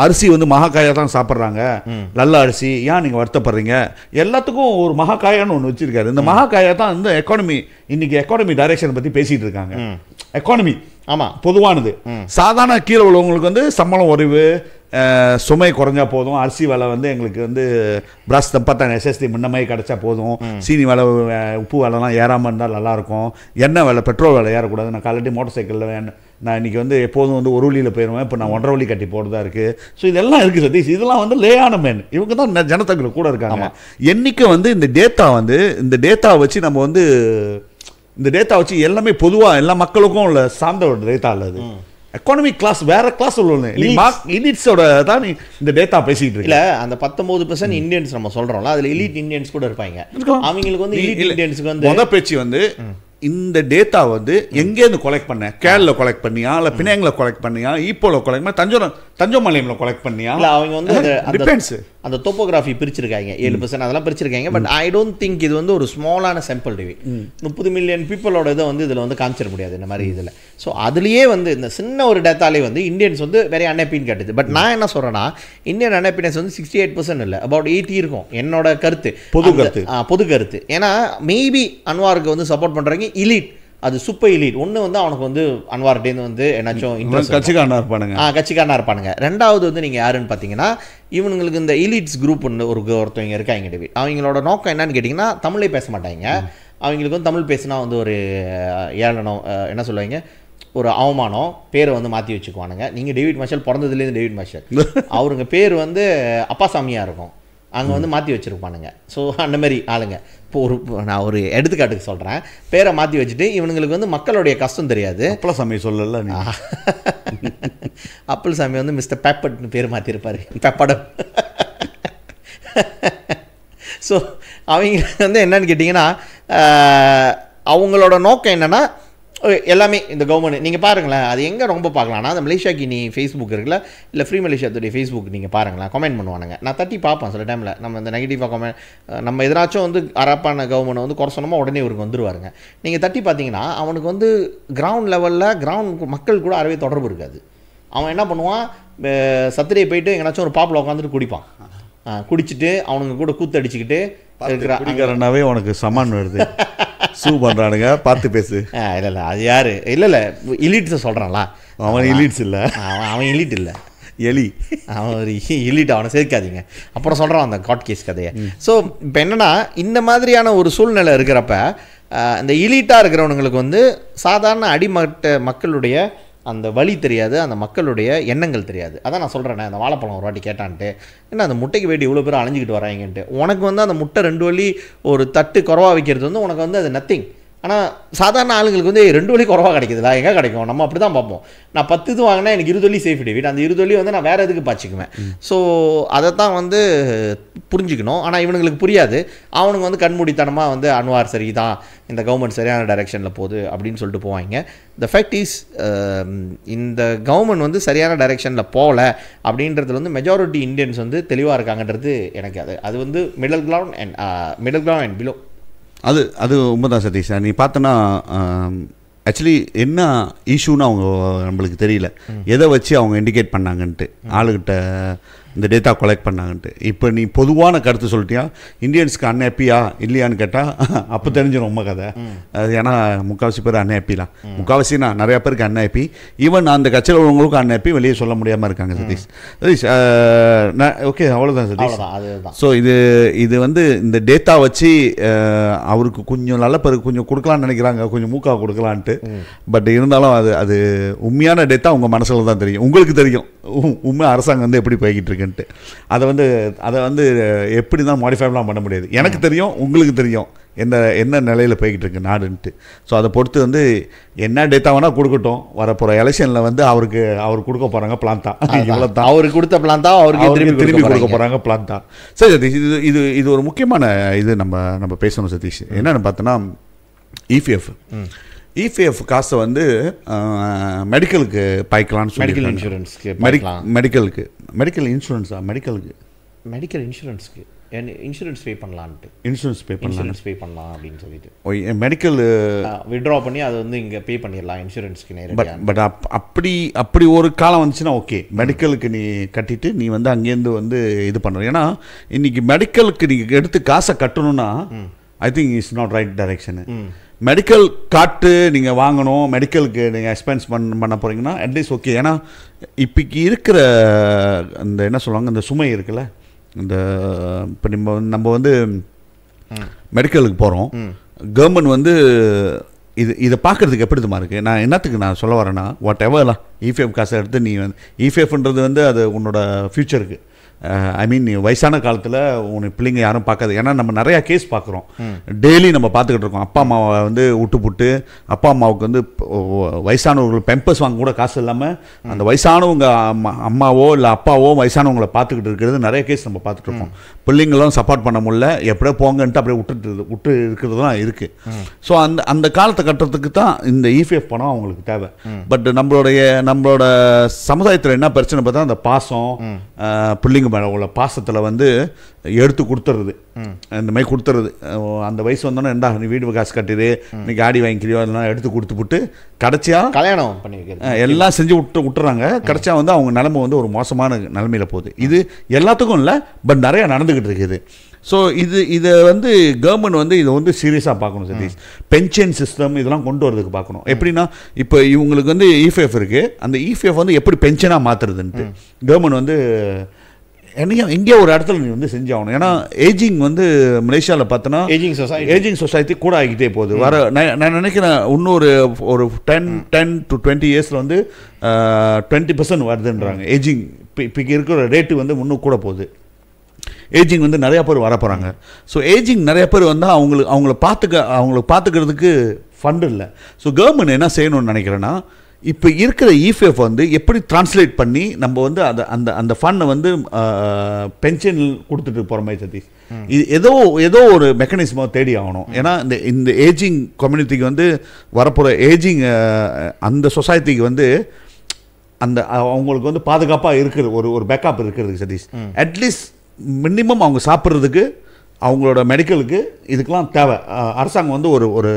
அரிசி வந்து மகா காயா தான் சாப்பிட்றாங்க, நல்ல அரிசி, ஏன் நீங்கள் வருத்தப்படுறீங்க, எல்லாத்துக்கும் ஒரு மகா காயான்னு ஒன்று வச்சுருக்காரு. இந்த மகா காயா தான் இந்த எக்கானமி, இன்னைக்கு எக்கானமி டைரக்ஷன் பற்றி பேசிகிட்டு இருக்காங்க. எக்கானமி ஆமாம் பொதுவானது. சாதாரண கீழே உள்ளவங்களுக்கு வந்து சம்பளம் உறைவு, சுமை குறைஞ்சா போதும், அரிசி விலை வந்து எங்களுக்கு வந்து பிரஷ் தப்பத்தான் எஸ்எஸ்டி முன்னமே கிடச்சா போதும், சீனி விலை உப்பு விலைலாம் ஏறாமல் இருந்தால் நல்லாயிருக்கும், எண்ணெய் விலை பெட்ரோல் விலை ஏறக்கூடாது. நான் காலையில் மோட்டர் சைக்கிளில் நான் இன்றைக்கி வந்து எப்போதும் வந்து ஒரு வழியில் போயிடுவேன், இப்போ நான் 1.5 வழி கட்டி போடுறதா இருக்குது. ஸோ இதெல்லாம் இருக்குது சதீஷ், இதெல்லாம் வந்து லேயான மேன், இவங்க தான் ஜனத்தொகையில் கூட இருக்காங்க. என்றைக்கு வந்து இந்த டேட்டா வச்சு நம்ம வந்து இந்த டேட்டா வச்சு எல்லாமே பொதுவாக எல்லா மக்களுக்கும் உள்ள சார்ந்த ஒரு டேட்டா இல்லது. எக்கானமிக் கிளாஸ் வேற கிளாஸ் உள்ள எலிட்ஸோட தான் நீ இந்த டேட்டா பேசிட்டு இருக்க. அந்த 19% இந்தியன்ஸ் நம்ம சொல்றோம்ல, அதுல எலிட் இந்தியன்ஸ் கூட இருப்பாங்க. அவங்களுக்கு வந்து எலிட் இந்தியன்ஸ்க்கு வந்து முதல் பேச்சு வந்து இந்த டேட்டா வந்து எங்கேருந்து கொலெக்ட் பண்ண, கேரள கொலெக்ட் பண்ணியா, இல்லை பினாங்கில் கொலெக்ட் பண்ணியா, ஈப்போல கொலெக்ட் பண்ணி தஞ்சோமலையில கொலெக்ட் பண்ணியா, இல்லை அவங்க வந்து அந்த டோப்போகிராஃபி பிரிச்சிருக்காங்க 7% அதெல்லாம் பிரிச்சிருக்காங்க. பட் ஐ டோன்ட் திங்க் இது வந்து ஒரு ஸ்மாலான சாம்பிள் டிவிட். 30 மில்லியன் பீப்புளோட இதை வந்து இதில் வந்து காமிச்சிட முடியாது இந்த மாதிரி இதில். ஸோ அதுலேயே வந்து இந்த சின்ன ஒரு டேட்டாலே வந்து இந்தியன்ஸ் வந்து வெரி அன்ஹாப்பின்னு கேட்டுது. பட் நான் என்ன சொல்கிறேன்னா, இந்தியன் அன்ஹாப்பினஸ் வந்து 68% இல்லை, அபவுட் 80 இருக்கும் என்னோட கருத்து, பொது கருத்து. ஏன்னா மேபி அன்வாருக்கு வந்து சப்போர்ட் பண்ணுறாங்க இலீட், அது சூப்பர் எலீட். ஒன்று வந்து அவனுக்கு வந்து அன்வார்டேந்து வந்து என்னாச்சும் இன்ட்ரெஸ்ட் கட்சிக்காரனா இருப்பானுங்க. ரெண்டாவது வந்து நீங்கள் யாருன்னு பார்த்தீங்கன்னா, இவனுங்களுக்கு இந்த எலீட்ஸ் குரூப் ஒருத்தவங்க இருக்காங்க டேவிட். அவங்களோட நோக்கம் என்னன்னு கேட்டிங்கன்னா, தமிழே பேச மாட்டாங்க. அவங்களுக்கு வந்து தமிழ் பேசினா வந்து ஒரு ஏளனம், என்ன சொல்லுவாங்க, ஒரு அவமானம், பேரை வந்து மாற்றி வச்சுக்குவானுங்க. நீங்கள் டேவிட் மார்ஷல் பிறந்ததுலேருந்து டேவிட் மார்ஷல், அவருங்க பேர் வந்து அப்பாசாமியாக இருக்கும், அங்கே வந்து மாற்றி வச்சுருப்பானுங்க. ஸோ அந்த மாதிரி ஆளுங்க. இப்போ நான் ஒரு எடுத்துக்காட்டுக்கு சொல்கிறேன், பேரை மாற்றி வச்சுட்டு இவனுங்களுக்கு வந்து மக்களுடைய கஷ்டம் தெரியாது. அப்பளசாமி சொல்லல, அப்பளசாமி வந்து மிஸ்டர் பெப்பட்னு பேர் மாற்றிருப்பார், பெப்படம். ஸோ அவங்க வந்து என்னன்னு கேட்டிங்கன்னா, அவங்களோட நோக்கம் என்னென்னா எல்லாமே இந்த கவர்மெண்ட் நீங்கள் பாருங்களேன், அது எங்கே ரொம்ப பார்க்கலாம்னா, அந்த மலேசியாக்கு நீ ஃபேஸ்புக் இருக்குல்ல, இல்லை ஃப்ரீ மலேசியாத்துடைய ஃபேஸ்புக் நீங்கள் பாருங்களேன், கமெண்ட் பண்ணுவானுங்க. நான் தட்டி பார்ப்பேன் சில டைமில். நம்ம இந்த நெகட்டிவாக கமெண்ட், நம்ம எதனாச்சும் வந்து அரப்பான கவர்மெண்ட் வந்து குறை சொன்னோமா உடனே இவருக்கு வந்துருவாருங்க. நீங்கள் தட்டி பார்த்தீங்கன்னா அவனுக்கு வந்து கிரவுண்ட் லெவலில் கிரவுண்ட் மக்கள் கூட அறவே தொடர்பு இருக்காது. அவன் என்ன பண்ணுவான், சத்திரியை போயிட்டு எங்கேனாச்சும் ஒரு பாப்பில் உட்காந்துட்டு குடிப்பான், குடிச்சிட்டு அவனுங்க கூட கூத்து அடிச்சுக்கிட்டு இருக்கிறாவே உனக்கு சமான் வருது, சூ பண்ணுறானுங்க, பார்த்து பேசு. இல்லை அது யார், இல்லை இலீட்ஸை சொல்கிறான்ல, அவன் இலீட்ஸ் இல்லை, அவன் இலீட் இல்லை, எலி, அவன் ஒரு இலீட், அவனை சேர்க்காதீங்க. அப்புறம் சொல்கிறான் அந்த காட் கேஸ் கதையை. ஸோ இப்போ என்னென்னா, இந்த மாதிரியான ஒரு சூழ்நிலை இருக்கிறப்ப இந்த இலீட்டாக இருக்கிறவனுங்களுக்கு வந்து சாதாரண அடிமட்ட மக்களுடைய அந்த வழி தெரியாது, அந்த மக்களுடைய எண்ணங்கள் தெரியாது. அதான் நான் சொல்கிறேன், அந்த வாழைப்பழம் ஒரு வாட்டி கேட்டான்ட்டு, ஏன்னா அந்த முட்டைக்கு வேண்டி இவ்வளோ பேர் அலைஞ்சிக்கிட்டு வராங்கன்ட்டு. உனக்கு வந்து அந்த முட்டை 2 வழி ஒரு தட்டு குறவா வைக்கிறது வந்து உனக்கு வந்து அது நத்திங். ஆனால் சாதாரண ஆளுங்களுக்கு வந்து 2 வழி குறவா கிடைக்குதுல, எங்கே கிடைக்கும்? நம்ம அப்படி தான் பார்ப்போம். நான் 10 இது வாங்கினா எனக்கு 20 வழி சேஃப் டேவிட், அந்த 20 வழி வந்து நான் வேறு எதுக்கு பாய்ச்சிக்குவேன். ஸோ அதை தான் வந்து புரிஞ்சுக்கணும். ஆனால் இவனுங்களுக்கு புரியாது. அவனுங்க வந்து கண்மூடித்தனமாக வந்து அன்வார் சரி தான், இந்த கவர்மெண்ட் சரியான டைரெக்ஷனில் போகுது அப்படின்னு சொல்லிட்டு போவாங்க. த ஃபேக்ட் இஸ், இந்த கவர்மெண்ட் வந்து சரியான டைரெக்ஷனில் போகல அப்படின்றதுல வந்து மெஜாரிட்டி இந்தியன்ஸ் வந்து தெளிவாக இருக்காங்கன்றது எனக்கு அது வந்து மிடில் கிரவுண்ட் அண்ட் பிலோ. அது உண்மைதான் சதீஷ். நீ பார்த்தோன்னா ஆக்சுவலி என்ன இஷ்யூன்னு அவங்க நம்மளுக்கு தெரியல, எதை வச்சு அவங்க இண்டிகேட் பண்ணாங்கன்ட்டு, ஆளுகிட்ட இந்த டேட்டா கொலெக்ட் பண்ணாங்கன்ட்டு. இப்போ நீ பொதுவான கருத்து சொல்லிட்டியா, இந்தியன்ஸ்க்கு அன்ஹாப்பியா இல்லையான்னு கேட்டால் அப்போ தெரிஞ்சிடும் உண்மை கதை. ஏன்னா முக்கால்வாசி பேர் அன்ஹாப்பிலாம், முக்கால்வாசினா நிறையா பேருக்கு அன்ஹாப்பி, ஈவன் அந்த கட்சியில் உள்ளவங்களுக்கும் அன்ஹாப்பி, வெளியே சொல்ல முடியாமல் இருக்காங்க சதீஷ். ஓகே, அவ்வளோதான் சதீஷ். ஸோ இது வந்து இந்த டேட்டா வச்சு அவருக்கு கொஞ்சம் நல்ல பேருக்கு கொஞ்சம் கொடுக்கலான்னு நினைக்கிறாங்க, கொஞ்சம் மூக்காக கொடுக்கலான்ட்டு. பட் இருந்தாலும் அது உண்மையான டேட்டா உங்கள் மனசில் தான் தெரியும், உங்களுக்கு தெரியும் உண்மை அரசாங்கம் வந்து எப்படி போய்கிட்டு இருக்குன்ட்டு. இருக்குன்ட்டு. அதை வந்து எப்படி தான் மாடிஃபைலாம் பண்ண முடியாது. எனக்கு தெரியும், உங்களுக்கு தெரியும் என்ன நிலையில் போய்கிட்டு இருக்கு நாடுன்ட்டு. ஸோ அதை பொறுத்து வந்து என்ன டேட்டா வேணால் கொடுக்கட்டும், வரப்போகிற எலெக்ஷனில் வந்து அவர் கொடுக்க போகிறாங்க பிளான் தான், இவ்வளோ தான் அவருக்கு கொடுத்த பிளான் தான் அவருக்கு திரும்பி கொடுக்க போகிறாங்க பிளான் தான். சரி சதீஷ், இது ஒரு முக்கியமான இது நம்ம பேசணும் சதீஷ். என்னென்னு பார்த்தோன்னா இபிஎஃப் காசை வந்து மெடிக்கலுக்கு பாய்க்கலான்னு சொல்லி, மெடிக்கல் இன்சூரன்ஸ்க்கு மெடிக்கல் இன்சூரன்ஸுக்கு இன்சூரன்ஸ் பே பண்ணலான்ட்டு, இன்சூரன்ஸ் பே பண்ணலாம் அப்படின்னு சொல்லிட்டு மெடிக்கல் வித்ட்ரா பண்ணி அதை வந்து இங்கே பே பண்ணிடலாம் இன்சூரன்ஸ்க்கு நேரடியாக. பட் அப்படி ஒரு காலம் வந்துச்சுன்னா ஓகே, மெடிக்கலுக்கு நீ கட்டிட்டு நீ வந்து அங்கேருந்து வந்து இது பண்ணுற. ஏன்னா இன்னைக்கு மெடிக்கலுக்கு நீ எடுத்து காசை கட்டணும்னா I think it's not right direction. Medical card நீங்கள் வாங்கணும், மெடிக்கலுக்கு நீங்கள் எக்ஸ்பென்ஸ் பண்ண போகிறீங்கன்னா அட்லீஸ்ட் ஓகே. ஏன்னா இப்போக்கி இருக்கிற அந்த என்ன சொல்லுவாங்க, இந்த சுமை இருக்குல்ல, இந்த இப்போ நம்ம வந்து மெடிக்கலுக்கு போகிறோம், கவர்மெண்ட் வந்து இதை பார்க்குறதுக்கு எப்படி இதுமா இருக்குது. நான் என்னத்துக்கு நான் சொல்ல வரேன்னா, வாட் எவர்லாம் இபிஎஃப் காசை எடுத்து நீ வந்து இபிஎஃப்ன்றது வந்து அது உன்னோட ஃப்யூச்சருக்கு, ஐ மீன் நீ வயசான காலத்தில் உன்னை பிள்ளைங்க யாரும் பார்க்காது. ஏன்னா நம்ம நிறையா கேஸ் பார்க்குறோம், டெய்லி நம்ம பார்த்துக்கிட்டு இருக்கோம். அப்பா அம்மாவை வந்து விட்டு அப்பா அம்மாவுக்கு வந்து வயசானவர்கள் பெம்பர்ஸ் வாங்க கூட காசு இல்லாமல் அந்த வயசானவங்க அம்மாவோ இல்லை அப்பாவோ வயசானவங்களை பார்த்துக்கிட்டு இருக்கிறது நிறைய கேஸ் நம்ம பார்த்துட்டு இருக்கோம். பிள்ளைங்களும் சப்போர்ட் பண்ண முடியல, எப்படியோ போங்கன்ட்டு அப்படியே விட்டு இருக்கிறது தான் இருக்குது. ஸோ அந்த காலத்தை கட்டுறதுக்கு தான் இந்த இபிஎஃப் பணம் அவங்களுக்கு தேவை. பட் நம்மளோட சமுதாயத்தில் என்ன பிரச்சனை பார்த்தா, அந்த பாசம், பிள்ளைங்க மேலே உள்ள பாசத்தில் வந்து எடுத்து கொடுத்துறது, இந்த மாதிரி கொடுத்துறது. அந்த வயசு வந்தோன்னா என்ன நீ வீடு காசு கட்டிடு, நீ காடி வாங்கிக்கிறியோ, அதெல்லாம் எடுத்து கொடுத்துப்புட்டு கடைசியாக கல்யாணம் பண்ணி எல்லாம் செஞ்சு விட்டுறாங்க. கடைசியாக வந்து அவங்க நிலைமை வந்து ஒரு மோசமான நிலைமையில் போகுது. இது எல்லாத்துக்கும் இல்லை, பட் நிறையா நடந்துக்கிட்டு இருக்குது. ஸோ இதை வந்து கவர்மெண்ட் வந்து இதை வந்து சீரியஸாக பார்க்கணும் சதீஷ். பென்ஷன் சிஸ்டம் இதெல்லாம் கொண்டு வரதுக்கு பார்க்கணும். எப்படின்னா இப்போ இவங்களுக்கு வந்து இபிஎஃப் இருக்குது, அந்த இபிஎஃப் வந்து எப்படி பென்ஷனாக மாற்றுறதுன்ட்டு கவர்மெண்ட் வந்து எங்கேயோ ஒரு இடத்துல நீ வந்து செஞ்சாகணும். ஏன்னா ஏஜிங் வந்து மலேசியாவில் பார்த்தோன்னா ஏஜிங் சொசைட்டி கூட ஆகிக்கிட்டே போகுது. நான் நினைக்கிறேன் இன்னொரு ஒரு 10 to 20 இயர்ஸில் வந்து 20% வருதுன்றாங்க ஏஜிங். இப்போ இருக்கிற ரேட்டு வந்து இன்னும் கூட போகுது. ஏஜிங் வந்து நிறையா பேர் வர போகிறாங்க. ஸோ ஏஜிங் நிறைய பேர் வந்தால் அவங்கள பார்த்துக்கிறதுக்கு ஃபண்டு இல்லை. ஸோ கவர்மெண்ட் என்ன செய்யணும்னு நினைக்கிறேன்னா, இப்போ இருக்கிற இபிஎஃப் வந்து எப்படி டிரான்ஸ்லேட் பண்ணி நம்ம வந்து அந்த ஃபண்டை வந்து பென்ஷன் கொடுத்துட்டு போகிற மாதிரி சதீஷ். இது ஏதோ ஒரு மெக்கானிசமாக தேடி ஆகணும். ஏன்னா இந்த ஏஜிங் கம்யூனிட்டிக்கு வந்து வரப்போகிற ஏஜிங் அந்த சொசைட்டிக்கு வந்து அந்த அவங்களுக்கு வந்து பாதுகாப்பாக இருக்கிற ஒரு பேக்கப் இருக்கிறதுக்கு சதீஷ். அட்லீஸ்ட் மினிமம் அவங்க சாப்பிட்றதுக்கு, அவங்களோட மெடிக்கலுக்கு இதுக்கெல்லாம் தேவை. அரசாங்கம் வந்து ஒரு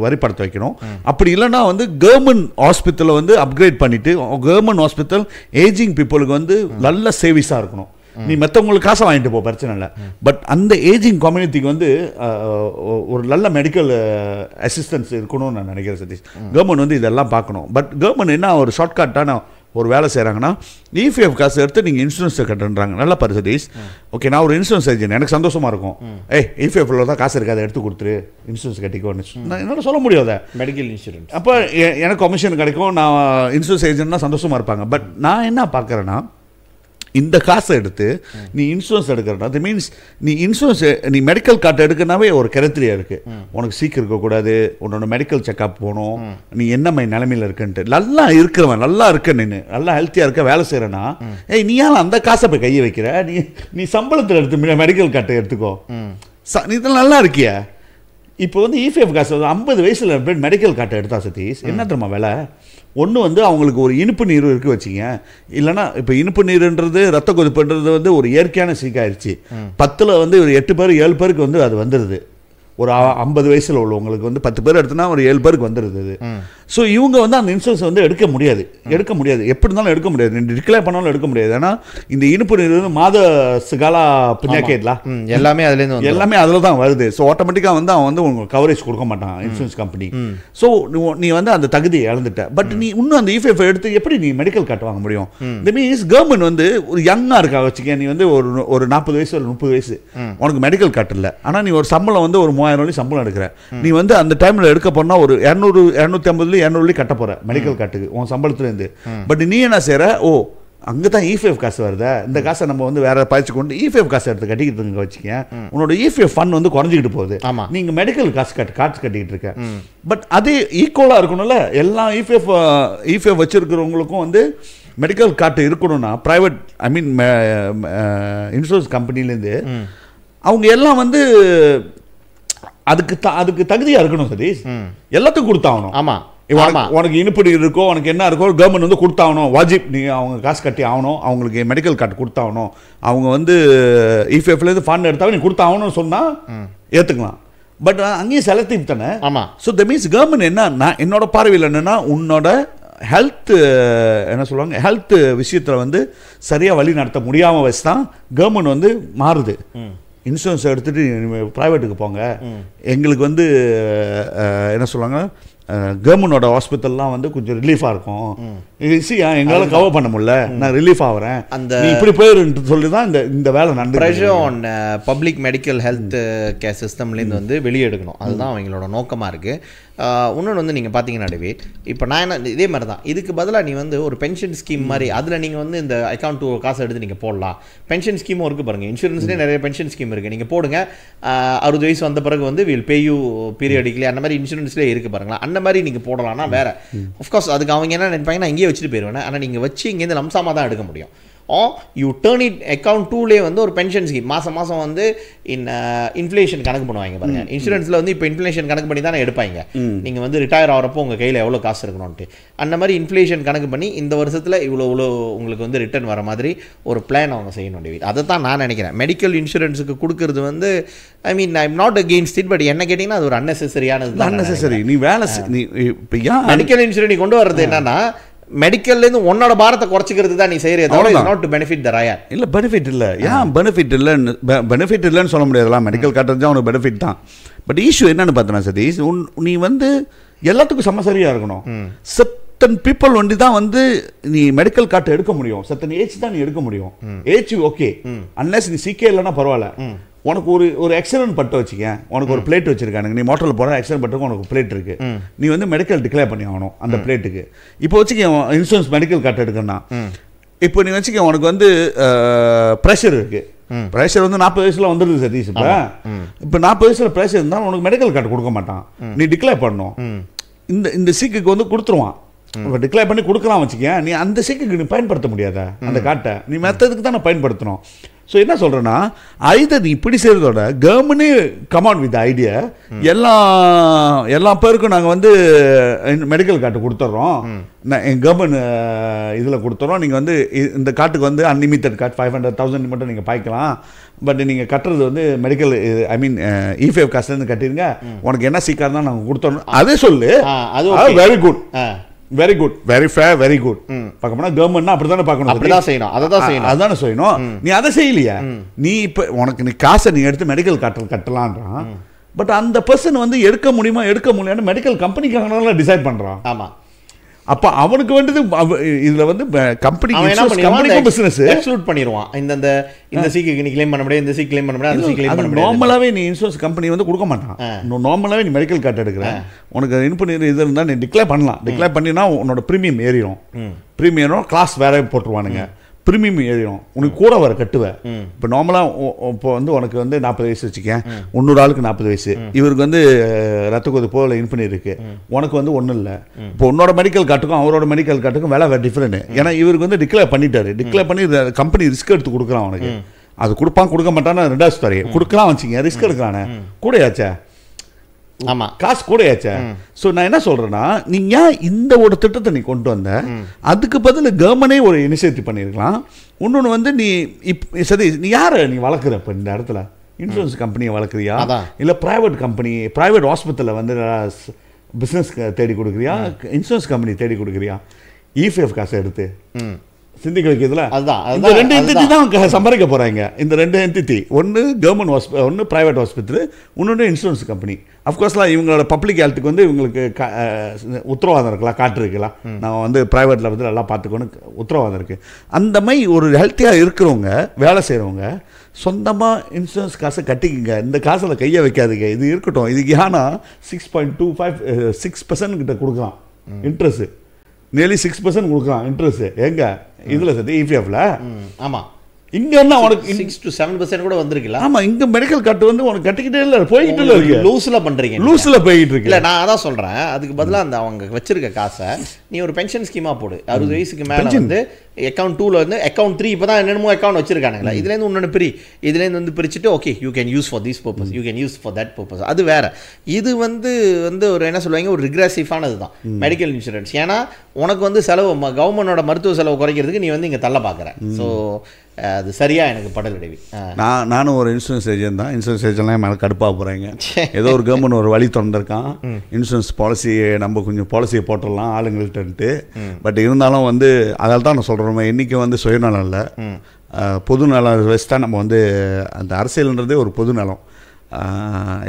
வரிப்படத்தை வைக்கணும். அப்படி இல்லைன்னா வந்து கவர்மெண்ட் ஹாஸ்பிட்டலை வந்து அப்கிரேட் பண்ணிவிட்டு கவர்மெண்ட் ஹாஸ்பிட்டல் ஏஜிங் பீப்புளுக்கு வந்து நல்ல சேவிஸாக இருக்கணும். நீ மற்றவங்களுக்கு காசை வாங்கிட்டு போ, பிரச்சனை இல்லை. பட் அந்த ஏஜிங் கம்யூனிட்டிக்கு வந்து ஒரு நல்ல மெடிக்கல் அசிஸ்டன்ஸ் இருக்கணும்னு நான் நினைக்கிறேன் சதீஷ். கவர்மெண்ட் வந்து இதெல்லாம் பார்க்கணும். பட் கவர்மெண்ட் என்ன ஒரு ஷார்ட்கட்டான ஒரு வேலை செய்கிறாங்கன்னா, இபிஎஃப் காசு எடுத்து நீங்கள் இன்சூரன்ஸை கட்டுன்றாங்க. நல்லா பாரு சதீஷ், ஓகே நான் ஒரு இன்சூரன்ஸ் ஏஜென்ட், எனக்கு சந்தோஷமாக இருக்கும். இபிஎஃப்ல தான் காசு இருக்காது, எடுத்து கொடுத்துரு, இன்சூரன்ஸ் கட்டிக்கோன்னு நான் என்னால் சொல்ல முடியாத மெடிக்கல் இன்சூரன்ஸ். அப்போ எனக்கு கமிஷன் கிடைக்கும், நான் இன்சூரன்ஸ் ஏஜென்ட்னா சந்தோஷமாக இருப்பாங்க. பட் நான் என்ன பார்க்குறேன்னா, இந்த காசை எடுத்து நீ இன்சூரன்ஸ் எடுக்கிறனா, அது மீன்ஸ் நீ மெடிக்கல் கார்டு எடுக்கிறனாவே ஒரு கிரைட்டீரியா இருக்குது. உனக்கு சீக்கிரம் இருக்கக்கூடாது, உன்னோட மெடிக்கல் செக்அப் போகணும், நீ என்ன மாதிரி நிலைமையில் இருக்குன்ட்டு. நல்லா இருக்கிறவன், நல்லா இருக்க, நீ நல்லா ஹெல்த்தியாக இருக்க, வேலை செய்கிறேன்னா, நீ ஏன் அந்த காசை போய் கையை வைக்கிற? நீ சம்பளத்தில் எடுத்து மெடிக்கல் கார்டை எடுத்துக்கோ, நீ இதெல்லாம் நல்லா இருக்கியா? இப்போ வந்து இபிஎஃப் காசு 50 வயசில் மெடிக்கல் கார்டை எடுத்தா சதீஷ் என்ன தெரியுமா வேலை? ஒன்று வந்து அவங்களுக்கு ஒரு இனிப்பு நீர் இருக்குது வச்சிங்க, இல்லைனா இப்போ இனிப்பு நீருன்றது ரத்த கொதிப்புன்றது வந்து ஒரு இயற்கையான சீக்காயிருச்சு. 10ல் வந்து ஒரு 8 பேர் 7 பேருக்கு வந்து அது வந்துடுது. ஒரு 50 வயசில் உள்ளவங்களுக்கு வந்து 10 பேர் எடுத்துனா ஒரு 7 பேருக்கு வந்துடுது அது. ஸோ இவங்க வந்து அந்த இன்சூரன்ஸ் வந்து எடுக்க முடியாது, எப்படி இருந்தாலும் எடுக்க முடியாது, நீ டிக்ளேர் பண்ணாலும் எடுக்க முடியாது. ஏன்னா இந்த இனிப்பு நீர் வந்து மாத சிகாலா பின்னாக்கேட்லாம் எல்லாமே அதில் தான் வருது. ஸோ ஆட்டோமேட்டிக்காக வந்து அவன் வந்து உங்களுக்கு கவரேஜ் கொடுக்க மாட்டான் இன்சூரன்ஸ் கம்பெனி. ஸோ நீ வந்து அந்த தகுதியை இழந்துட்ட. பட் நீ இன்னும் அந்த இபிஎஃப் எடுத்து எப்படி நீ மெடிக்கல் கார்டு வாங்க முடியும்? இந்த மீன்ஸ் கவர்மெண்ட் வந்து ஒரு யங்காக இருக்கா வச்சுக்க, நீ வந்து ஒரு 40 வயசு ஒரு 30 வயசு உனக்கு மெடிக்கல் கார்டு இல்லை, ஆனால் நீ ஒரு சம்பளம் வந்து ஒரு 3000 சம்பளம் எடுக்கிற, நீ வந்து அந்த டைமில் எடுக்க போனால் ஒரு 200 250 200 கட்ட போற மெடிக்கல் கார்டுக்கு உன் சம்பளத்துலேருந்து. பட் நீ என்ன செய்யற, அங்கே தான் இபிஎஃப் காசு வருதா, இந்த காசை நம்ம வந்து வேற பயிற்சி கொண்டு இபிஎஃப் காசு எடுத்து கட்டிக்கிட்டு வச்சுக்கேன், உன்னோட இபிஎஃப் ஃபண்ட் வந்து குறைஞ்சிக்கிட்டு போகுது. நீங்கள் மெடிக்கல் காசு கட்டிக்கிட்டு இருக்க. பட் அதே ஈக்குவலாக இருக்கணும்ல, எல்லா இபிஎஃப் வச்சிருக்கிறவங்களுக்கும் வந்து மெடிக்கல் கார்டு இருக்கணும்னா ப்ரைவேட் ஐ மீன் இன்சூரன்ஸ் கம்பெனிலேருந்து அவங்க எல்லாம் வந்து அதுக்கு தகுதியாக இருக்கணும் சதீஷ். எல்லாத்துக்கும் கொடுத்தாகணும். ஆமாம், உனக்கு இனிப்படி இருக்கோ, உனக்கு என்ன இருக்கோ, கவர்மெண்ட் வந்து கொடுத்தாகணும். வாஜிப், நீங்கள் அவங்க காசு கட்டி ஆகணும், அவங்களுக்கு மெடிக்கல் கார்டு கொடுத்தாகணும். அவங்க வந்து இபிஎஃப்லேருந்து ஃபண்ட் எடுத்தாலும் நீ கொடுத்தாகணும்னு சொன்னால் ஏற்றுக்கலாம். பட் அங்கேயும் செலக்டிவ் தானே. ஆமாம். ஸோ த மீன்ஸ் கவர்மெண்ட் என்ன, என்னோட பார்வையில் என்னென்னா, உன்னோட ஹெல்த் என்ன சொல்லுவாங்க, ஹெல்த் விஷயத்தில் வந்து சரியாக வழி நடத்த முடியாமல் வச்சு தான் கவர்மெண்ட் வந்து மாறுது. இன்சூரன்ஸ் எடுத்துகிட்டு ப்ரைவேட்டுக்கு போங்க, எங்களுக்கு வந்து என்ன சொல்லுவாங்க, கவர்மெண்டோட ஹாஸ்பிட்டல்லாம் வந்து கொஞ்சம் ரிலீஃபாக இருக்கும், எங்களால் கவர் பண்ண முடியல, நான் ரிலீஃப் ஆகிறேன், அந்த இப்படி போயிருன்னு சொல்லி தான் இந்த வேலை நடந்து pressure on public medical health care சிஸ்டம்லேருந்து வந்து வெளியே எடுக்கணும். அதுதான் அவங்களோட நோக்கமாக இருக்குது. இன்னொன்று வந்து நீங்கள் பார்த்தீங்கன்னா டேவிட், இப்போ நான் என்ன இதே மாதிரி தான், இதுக்கு பதிலாக நீ வந்து ஒரு பென்ஷன் ஸ்கீம் மாதிரி அதில் நீங்கள் வந்து இந்த அக்கௌண்ட் காசு எடுத்து நீங்கள் போடலாம். பென்ஷன் ஸ்கீமும் இருக்குது பாருங்கள், இன்சூரன்ஸ்லேயே நிறைய பென்ஷன் ஸ்கீம் இருக்குது, நீங்கள் போடுங்க. 60 வயசு வந்த பிறகு வந்து வில் பே யூ பீரியடிக்கலி, அந்த மாதிரி இன்சூரன்ஸ்லேயே இருக்குது பாருங்களா, அந்த மாதிரி நீங்கள் போடலாம்னா வேறு. ஆஃப்கோர்ஸ் அதுக்கு அவங்க என்ன நினைப்பாங்கன்னா இங்கேயே வச்சுட்டு போயிடுவேன், ஆனால் நீங்கள் வச்சு இங்கேருந்து லம்சாமாக தான் எடுக்க முடியும். யூ டேர்ன் இட் அக்கௌண்ட் 2லேயே வந்து ஒரு பென்ஷன் ஸ்கீம் மாதம் வந்து இன்ஃப்ளேஷன் கணக்கு பண்ணுவாங்க பாருங்க. இன்சூரன்ஸில் வந்து இப்போ இன்ஃப்ளேஷன் கணக்கு பண்ணி தானே எடுப்பாங்க. நீங்கள் வந்து ரிட்டையர் ஆகிறப்போ உங்கள் கையில் எவ்வளோ காசு இருக்கணும்ட்டு அந்த மாதிரி இன்ஃப்ளேஷன் கணக்கு பண்ணி இந்த வருஷத்தில் இவ்வளோ உங்களுக்கு வந்து ரிட்டர்ன் வர மாதிரி ஒரு பிளான் அவங்க செய்யணும் டேவிட். அதை தான் நான் நினைக்கிறேன். மெடிக்கல் இன்சூரன்ஸுக்கு கொடுக்கறது வந்து I mean I am not against it, but என்ன கேட்டிங்கன்னா அது ஒரு அன்னெசரியானது. அன்னெசரி நீ வேலை நீ இப்போ மெடிக்கல் இன்சூரன்ஸ் கொண்டு வர்றது என்னன்னா மெடிக்கல்லேருந்து உன்னோட பாரத்தை குறைச்சிக்கிறது தான் நீ செய்யறது, நாட் டு பெனிஃபிட் த ரயர். இல்லை பெனிஃபிட் இல்லை, ஏன் பெனிஃபிட் இல்லைன்னு சொல்ல முடியாதுலாம். மெடிக்கல் கார்டு இருந்தால் உனக்கு பெனிஃபிட் தான். பட் இஷ்யூ என்னன்னு பார்த்தோன்னா சதீஷ், நீ வந்து எல்லாத்துக்கும் சமசரியாக இருக்கணும். சர்டன் பீப்புள் ஒண்டி தான் வந்து நீ மெடிக்கல் கார்டு எடுக்க முடியும், சர்டன் ஏஜ் தான் நீ எடுக்க முடியும். ஏஜ் ஓகே, அன்லெஸ் நீ சிக்கே இல்லைன்னா பரவாயில்ல. உனக்கு ஒரு ஆக்சிடென்ட் பட்டு வச்சுக்க, உனக்கு ஒரு பிளேட் வச்சிருக்கானுங்க, நீ மோட்டரில் போகிற ஆக்சிடென்ட் பட்டுக்கு உனக்கு பிளேட் இருக்கு, நீ வந்து மெடிக்கல் டிக்ளேர் பண்ணி ஆகணும் அந்த பிளேட்டுக்கு. இப்போ வச்சுக்க இன்சூரன்ஸ் மெடிக்கல் கார்டு எடுக்கணும்னா, இப்போ நீ வச்சுக்க உனக்கு வந்து ப்ரெஷர் இருக்கு, ப்ரெஷர் வந்து 40 வயசுல வந்துடுது சதீஷ். இப்போ 40 வயசுல ப்ரெஷர் இருந்தால் உனக்கு மெடிக்கல் கார்டு கொடுக்க மாட்டான், நீ டிக்ளேர் பண்ணணும். இந்த சீக்குக்கு வந்து கொடுத்துருவான், டிக்ளேர் பண்ணி கொடுக்கலாம் வச்சுக்க. நீ அந்த சீக்குக்கு நீ பயன்படுத்த முடியாத அந்த கார்ட்டை, நீ மெத்ததுக்கு தான் பயன்படுத்தணும். ஸோ என்ன சொல்கிறேன்னா, ஐதர் நீ இப்படி செய்கிறதோட கவர்மெண்டே கமான் வித் ஐடியா, எல்லா பேருக்கும் நாங்கள் வந்து மெடிக்கல் கார்டு கொடுத்துட்றோம், எங்கள் கவர்மெண்ட் இதில் கொடுத்துட்றோம், நீங்கள் வந்து இந்த கார்ட்டுக்கு வந்து அன்லிமிட்டட் கார்டு 500,000 மட்டும் நீங்கள் பாய்க்கலாம், பட் நீங்கள் கட்டுறது வந்து மெடிக்கல் ஐ மீன் இபிஎஃப் காசுலேருந்து கட்டிடுங்க, உனக்கு என்ன சீக்காக தான் நாங்கள் கொடுத்துட்றோம். அதே சொல்லு, very good, very good, very fair, very good. பார்க்க போனா கவர்மெண்ட்னா அப்படிதானே பார்க்கணும், அப்படிதான் செய்யணும், அதான் செய்யணும், அதானே செய்யணும். நீ அதை செய்யலையா, நீ இப்போ உனக்கு நீ காசை நீ எடுத்து மெடிக்கல் கார்டு கட்டலான்றான், பட் அந்த பர்சன் வந்து எடுக்க முடியுமா எடுக்க முடியாது மெடிக்கல் கம்பெனிக்காக டிசைட் பண்றான். ஆமா, அப்ப அவனுக்கு வேண்டியது இதுல வந்து கம்பெனிக்கும் பிசினஸ் எக்ஸ்க்ளூட் பண்ணிடுவான். இந்த சீக்கு நீ கிளைம் பண்ண முடியாது, இந்த சீக்கு கிளைம் பண்ண முடியாது, அந்த சீக்கு கிளைம் பண்ண முடியாது. நார்மலாவே நீ இன்சூரன்ஸ் கம்பெனி வந்து கொடுக்க மாட்டான். நார்மலாவே நீ மெடிக்கல் கார்டு எடுக்கிற, உனக்கு இன்புட் இது இருந்தா நீ டிக்ளேர் பண்ணலாம். டிக்ளேர் பண்ணினா உன்னோட பிரீமியம் ஏறிடும், பிரீமியம் கிளாஸ் வேற போட்டுருவானுங்க, பிரீமியம் ஏறிடும், உனக்கு கூட வர கட்டுவேன். இப்போ நார்மலாக இப்போ வந்து உனக்கு வந்து 40 வயசு வச்சுக்கேன், 100 ஆளுக்கு 40 வயசு, இவருக்கு வந்து ரத்த கொதிப்போ இல்லை இன்ஃபனி இருக்கு, உனக்கு வந்து ஒன்றும் இல்லை. இப்போ உன்னோட மெடிக்கல் கார்டுக்கும் அவரோட மெடிக்கல் கார்டுக்கும் வேலை வேறு டிஃப்ரெண்ட். ஏன்னா இவருக்கு வந்து டிக்ளேர் பண்ணிட்டாரு, டிக்ளேர் பண்ணி கம்பெனி ரிஸ்க் எடுத்து கொடுக்குறான். அவனுக்கு அது கொடுப்பான் கொடுக்க மாட்டான்னு 2வது ஸ்டோரி, கொடுக்கலாம் வச்சுங்க, ரிஸ்க் எடுக்கிறானே கூடயாச்சா, ஆமாம் காசு கூடயாச்சா. ஸோ நான் என்ன சொல்றேன்னா, நீங்க இந்த ஒரு திட்டத்தை நீ கொண்டு வந்த, அதுக்கு பதில் கவர்மெண்டே ஒரு இனிஷியேட்டிவ் பண்ணியிருக்கலாம். இன்னொன்று வந்து நீ சரி நீ யாரை நீ வளர்க்குற இப்போ இந்த இடத்துல, இன்சூரன்ஸ் கம்பெனியை வளர்க்குறியா, இல்லை ப்ரைவேட் கம்பெனி ப்ரைவேட் ஹாஸ்பிட்டலில் வந்து பிஸ்னஸ் தேடி கொடுக்குறியா, இன்சூரன்ஸ் கம்பெனி தேடி கொடுக்குறியா, இபிஎஃப் காசை எடுத்து சிந்திக்க வைக்கிறதுல இந்த 2 என்டிட்டி தான் சம்பாதிக்க போறாங்க. இந்த 2 என்டிட்டி, ஒன்று கவர்மெண்ட் ஹாஸ்பிட்டல், ஒன்று பிரைவேட் ஹாஸ்பிட்டல், இன்னொன்று இன்சூரன்ஸ் கம்பெனி. அஃப்கோர்ஸ்லாம் இவங்களோட பப்ளிக் ஹெல்த்துக்கு வந்து இவங்களுக்கு உத்தரவாதம் இருக்கலாம், காட்டு இருக்கலாம், நான் வந்து ப்ரைவேட்டில் வந்து நல்லா பார்த்துக்கணும் உத்தரவாதம் இருக்குது. அந்த மாதிரி ஒரு ஹெல்த்தியாக இருக்கிறவங்க வேலை செய்கிறவங்க சொந்தமாக இன்சூரன்ஸ் காசை கட்டிக்குங்க, இந்த காசில் கையை வைக்காதுங்க, இது இருக்கட்டும். இதுக்கு ஏன்னா 6.25 6% கிட்ட கொடுக்கலாம் இன்ட்ரெஸ்ட். nearly 6% கொடுக்குறான் இன்ட்ரெஸ்ட். எங்க இதில் சரி இபிஎஃப்ல. ஆமாம், இங்க என்ன உனக்கு 6 to 7% கூட வந்திருக்குல்ல. ஆமா, இங்க மெடிக்கல் கார்டு வந்து உனக்கு கட்டிக்கிட்டே இல்லை, போய்கிட்டு இல்லை இருக்கு. லூஸில் பண்ணுறீங்க, லூஸில் போய்கிட்டு இருக்கு. இல்லை நான் அதான் சொல்கிறேன். அதுக்கு பதிலாக அந்த அவங்க வச்சிருக்க காசை நீ ஒரு பென்ஷன் ஸ்கீமாக போடு. 60 வயசுக்கு மேலே வந்து அக்கௌண்ட் 2ல வந்து அக்கௌண்ட் 3 இப்போ தான் என்னென்னமோ அக்கௌண்ட் வச்சிருக்கானுங்களா, இதுலேருந்து ஒன்று இதுலேருந்து வந்து பிரிச்சுட்டு okay you can use for this purpose, you can use for that purpose. அது வேற. இது வந்து ஒரு என்ன சொல்லுவாங்க, ஒரு ரிக்ரெசிவானது தான் மெடிக்கல் இன்சூரன்ஸ். ஏன்னா உனக்கு வந்து செலவு கவர்மெண்டோட மருத்துவ செலவு குறைக்கிறதுக்கு நீ வந்து இங்கே தள்ள பார்க்குற. ஸோ அது சரியா எனக்கு படல் விடவி. நானும் ஒரு இன்சூரன்ஸ் ஏஜென்ட் தான். இன்சூரன்ஸ் ஏஜென்ட்லாம் மேலே கடுப்பாக போகிறாங்க. ஏதோ ஒரு கவர்மெண்ட் ஒரு வழி திறந்திருக்கான், இன்சூரன்ஸ் பாலிசியை நம்ம கொஞ்சம் பாலிசியை போட்டுடலாம் ஆளுங்கள்ட்டு. பட் இருந்தாலும் வந்து அதால் தான் நான் சொல்கிறோம், இன்றைக்கி வந்து சுயநலம் இல்லை, பொது நலம் வச்சு தான் நம்ம வந்து அந்த அரசியல்ன்றதே ஒரு பொது நலம்.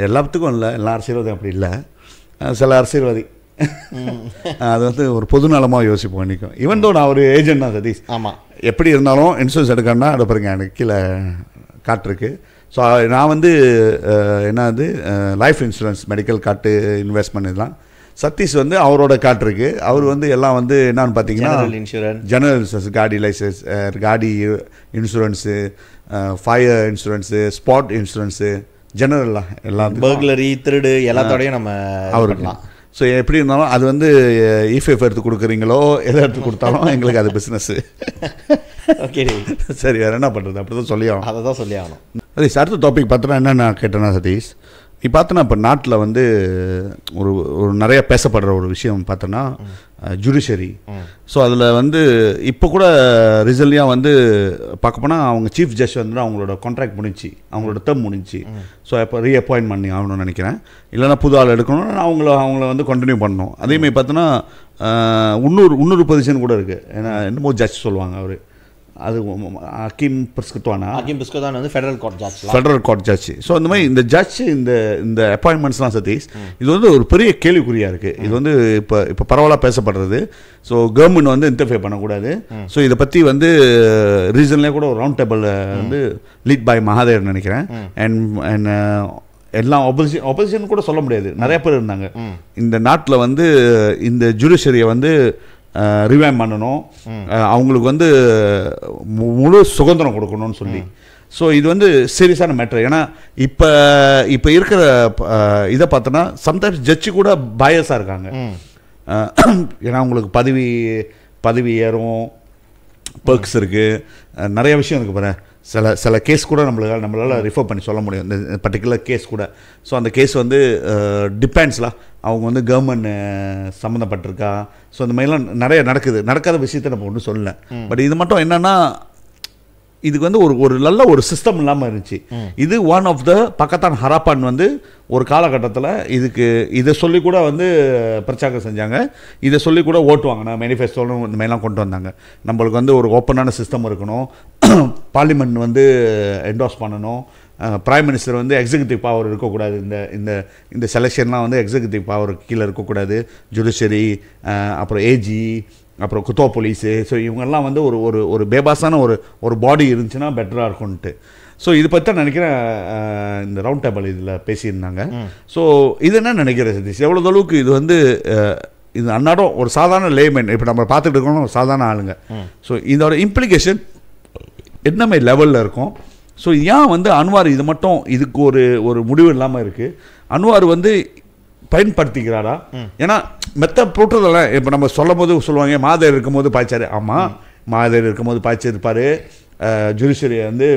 எல்லாத்துக்கும் இல்லை, எல்லா அரசியல்வாதியும் அப்படி இல்லை, சில அரசியல்வாதி அது வந்து ஒரு பொது நலமாக யோசிப்போம் இன்றைக்கும். ஈவன் தோ நான் ஒரு ஏஜென்ட் தான் சதீஷ். ஆமாம், எப்படி இருந்தாலும் இன்சூரன்ஸ் எடுக்கணும்னா அதை பாருங்க எனக்கு கீழே காட்டிருக்கு. ஸோ நான் வந்து என்னது life insurance, medical card, investment இதெல்லாம். சதீஷ் வந்து அவரோட காட்டிருக்கு. அவர் வந்து எல்லாம் வந்து என்னன்னு பார்த்தீங்கன்னா ஜெனரல் இன்சூரன்ஸ், காடி லைசன்ஸ், காடி insurance, fire insurance, spot insurance, ஜெனரலாக எல்லாம், பர்க்லரி, திருடு எல்லாத்தோடையும் நம்ம அவருக்கலாம். ஸோ எப்படி இருந்தாலும் அது வந்து இஃப்எஃப் எடுத்து கொடுக்குறீங்களோ எதை எடுத்து கொடுத்தாலும் எங்களுக்கு அது பிஸ்னஸ்ஸு. ஓகே சரி, வேறு என்ன பண்ணுறது, அப்படி தான் சொல்லி ஆகணும். அதை தான் சொல்லி ஆகணும். சதீஷ், அடுத்த டாபிக் பார்த்தோன்னா என்னென்ன கேட்டேன்னா சதீஷ், நீ பார்த்தோன்னா இப்போ நாட்டில் வந்து ஒரு நிறைய பேசப்படுற ஒரு விஷயம் பார்த்தோன்னா ஜுடிஷரி. ஸோ அதில் வந்து இப்போ கூட ரிசல்ட்லியாக வந்து பார்க்க போனால் அவங்க சீஃப் ஜட்ஜ் வந்து அவங்களோட கான்ட்ராக்ட் முடிஞ்சு, அவங்களோட டேர்ம் முடிஞ்சு. ஸோ இப்போ ரீஅப்பாயின்ட் பண்ணி ஆகணும்னு நினைக்கிறேன். இல்லைனா புது ஆள் எடுக்கணும்னு அவங்கள வந்து கண்டினியூ பண்ணணும். அதேமாதிரி பார்த்தோன்னா இன்னொரு பொசிஷன் கூட இருக்குது. ஏன்னா என்னமோ ஜட்ஜ் சொல்லுவாங்க அவர், அது ஹக்கீம் பிஸ்கத்வானா, ஹக்கீம் பிஸ்கத்வானா வந்து ஃபெடரல் கோர்ட் ஜட்ஜ். ஸோ இந்த மாதிரி இந்த ஜட்ஜ் இந்த அப்பாயின்மெண்ட்ஸ்லாம் சதீஷ், இது வந்து ஒரு பெரிய கேள்விக்குறியாக இருக்குது. இது வந்து இப்போ பரவலாக பேசப்படுறது. ஸோ கவர்மெண்ட் வந்து இன்டர்ஃபியர் பண்ணக்கூடாது. ஸோ இதை பற்றி வந்து ரீசன்லேயே கூட ஒரு ரவுண்ட் டேபிள் வந்து லீட் பை மகாதேவ் நினைக்கிறேன். அண்ட் எல்லாம் ஆப்போசிஷன் கூட சொல்ல முடியாது, நிறைய பேர் இருந்தாங்க. இந்த நாட்டில் வந்து இந்த ஜுடிஷரியை வந்து ரிவைம் பண்ணணும், அவங்களுக்கு வந்து முழு சுதந்திரம் கொடுக்கணும்னு சொல்லி. ஸோ இது வந்து சீரியஸான மேட்ரு. ஏன்னா இப்போ இருக்கிற இதை பார்த்தோன்னா சம்டைம்ஸ் ஜட்ஜு கூட பயஸாக இருக்காங்க. ஏன்னா உங்களுக்கு பதவி ஏறும், பர்க்ஸ் இருக்குது, நிறைய விஷயம் இருக்குது பாரு. சில கேஸ் கூட நம்மளால் ரிஃபர் பண்ணி சொல்ல முடியும், இந்த பர்டிகுலர் கேஸ் கூட. ஸோ அந்த கேஸ் வந்து டிபெண்ட்ஸ்லாம் அவங்க வந்து கவர்மெண்ட் சம்மந்தப்பட்டிருக்கா. ஸோ இந்த மாதிரிலாம் நிறைய நடக்காத விஷயத்த நம்ம ஒன்றும் சொல்லலை. பட் இது மட்டும் என்னென்னா, இதுக்கு வந்து ஒரு நல்ல ஒரு சிஸ்டம் இல்லாமல் இருந்துச்சு. இது one of the Pakatan Harapan வந்து ஒரு காலகட்டத்தில் இதை சொல்லி கூட வந்து பிரச்சாரம் செஞ்சாங்க, இதை சொல்லி கூட ஓட்டுவாங்க. நான் மேனிஃபெஸ்டோலும் இந்த மாதிரிலாம் கொண்டு வந்தாங்க. நம்மளுக்கு வந்து ஒரு ஓப்பனான சிஸ்டம் இருக்கணும், பார்லிமெண்ட் வந்து என்டோஸ் பண்ணணும், பிரைம் மினிஸ்டர் வந்து எக்ஸிக்யூட்டிவ் பவர் இருக்கக்கூடாது, இந்த செலெக்ஷன்லாம் வந்து எக்ஸிக்யூட்டிவ் பவர் கீழே இருக்கக்கூடாது, ஜுடிஷரி, அப்புறம் ஏஜி, அப்புறம் குத்தோ போலீஸு. ஸோ இவங்கெல்லாம் வந்து ஒரு பேபாஸான ஒரு பாடி இருந்துச்சுன்னா பெட்டராக இருக்கும்ன்ட்டு. ஸோ இது பற்றி தான் நினைக்கிறேன் இந்த ரவுண்ட் டேபிள் இதில் பேசியிருந்தாங்க. ஸோ இது என்ன நினைக்கிறேன் சதீஷ், எவ்வளோ அளவுக்கு இது வந்து இது அன்னாடம் ஒரு சாதாரண லேமேன் இப்போ நம்ம பார்த்துட்டு இருக்கோம், ஒரு சாதாரண ஆளுங்க. ஸோ இதோட இம்ப்ளிகேஷன் என்ன மாதிரி லெவலில் இருக்கும். ஸோ ஏன் வந்து அன்வார் இது மட்டும் இதுக்கு ஒரு முடிவு இல்லாமல் இருக்குது, அன்வார் வந்து பயன்படுத்திக்கிறாரா? ஏன்னா மெத்த போட்டுறதெல்லாம் இப்போ நம்ம சொல்லும் போது சொல்லுவாங்க மாதேர் இருக்கும்போது பாய்ச்சாரு. ஆமாம், மாதேர் இருக்கும்போது பாய்ச்சிருப்பார். ஜுடிஷரியை வந்து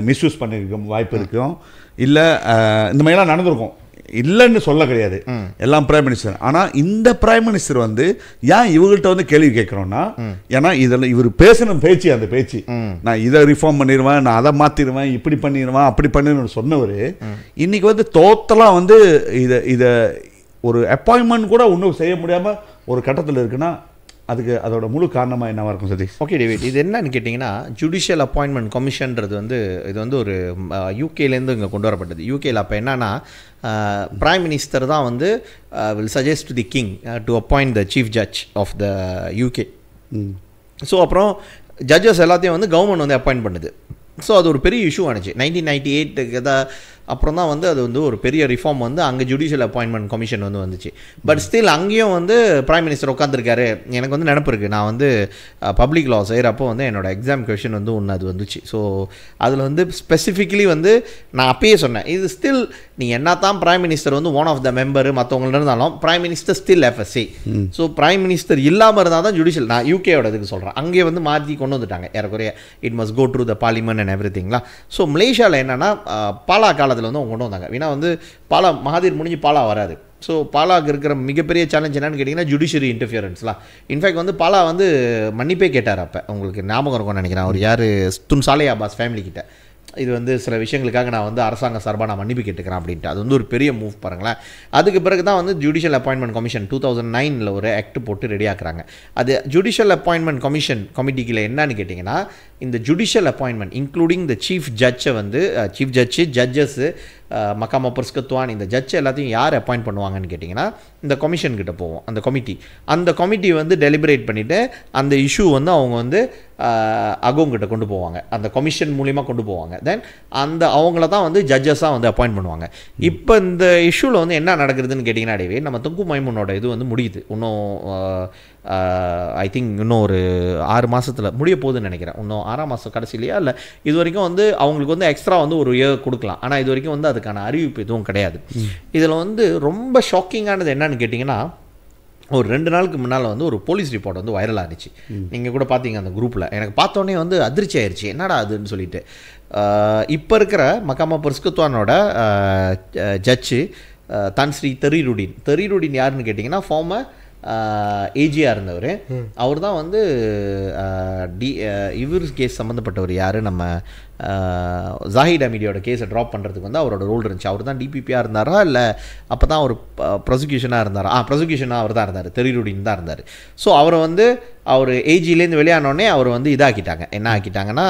மிஸ்யூஸ் பண்ணியிருக்க வாய்ப்பு இருக்கும், இல்லை இந்த மாதிரிலாம் நடந்திருக்கும், இல்லைன்னு சொல்ல கிடையாது, எல்லாம் பிரைம் மினிஸ்டர். ஆனால் இந்த பிரைம் மினிஸ்டர் வந்து ஏன் இவங்கள்ட்ட வந்து கேள்வி கேட்குறோன்னா, ஏன்னா இதில் இவர் பேசின பேச்சு, அந்த பேச்சு நான் இதை ரிஃபார்ம் பண்ணிடுவேன், நான் அதை மாற்றிடுவேன், இப்படி பண்ணிடுவேன், அப்படி பண்ணிடுவேன் சொன்னவர் இன்னைக்கு வந்து டோட்டலாக வந்து இதை ஒரு அப்பாயின்மெண்ட் கூட ஒன்றும் செய்ய முடியாமல் ஒரு கட்டத்தில் இருக்குன்னா அதுக்கு அதோட முழு காரணமாக என்னவாக இருக்கும் சதீஷ்? ஓகே டேவிட், இது என்னன்னு கேட்டிங்கன்னா, ஜுடிஷியல் அப்பாயின்மெண்ட் கமிஷன்றது வந்து இது வந்து ஒரு யூகேலேருந்து இங்கே கொண்டு வரப்பட்டது. யூகேயில் அப்போ என்னன்னா, பிரைம் மினிஸ்டர் தான் வந்து will suggest to the king to appoint the chief judge of the UK. So அப்புறம் ஜட்ஜஸ் எல்லாத்தையும் வந்து கவர்மெண்ட் வந்து அப்பாயிண்ட் பண்ணுது. ஸோ அது ஒரு பெரிய இஷ்யூ ஆனிச்சு 1998 தான். அப்புறம் தான் வந்து அது வந்து ஒரு பெரிய ரிஃபார்ம் வந்து அங்கே ஜுடிஷியல் அப்பாயின்மெண்ட் கமிஷன் வந்து வந்துச்சு. பட் ஸ்டில் அங்கேயும் வந்து பிரைம் மினிஸ்டர் உட்காந்துருக்காரு. எனக்கு வந்து நினப்பு இருக்குது, நான் வந்து பப்ளிக் லா செய்கிறப்போ வந்து என்னோடய எக்ஸாம் கொஷின் வந்து ஒன்று அது வந்துச்சு. ஸோ அதில் வந்து ஸ்பெசிஃபிக்கலி வந்து நான் அப்பயே சொன்னேன், இது ஸ்டில் நீ என்ன தான் பிரைம் மினிஸ்டர் வந்து ஒன் ஆஃப் த மெம்பர் மற்றவங்கள்ட்ட இருந்தாலும் prime minister still FSC. So prime minister இல்லாமல் இருந்தால் தான் ஜுடிஷியல். நான் யூகேயோட இதுக்கு சொல்கிறேன், அங்கே வந்து மாற்றி கொண்டு வந்துட்டாங்க ஏறக்குறைய. It must go through the parliament and every திங்லாம். ஸோ மலேசியாவில் என்னென்னா பாலா காலத்தில் வந்து அவங்க கொண்டு வந்தாங்க. ஏன்னா வந்து பாலா மகாதீர் முடிஞ்சு பாலா வராது. ஸோ பாலாவுக்கு இருக்கிற மிகப்பெரிய சேலஞ்ச் என்னன்னு கேட்டிங்கன்னா ஜுடிஷியரி இன்டர்ஃபியரன்ஸ்லாம். இன்ஃபேக்ட் வந்து பாலா வந்து மன்னிப்பே கேட்டார். அப்போ உங்களுக்கு ஞாபகம் இருக்கும்னு நினைக்கிறேன், அவர் யார், துன் சாலே அப்பாஸ் ஃபேமிலி கிட்ட, இது வந்து சில விஷயங்களுக்காக நான் வந்து அரசாங்க சார்பாக நான் மன்னிப்பு கேட்டுக்கிறேன் அப்படின்ட்டு. அது வந்து ஒரு பெரிய மூவ் பாருங்களேன். அதுக்கு பிறகு தான் வந்து ஜுடிஷியல் அப்பாயின்மெண்ட் கமிஷன் 2009 ஒரு ஆக்ட் போட்டு ரெடி ஆக்குறாங்க. அது ஜுடிஷியல் அப்பாயின்மெண்ட் கமிஷன் கமிட்டிக்கில் என்னன்னு கேட்டிங்கன்னா, இந்த judicial appointment including the chief ஜட்ஜை வந்து சீஃப் ஜட்ஜு, ஜட்ஜஸ்ஸு, மக்காமா பர்ஸ்கத்துவான், இந்த ஜட்ஜ் எல்லாத்தையும் யார் அப்பாயிண்ட் பண்ணுவாங்கன்னு கேட்டிங்கன்னா இந்த கமிஷன் கிட்ட போவோம். அந்த கமிட்டி வந்து டெலிபரேட் பண்ணிவிட்டு அந்த இஷ்யூ வந்து அவங்க வந்து அகோங்கிட்ட கொண்டு போவாங்க, அந்த கமிஷன் மூலிமா கொண்டு போவாங்க. தென் அந்த அவங்கள தான் வந்து ஜட்ஜஸாக வந்து அப்பாயிண்ட் பண்ணுவாங்க. இப்போ இந்த இஷ்யூவில் வந்து என்ன நடக்குதுன்னு கேட்டிங்கன்னா, அடைவே நம்ம துங்கு மைமுனோட இது வந்து முடியுது. இன்னும் ஐ திங்க் இன்னும் ஒரு 6 மாதத்தில் முடிய போகுதுன்னு நினைக்கிறேன். இன்னும் 6ஆம் மாதம் கடைசிலையா இல்லை, இது வரைக்கும் வந்து அவங்களுக்கு வந்து எக்ஸ்ட்ரா வந்து ஒரு இயர் கொடுக்கலாம். ஆனால் இது வரைக்கும் வந்து அதுக்கான அறிவிப்பு எதுவும் கிடையாது. இதில் வந்து ரொம்ப ஷாக்கிங்கானது என்னன்னு கேட்டிங்கன்னா, ஒரு 2 நாளுக்கு முன்னால் வந்து ஒரு போலீஸ் ரிப்போர்ட் வந்து வைரல் ஆகிடுச்சு. நீங்கள் கூட பார்த்தீங்க அந்த குரூப்பில். எனக்கு பார்த்தோன்னே வந்து அதிர்ச்சி ஆயிடுச்சு, என்னடா அதுன்னு சொல்லிட்டு. இப்போ இருக்கிற மக்காமா பர்ஸ்கத்துவானோட ஜட்ஜு தான் ஸ்ரீ தெரிருடின் யாருன்னு கேட்டிங்கன்னா ஃபார்மர் ஏஜியாக இருந்தவர். அவர் தான் வந்து இவர் கேஸ் சம்மந்தப்பட்டவர். யார், நம்ம ஜாஹிட் அமீடியோட கேஸை ட்ராப் பண்ணுறதுக்கு வந்து அவரோட ரோல் இருந்துச்சு. அவர் தான் டிபிபியாக இருந்தாரா இல்லை அப்போ தான் அவர் ப்ரொசிக்யூஷனாக இருந்தாரா? ப்ரொசிக்யூஷனாக அவர் தான் இருந்தார், தெரிருடின் தான் இருந்தார். ஸோ அவரை வந்து அவர் ஏஜிலேருந்து வெளியானோடனே அவர் வந்து இதாக்கிட்டாங்க. என்ன ஆக்கிட்டாங்கன்னா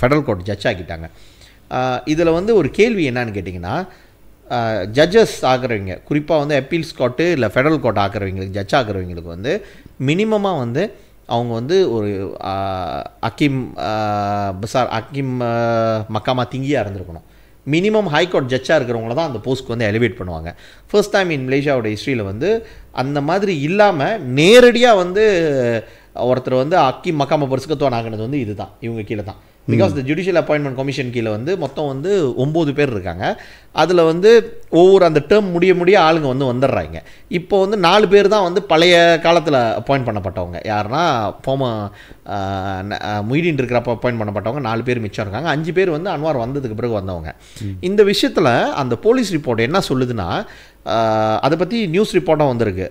ஃபெடரல் கோர்ட் ஜட்ஜ் ஆக்கிட்டாங்க. இதில் வந்து ஒரு கேள்வி என்னன்னு கேட்டிங்கன்னா, ஜட்ஜஸ் ஆகிறவங்க, குறிப்பாக வந்து அப்பீல்ஸ் கோர்ட்டு இல்லை ஃபெடரல் கோர்ட் ஆகிறவங்களுக்கு, ஜட்ஜ் ஆகிறவங்களுக்கு வந்து மினிமமாக வந்து அவங்க வந்து ஒரு அக்கீம் மக்காமா திங்கியாக இருந்திருக்கணும். மினிமம் ஹைகோர்ட் ஜட்ஜாக இருக்கிறவங்கள தான் அந்த போஸ்ட்க்கு வந்து எலிவேட் பண்ணுவாங்க. ஃபர்ஸ்ட் டைம் இன் மலேசியாவோட ஹிஸ்ட்ரியில் வந்து அந்த மாதிரி இல்லாமல் நேரடியாக வந்து ஒருத்தர் வந்து அக்கீம் மக்காமா பர்ஸ்கத்துவான் ஆகினது வந்து இதுதான், இவங்க கீழே தான். Because the judicial appointment commission கீழே வந்து மொத்தம் வந்து 9 பேர் இருக்காங்க. அதில் வந்து ஒவ்வொரு அந்த டேர்ம் முடிய ஆளுங்க வந்து வந்துடுறாங்க. இப்போ வந்து 4 பேர் தான் வந்து பழைய காலத்தில் அப்பாயிண்ட் பண்ணப்பட்டவங்க. யாருன்னா மொய்தீன் இருக்கிறப்ப அப்பாயிண்ட் பண்ணப்பட்டவங்க 4 பேர் மிச்சம் இருக்காங்க. 5 பேர் வந்து அன்வார் வந்ததுக்கு பிறகு வந்தவங்க. இந்த விஷயத்தில் அந்த போலீஸ் ரிப்போர்ட் என்ன சொல்லுதுன்னா, அதை பற்றி நியூஸ் ரிப்போர்ட்டாக வந்திருக்கு.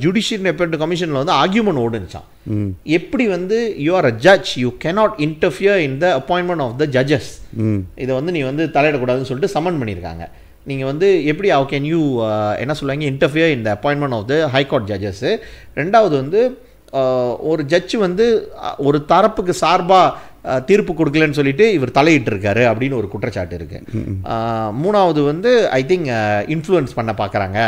ஜுடிஷியல் அப்பாயின்மெண்ட் கமிஷனில் வந்து ஆர்கியூமெண்ட் ஓடுச்சான். எப்படி வந்து you are a judge, you cannot interfere in the appointment of the judges. இதை வந்து நீ வந்து தலையிடக்கூடாதுன்னு சொல்லிட்டு சம்மன் பண்ணியிருக்காங்க. நீங்கள் வந்து எப்படி ஹவ் கேன் யூ என்ன சொல்லுவாங்க, interfere in the appointment of the high court judges. ரெண்டாவது வந்து ஒரு ஜட்ஜு வந்து ஒரு தரப்புக்கு சார்பாக தீர்ப்பு கொடுக்கலன்னு சொல்லிட்டு இவர் தலையிட்டு இருக்காரு அப்படின்னு ஒரு குற்றச்சாட்டு இருக்குது. மூணாவது வந்து ஐ திங்க் இன்ஃப்ளூயன்ஸ் பண்ண பார்க்குறாங்க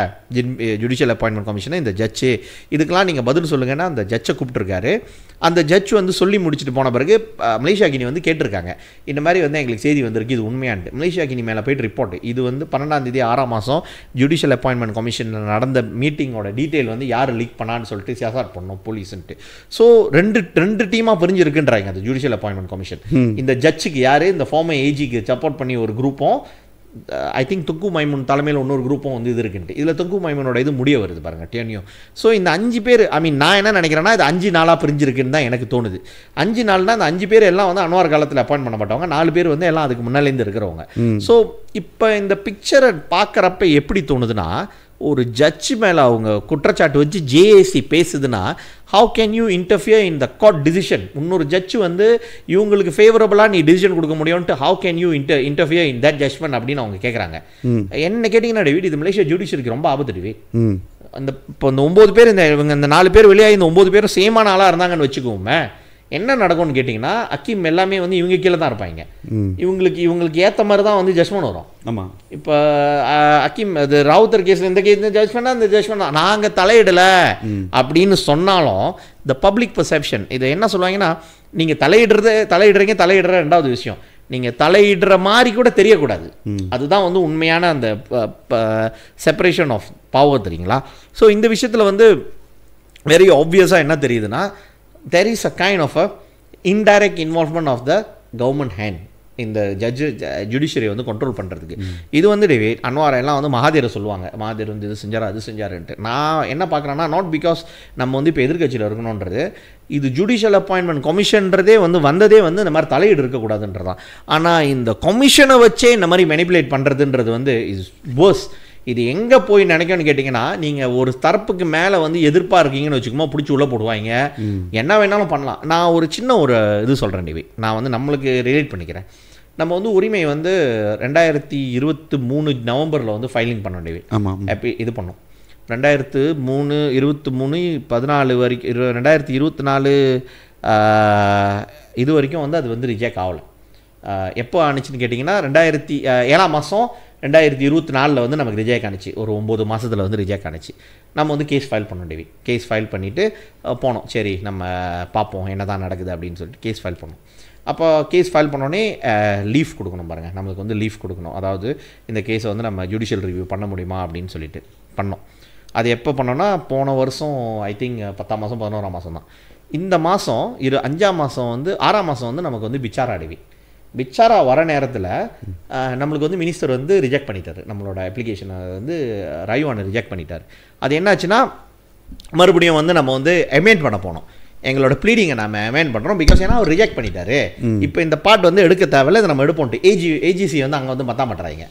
ஜுடிஷியல் அப்பாயின்மெண்ட் கமிஷனை இந்த ஜட்ஜு. இதுக்கெல்லாம் நீங்கள் பதில் சொல்லுங்கன்னா அந்த ஜட்ஜை கூப்பிட்டுருக்காரு. அந்த ஜட்ஜ் வந்து சொல்லி முடிச்சுட்டு போன பிறகு மலேசியா கினி வந்து கேட்டிருக்காங்க, இந்த மாதிரி வந்து எங்களுக்கு செய்தி வந்திருக்கு, இது உண்மையான்ட்டு. மலேசியா கினி மேலே போய்ட்டு ரிப்போர்ட், இது வந்து 12ஆம் தேதி 6ஆம் மாதம் ஜுடிஷியல் அப்பாயின்மெண்ட் கமிஷனில் நடந்த மீட்டிங்கோட டீட்டெயில் வந்து யார் லீக் பண்ணான்னு சொல்லிட்டு சியாசாட் பண்ணோம் போலீஸ்ன்ட்டு. ஸோ ரெண்டு டீமாக பிரிஞ்சிருக்குன்றாங்க அந்த ஜுடிஷியல் அப்பாயின்மெண்ட் கமிஷன். இந்த ஜட்ஜுக்கு யாரு, இந்த ஃபார்மர் ஏஜிக்கு சப்போர்ட் பண்ணி ஒரு குரூப்பும், ஐ திங்க் துங்கு மைமுன் தலைமையில் இன்னொரு குரூப்பும் வந்து இது இருக்குன்ட்டு. இதில் துங்கு மைமுனோட இது முடிய வருது பாருங்க, டேனியும். ஸோ இந்த 5 பேர், ஐ மீன் நான் என்ன நினைக்கிறேன்னா, இது 5 நாளாக பிரிஞ்சிருக்குன்னு தான் எனக்கு தோணுது. 5 நாள்னா அந்த 5 பேர் எல்லாம் வந்து அன்வார் காலத்தில் அப்பாயின்ட் பண்ணப்பட்டவங்க, 4 பேர் வந்து எல்லாம் அதுக்கு முன்னாலேருந்து இருக்கிறவங்க. ஸோ இப்போ இந்த பிக்சரை பார்க்குறப்ப எப்படி தோணுதுன்னா, ஒரு ஜட்ஜ் மேலே அவங்க குற்றச்சாட்டு வச்சு ஜேஏசி பேசுதுன்னா, how can you interfere in the court decision? இன்னொரு ஜட்ஜ் வந்து இவங்களுக்கு ஃபேவரபுளாக நீ டிசிஷன் கொடுக்க முடியும்ட்டு, how can you interfere in that judgment அப்படின்னு அவங்க கேட்குறாங்க. என்ன கேட்டிங்கன்னா டேவிட், இது மலேசியா ஜுடிஷியலுக்கு ரொம்ப ஆபத்து டேவிட். அந்த இப்போ இந்த 9 பேர், இந்த 4 பேர் வெளியாக இந்த 9 பேரும் சேமான ஆளாக இருந்தாங்கன்னு வச்சுக்கோமே, என்ன நடக்கும்னு கேட்டிங்கன்னா, அக்கீம் எல்லாமே வந்து இவங்க கீழே தான் இருப்பாங்க. இவங்களுக்கு ஏற்ற மாதிரி தான் வந்து ஜட்ஜ்மெண்ட் வரும். ஆமாம், இப்போ அக்கீம் அது ராவுத்தர் கேஸில் இந்த கேஸ் ஜட்ஜ்மெண்ட் அந்த ஜட்ஜ்மெண்ட் நாங்கள் தலையிடலை அப்படின்னு சொன்னாலும் த பப்ளிக் பர்செப்ஷன் இதை என்ன சொல்லுவாங்கன்னா, நீங்கள் தலையிடுற ரெண்டாவது விஷயம், நீங்கள் தலையிடுற மாதிரி கூட தெரியக்கூடாது. அதுதான் வந்து உண்மையான அந்த செப்பரேஷன் ஆஃப் பவர் தெரியுங்களா. ஸோ இந்த விஷயத்தில் வந்து வெரி ஆப்வியஸாக என்ன தெரியுதுன்னா, there is a kind of a indirect involvement of the government hand இந்த ஜுடிஷியரி வந்து கண்ட்ரோல் பண்ணுறதுக்கு. இது வந்து டேவிட் அன்வார் எல்லாம் வந்து மகாதீரை சொல்லுவாங்க, மகாதீர் வந்து இது செஞ்சார் அது செஞ்சாருன்ட்டு. நான் என்ன பார்க்குறேன்னா, நாட் பிகாஸ் நம்ம வந்து இப்போ எதிர்கட்சியில் இருக்கணுன்றது, இது ஜுடிஷியல் அப்பாயின்மெண்ட் கமிஷன்றதே வந்து வந்ததே வந்து இந்த மாதிரி தலையீடு இருக்கக்கூடாதுன்றதான். ஆனால் இந்த கமிஷனை வச்சே இந்த மாதிரி மெனிப்புலேட் பண்ணுறதுன்றது வந்து இஸ் வேர்ஸ். இது எங்கே போய் நினைக்கணும்னு கேட்டிங்கன்னா, நீங்கள் ஒரு தரப்புக்கு மேலே வந்து எதிர்ப்பாக இருக்கீங்கன்னு வச்சுக்கோமா, பிடிச்சி உள்ளே போடுவாங்க, என்ன வேணாலும் பண்ணலாம். நான் ஒரு சின்ன ஒரு இது சொல்கிறேன் டிவி, நான் வந்து நம்மளுக்கு ரிலேட் பண்ணிக்கிறேன். நம்ம வந்து உரிமை வந்து 2023 நவம்பரில் வந்து ஃபைலிங் பண்ணோம் டிவி. ஹாப்பி இது பண்ணோம் 2003 23 14 வரைக்கும் 2024 இது வரைக்கும் வந்து அது வந்து ரிஜெக்ட் ஆகலை. எப்போ ஆனிச்சுன்னு கேட்டிங்கன்னா 7ஆம் மாதம் 2024 வந்து நமக்கு ரிஜெக்ட் ஆனிச்சு. ஒரு 9 மாதத்தில் வந்து ரிஜெக்ட் ஆனிச்சு. நம்ம வந்து கேஸ் ஃபைல் பண்ணோம் டிவி. கேஸ் ஃபைல் பண்ணிவிட்டு போனோம், சரி நம்ம பார்ப்போம் என்ன தான் நடக்குது அப்படின்னு சொல்லிட்டு கேஸ் ஃபைல் பண்ணோம். அப்போ கேஸ் ஃபைல் பண்ணோடனே லீஃப் கொடுக்கணும் பாருங்கள், நம்மளுக்கு வந்து லீஃப் கொடுக்கணும். அதாவது இந்த கேஸை வந்து நம்ம ஜுடிஷியல் ரிவ்யூ பண்ண முடியுமா அப்படின்னு சொல்லிட்டு பண்ணோம். அது எப்போ பண்ணோன்னா, போன வருஷம் ஐ திங்க் 10ஆம் மாதம் 11ஆம் மாதம் தான். இந்த மாதம் 5ஆம் மாதம் வந்து 6ஆம் மாதம் வந்து நமக்கு வந்து பிச்சாரா டிவி. பிச்சாரா வர நேரத்தில் நம்மளுக்கு வந்து மினிஸ்டர் வந்து ரிஜெக்ட் பண்ணிட்டார், நம்மளோட அப்ளிகேஷனை வந்து ரைவானை ரிஜெக்ட் பண்ணிட்டார். அது என்னாச்சுன்னா, மறுபடியும் வந்து நம்ம வந்து அமெண்ட் பண்ண போனோம். எங்களோட ப்ளீடிங்கை நம்ம அமெண்ட் பண்ணுறோம், பிகாஸ் ஏன்னா அவர் ரிஜெக்ட் பண்ணிட்டாரு. இப்போ இந்த பார்ட் வந்து எடுக்க தேவையில்ல, இதை நம்ம எடுப்போம்ட்டு ஏஜிசி வந்து அங்கே வந்து மத்தா மாட்டுறாங்க.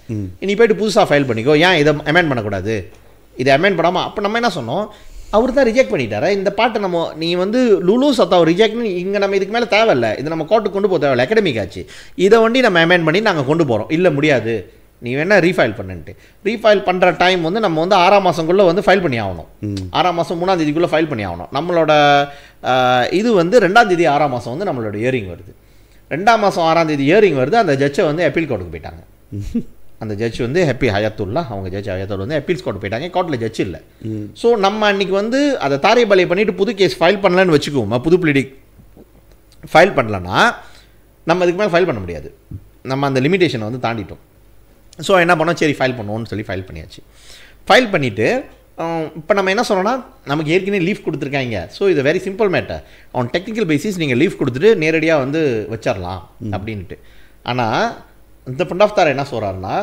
நீ போய்ட்டு புதுசாக ஃபைல் பண்ணிக்கோ, ஏன் இதை அமெண்ட் பண்ணக்கூடாது, இதை அமெண்ட் பண்ணாமல். அப்போ நம்ம என்ன சொன்னோம், அவர் தான் ரிஜெக்ட் பண்ணிட்டாரா இந்த பாட்டை, நம்ம நீ வந்து லுலு சத்தா ரிஜெக்ட்னு இங்கே நம்ம இதுக்கு மேலே தேவையில்லை, இது நம்ம கோர்ட்டுக்கு கொண்டு போக தேவையில்லை, அகாடமிக் ஆச்சு, இதை வண்டி நம்ம அமெண்ட் பண்ணி நாங்கள் கொண்டு போகிறோம். இல்லை முடியாது, நீ வேணால் ரீஃபைல் பண்ணுன்ட்டு. ரீஃபைல் பண்ணுற டைம் வந்து நம்ம வந்து 6ஆம் மாதங்குள்ளே வந்து ஃபைல் பண்ணி ஆகணும். 6ஆம் மாதம் 3ஆம் தேதிக்குள்ளே ஃபைல் பண்ணி ஆகணும். நம்மளோட இது வந்து 2ஆம் தேதி 6ஆம் மாதம் வந்து நம்மளோட இயரிங் வருது. 2ஆம் மாதம் 6ஆம் தேதி இயரிங் வருது. அந்த ஜட்ஜை வந்து அப்பீல் கோர்ட்டுக்கு போயிட்டாங்க. அந்த ஜட்ஜ் வந்து ஹாப்பி ஹயாத்துல்லா, அவங்க ஜட்ஜ் ஹயாத்துல்லா வந்து அப்பீல்ஸ் கோர்ட் போயிட்டாங்க. கோர்ட்டில் ஜட்ஜ் இல்லை. ஸோ நம்ம அன்றைக்கி வந்து அதை தாரைபாலை பண்ணிவிட்டு புது கேஸ் ஃபைல் பண்ணலன்னு வச்சுக்குவோம், புது ப்ளீடிங் ஃபைல் பண்ணலன்னா நம்ம அதுக்கு மேலே ஃபைல் பண்ண முடியாது. நம்ம அந்த லிமிட்டேஷனை வந்து தாண்டிட்டோம். ஸோ என்ன பண்ணோம், சரி ஃபைல் பண்ணுவோன்னு சொல்லி ஃபைல் பண்ணியாச்சு. ஃபைல் பண்ணிவிட்டு இப்போ நம்ம என்ன சொன்னோன்னா, நமக்கு ஏற்கனவே லீவ் கொடுத்துருக்காங்க. ஸோ இது very simple matter, on technical basis நீங்கள் லீவ் கொடுத்துட்டு நேரடியாக வந்து வச்சிடலாம் அப்படின்ட்டு. ஆனால் இந்த ஃப்ரெண்ட் ஆஃப் தார் என்ன சொல்கிறாருன்னா,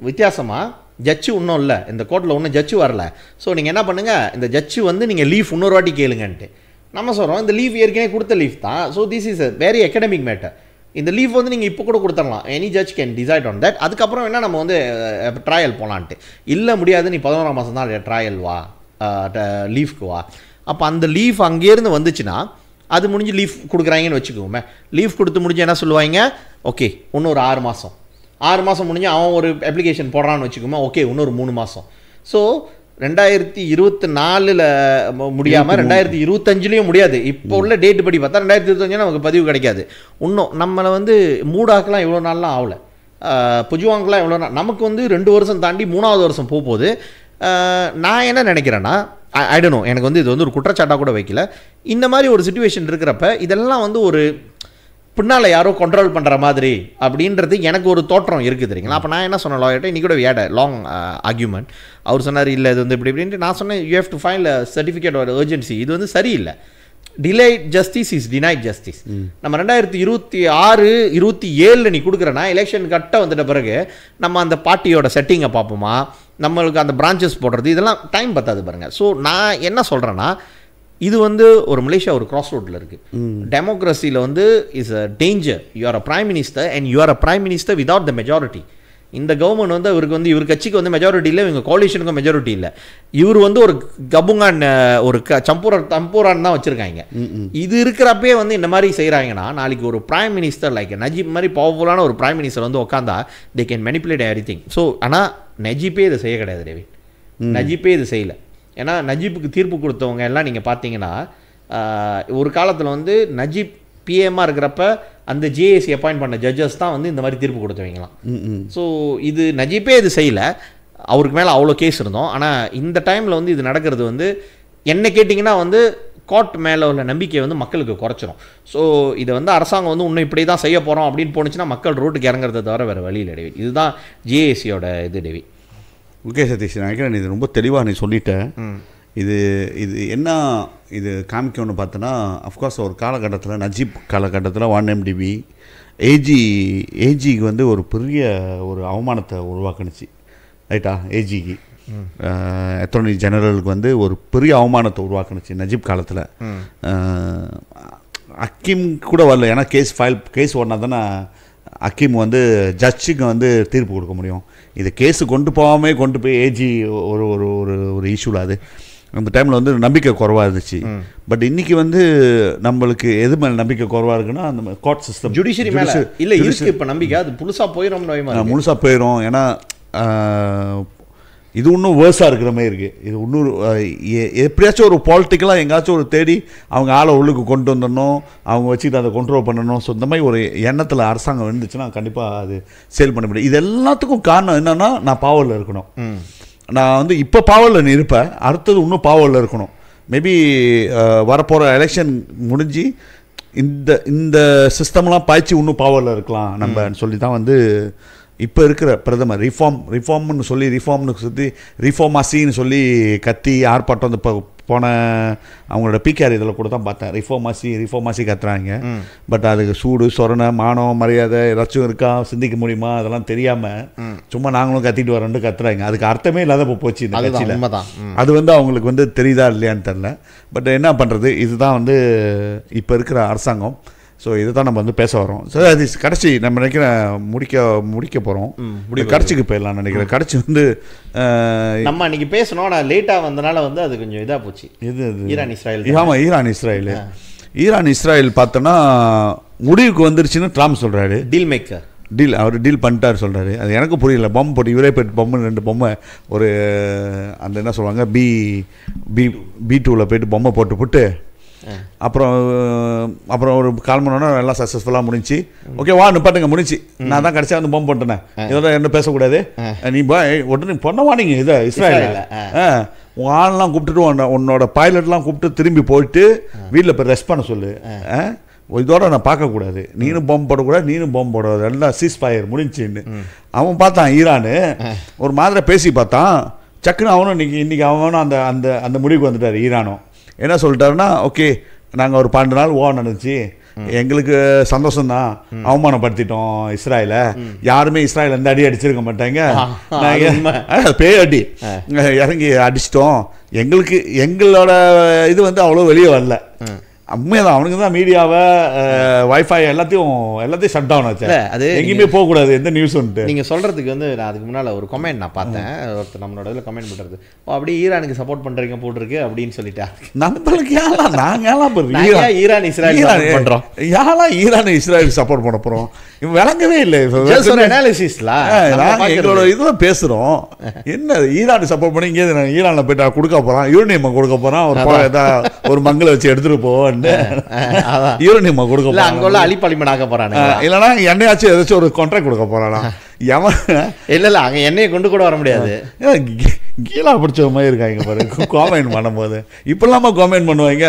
வித்தியாசமாக ஜட்ஜு இன்னும் இல்லை, இந்த கோர்ட்டில் இன்னும் ஜட்ஜு வரல. ஸோ நீங்கள் என்ன பண்ணுங்கள், இந்த ஜட்ஜு வந்து நீங்கள் லீவ் இன்னொரு வாட்டி கேளுங்கன்ட்டு. நம்ம சொல்கிறோம், இந்த லீவ் ஏற்கனவே கொடுத்த லீவ் தான். So this is a very academic matter. இந்த லீவ் வந்து நீங்கள் இப்போ கூட கொடுத்துடலாம், any judge can decide on that. அதுக்கப்புறம் என்ன நம்ம வந்து ட்ரையல் போகலான்ட்டு. இல்லை முடியாது, நீ 11ஆம் மாதம் தான் ட்ரையல் வா, லீவ்க்கு வா. அப்போ அந்த லீவ் அங்கேருந்து வந்துச்சுன்னா அது முடிஞ்சு லீவ் கொடுக்குறாங்கன்னு வச்சுக்கோமே. லீவ் கொடுத்து முடிஞ்சு என்ன சொல்லுவாங்க, ஓகே இன்னொரு 6 மாதம், 6 மாதம் முடிஞ்சு அவன் ஒரு அப்ளிகேஷன் போடுறான்னு வச்சுக்கோமே, ஓகே இன்னொரு 3 மாதம். ஸோ 2024 முடியாமல் 2025 முடியாது. இப்போ உள்ள டேட்டு படி பார்த்தா 2025 நமக்கு பதிவு கிடைக்காது. இன்னும் நம்மளை வந்து மூடாக்கெலாம் இவ்வளோ நாள்லாம் ஆகலை, புஜுவாங்கெலாம் இவ்வளோ நாள், நமக்கு வந்து 2 வருஷம் தாண்டி 3ஆவது வருஷம் போகுது. நான் என்ன நினைக்கிறேன்னா, ஐ டோன்ட் நோ, எனக்கு வந்து இது வந்து ஒரு குற்றச்சாட்டாக கூட வைக்கல. இந்த மாதிரி ஒரு சிச்சுவேஷன் இருக்கிறப்ப இதெல்லாம் வந்து ஒரு பின்னால் யாரோ கண்ட்ரோல் பண்ணுற மாதிரி அப்படின்றது எனக்கு ஒரு தோற்றம் இருக்குது தெரியுங்களா. அப்போ நான் என்ன சொன்னேன் லாயர்கிட்ட, இன்றைக்கி கூட வேட லாங் ஆர்கியூமெண்ட். அவர் சொன்னார், இல்லை இது வந்து இப்படி இப்படின்ட்டு. நான் சொன்னேன், you have to file certificate or urgency. இது வந்து சரியில்லை. Delayed justice is denied justice. நம்ம 2026 27 நீ கொடுக்குறேன்னா, எலெக்ஷன் கட்ட வந்துட்ட பிறகு நம்ம அந்த பார்ட்டியோட செட்டிங்கை பார்ப்போமா, நம்மளுக்கு அந்த பிரான்ச்சஸ் போடுறது இதெல்லாம் டைம் பத்தாது பாருங்கள். ஸோ நான் என்ன சொல்கிறேன்னா, இது வந்து ஒரு மலேசியா ஒரு கிராஸ் ரோட்டில் இருக்குது. டெமோக்ரஸியில் வந்து is a danger. You are a prime minister and you are a prime minister without the majority. இந்த கவர்மெண்ட் வந்து இவருக்கு வந்து இவர் கட்சிக்கு வந்து மெஜாரிட்டி இல்லை, இவங்க கோலிஷனுக்கும் மெஜாரிட்டி இல்லை. இவர் வந்து ஒரு கபுங்கான் ஒரு தம்பூரான் தான் வச்சுருக்காங்க. இது இருக்கிறப்பே வந்து இந்த மாதிரி செய்கிறாங்கன்னா, நாளைக்கு ஒரு பிரைம் மினிஸ்டர் லைக் நஜீப் மாதிரி பவர்ஃபுல்லான ஒரு பிரைம் மினிஸ்டர் வந்து உட்காந்தா they can manipulate everything. So ஆனால் நஜீப்பே இதை செய்ய கிடையாது டேவிட், நஜீப்பே இது செய்யலை. ஏன்னா நஜீப்புக்கு தீர்ப்பு கொடுத்தவங்க எல்லாம் நீங்கள் பார்த்தீங்கன்னா, ஒரு காலத்தில் வந்து நஜீப் பிஎம்மாக இருக்கிறப்ப அந்த ஜேஏசி அப்பாயிண்ட் பண்ண ஜட்ஜஸ் தான் வந்து இந்த மாதிரி தீர்ப்பு கொடுத்தவங்களாம். ஸோ இது நஜீப்பே இது செய்யலை, அவருக்கு மேலே அவ்வளோ கேஸ் இருந்தோம். ஆனால் இந்த டைமில் வந்து இது நடக்கிறது வந்து என்ன கேட்டிங்கன்னா வந்து கோர்ட் மேலே உள்ள நம்பிக்கை வந்து மக்களுக்கு குறைச்சிரும். ஸோ இதை வந்து அரசாங்கம் வந்து இன்னும் இப்படி தான் செய்ய போகிறோம் அப்படின்னு போணுச்சுன்னா மக்கள் ரோட்டுக்கு இறங்குறத தவிர வேறு வழியில் டேவிட். இதுதான் ஜேஏசியோட இது டேவிட். ஓகே சதீஷ், நினைக்கிறேன் இது ரொம்ப தெளிவாக நீ சொல்லிட்டேன். இது என்ன இது காமிக்கணும்னு பார்த்தோன்னா, அஃப்கோர்ஸ் ஒரு காலகட்டத்தில் நஜீப் காலகட்டத்தில் 1MDB ஏஜிக்கு வந்து ஒரு பெரிய ஒரு அவமானத்தை உருவாக்குனுச்சு, ரைட்டா? ஏஜிக்கு அட்டர்னி ஜெனரலுக்கு வந்து ஒரு பெரிய அவமானத்தை உருவாக்குனுச்சு நஜீப் காலத்தில். அக்கீம் கூட வரல, ஏன்னா கேஸ் ஓடினா தானே அக்கீம் வந்து ஜட்ஜுக்கு வந்து தீர்ப்பு கொடுக்க முடியும். இது கேஸு கொண்டு போய் ஏஜி ஒரு ஒரு ஒரு இஷ்யூவில் அது அந்த டைமில் வந்து நம்பிக்கை குறைவாக இருந்துச்சு. பட் இன்றைக்கி வந்து நம்மளுக்கு எது மேலே நம்பிக்கை குறைவாக இருக்குன்னா அந்த கோர்ட் சிஸ்டம், ஜுடிஷியரி மேலே இல்லை இருக்கு இப்போ நம்பிக்கை. அது முழுசாக போயிடும். ஏன்னா இது இன்னும் வேர்ஸாக இருக்கிற மாதிரி இருக்குது. இது இன்னொரு எப்படியாச்சும் ஒரு பாலிட்டிக்கலாக எங்கேயாச்சும் ஒரு தேடி அவங்க ஆளை உள்ளுக்கு கொண்டு வந்துடணும், அவங்க வச்சுக்கிட்டு அதை கண்ட்ரோல் பண்ணணும். ஸோ இந்த மாதிரி ஒரு எண்ணத்தில் அரசாங்கம் இருந்துச்சுன்னா கண்டிப்பாக அது சேல் பண்ண முடியும். இது எல்லாத்துக்கும் காரணம் என்னென்னா, நான் பாவலில் இருக்கணும். நான் வந்து இப்போ பாவலில் இருப்பேன், அடுத்தது இன்னும் பாவலில் இருக்கணும். மேபி வரப்போகிற எலெக்ஷன் முடிஞ்சு இந்த சிஸ்டம்லாம் பாய்ச்சி இன்னும் பாவலில் இருக்கலாம் நம்ம சொல்லி தான் வந்து இப்போ இருக்கிற பிரதமர் ரிஃபார்ம்னு சொல்லி ரிஃபார்மாசின்னு சொல்லி கத்தி ஆர்ப்பாட்டம் வந்து இப்போ போன அவங்களோட பிகேஆர் இதில் கூட தான் பார்த்தேன். ரிஃபார்மாசி கத்துறாங்க. பட் அதுக்கு சூடு சொரணை மானம் மரியாதை ஏதாச்சும் இருக்கா, சிந்திக்க முடியுமா, அதெல்லாம் தெரியாமல் சும்மா நாங்களும் கத்திட்டு வரோன்னு கத்துறாங்க. அதுக்கு அர்த்தமே இல்லாத இப்போ போச்சு இந்த கட்சியில். அது வந்து அவங்களுக்கு வந்து தெரியுதா இல்லையான்னு தெரில. பட் என்ன பண்ணுறது, இதுதான் வந்து இப்போ இருக்கிற அரசாங்கம். ஸோ இதை தான் நம்ம வந்து பேச வரோம். ஸோ அது கடைசி நம்ம நினைக்கிறேன் முடிக்க போகிறோம். கடைசிக்கு போயிடலாம் நினைக்கிறேன். கடைசி வந்து நம்ம அன்றைக்கி பேசணும், நான் லேட்டாக வந்தனால வந்து அது கொஞ்சம் இதாக போச்சு. இது ஈரான் இஸ்ராயல். ஆமாம், ஈரான் இஸ்ராயல் பார்த்தோன்னா முடிவுக்கு வந்துருச்சுன்னு ட்ரம்ப் சொல்கிறாரு. அவர் டீல் பண்ணிட்டார் சொல்கிறாரு. அது எனக்கு புரியல. பொம்மை போட்டு இவரே போய்ட்டு பொம்மை 2 பொம்மை ஒரு அந்த என்ன சொல்லுவாங்க B2 போய்ட்டு பொம்மை போட்டு அப்புறம் ஒரு 1/4 மணி நேரம் எல்லாம் சக்ஸஸ்ஃபுல்லாக முடிஞ்சு. ஓகே வா நிப்பாட்டுங்க, முடிஞ்சு. நான் தான் கடைசியாக வந்து பொம்மை போட்டேனே, இதோட என்ன பேசக்கூடாது, நீ உடனே பொண்ணவா நீங்கள் இதை இஸ்ராயலில் உன் ஆள்லாம் கூப்பிட்டுட்டு உன்னோட பைலட்லாம் கூப்பிட்டு திரும்பி போயிட்டு வீட்டில் போய் ரெஸ்ட் பண்ண சொல்லு. இதோட நான் பார்க்கக்கூடாது, நீனும் பொம்மை போடக்கூடாது, நீனும் பொம்மை போடாது, எல்லாம் சீஸ் ஃபயர் முடிஞ்சுன்னு அவன் பார்த்தான். ஈரானு ஒரு மாதிரி பேசி பார்த்தான். சக்குன்னு அவனும் இன்னைக்கு அவனும் அந்த அந்த அந்த முடிவுக்கு வந்துட்டார். ஈரானும் என்ன சொல்லிட்டாருன்னா, ஓகே நாங்கள் ஒரு 12 நாள் நடந்துச்சு, எங்களுக்கு சந்தோஷம்தான், அவமானப்படுத்திட்டோம் இஸ்ராயலை, யாருமே இஸ்ராயல் எந்த அடி அடிச்சிருக்க மாட்டாங்க, நாங்கள் பேய் அடி இறங்கி அடிச்சிட்டோம், எங்களோட இது வந்து அவ்வளோ வெளியே வரல. உண்மைதான், அவனுக்கு தான் மீடியாவை வைஃபை எல்லாத்தையும் ஷட் டவுன் ஆச்சு. அது எங்கேயுமே போகக்கூடாது எந்த நியூஸ் வந்துட்டு. நீங்கள் சொல்கிறதுக்கு வந்து நான் அதுக்கு முன்னால் ஒரு கமெண்ட் நான் பார்த்தேன். ஒருத்தர் நம்மளோட இதில் கமெண்ட் பண்ணுறது, அப்படியே ஈரானுக்கு சப்போர்ட் பண்ணுறீங்க போட்டிருக்கு அப்படின்னு சொல்லிட்டேன். நம்மளுக்கு நாங்கள் ஈரான் இஸ்ராயல் பண்ணுறோம், ஈரான் இஸ்ராயல் சப்போர்ட் பண்ண போகிறோம். விளங்கவே இல்லை எங்களோட இதில் பேசுகிறோம். என்ன ஈரான் சப்போர்ட் பண்ணி இங்கே ஈரானில் போய்ட்டு கொடுக்க போகிறான், யூரேனியம் கொடுக்க போகிறான், ஒரு மங்களை வச்சு எடுத்துகிட்டு போவோம், யூரேனியம் கொடுக்க அங்குள்ள அழிப்பளிமனாக்க போறானே, இல்லைன்னா எண்ணெயாச்சும் ஏதாச்சும் ஒரு கான்ட்ராக்ட் கொடுக்க போறானா. இல்ல அங்க எண்ணெயை கொண்டு கூட வர முடியாது. கீழா பிடிச்ச மாதிரி இருக்காங்க பாரு காமெண்ட் பண்ணும்போது. இப்பெல்லாமா காமெண்ட் பண்ணுவாங்க,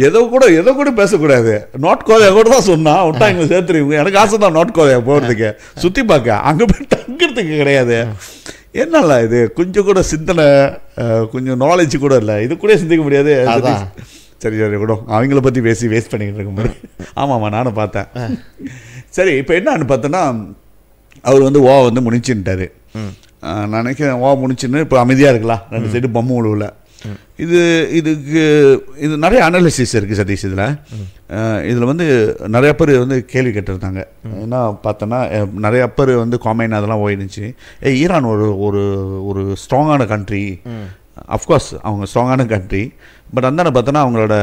ஏதோ கூட பேசக்கூடாது. நோட் கோதையா கூட தான் சொன்னா விட்டாங்க சேர்த்துருவீங்க. எனக்கு ஆசை தான் நோட் கோதையா போகிறதுக்கு, சுற்றி பார்க்க, அங்கே போய் தங்கிறதுக்கு கிடையாது. என்னல்ல இது, கொஞ்சம் கூட சிந்தனை, கொஞ்சம் நாலேஜ் கூட இல்லை, இது கூட சிந்திக்க முடியாது. சரி கூட அவங்கள பற்றி பேசி வேஸ்ட் பண்ணிக்கிட்டு இருக்கும்போது ஆமாம்மா நானும் பார்த்தேன். சரி, இப்போ என்னன்னு பார்த்தோன்னா அவர் வந்து வந்து முடிச்சுட்டாரு. நான் நினைக்கிறேன் முடிச்சுன்னு இப்போ அமைதியாக இருக்கலாம், 2 சைடு பொம்மை உழுவில். இது நிறைய அனாலிசிஸ் இருக்குது சதீஷ். இதில் வந்து நிறையா பேர் வந்து கேள்வி கேட்டிருந்தாங்க. என்ன பார்த்தோன்னா நிறையா பேர் வந்து காமெண்ட் அதெல்லாம் ஓயிடுச்சு. ஈரான் ஒரு ஸ்ட்ராங்கான கண்ட்ரி, அஃப்கோர்ஸ் அவங்க ஸ்ட்ராங்கான கண்ட்ரி. பட் அந்தாண்ட பார்த்தோன்னா அவங்களோட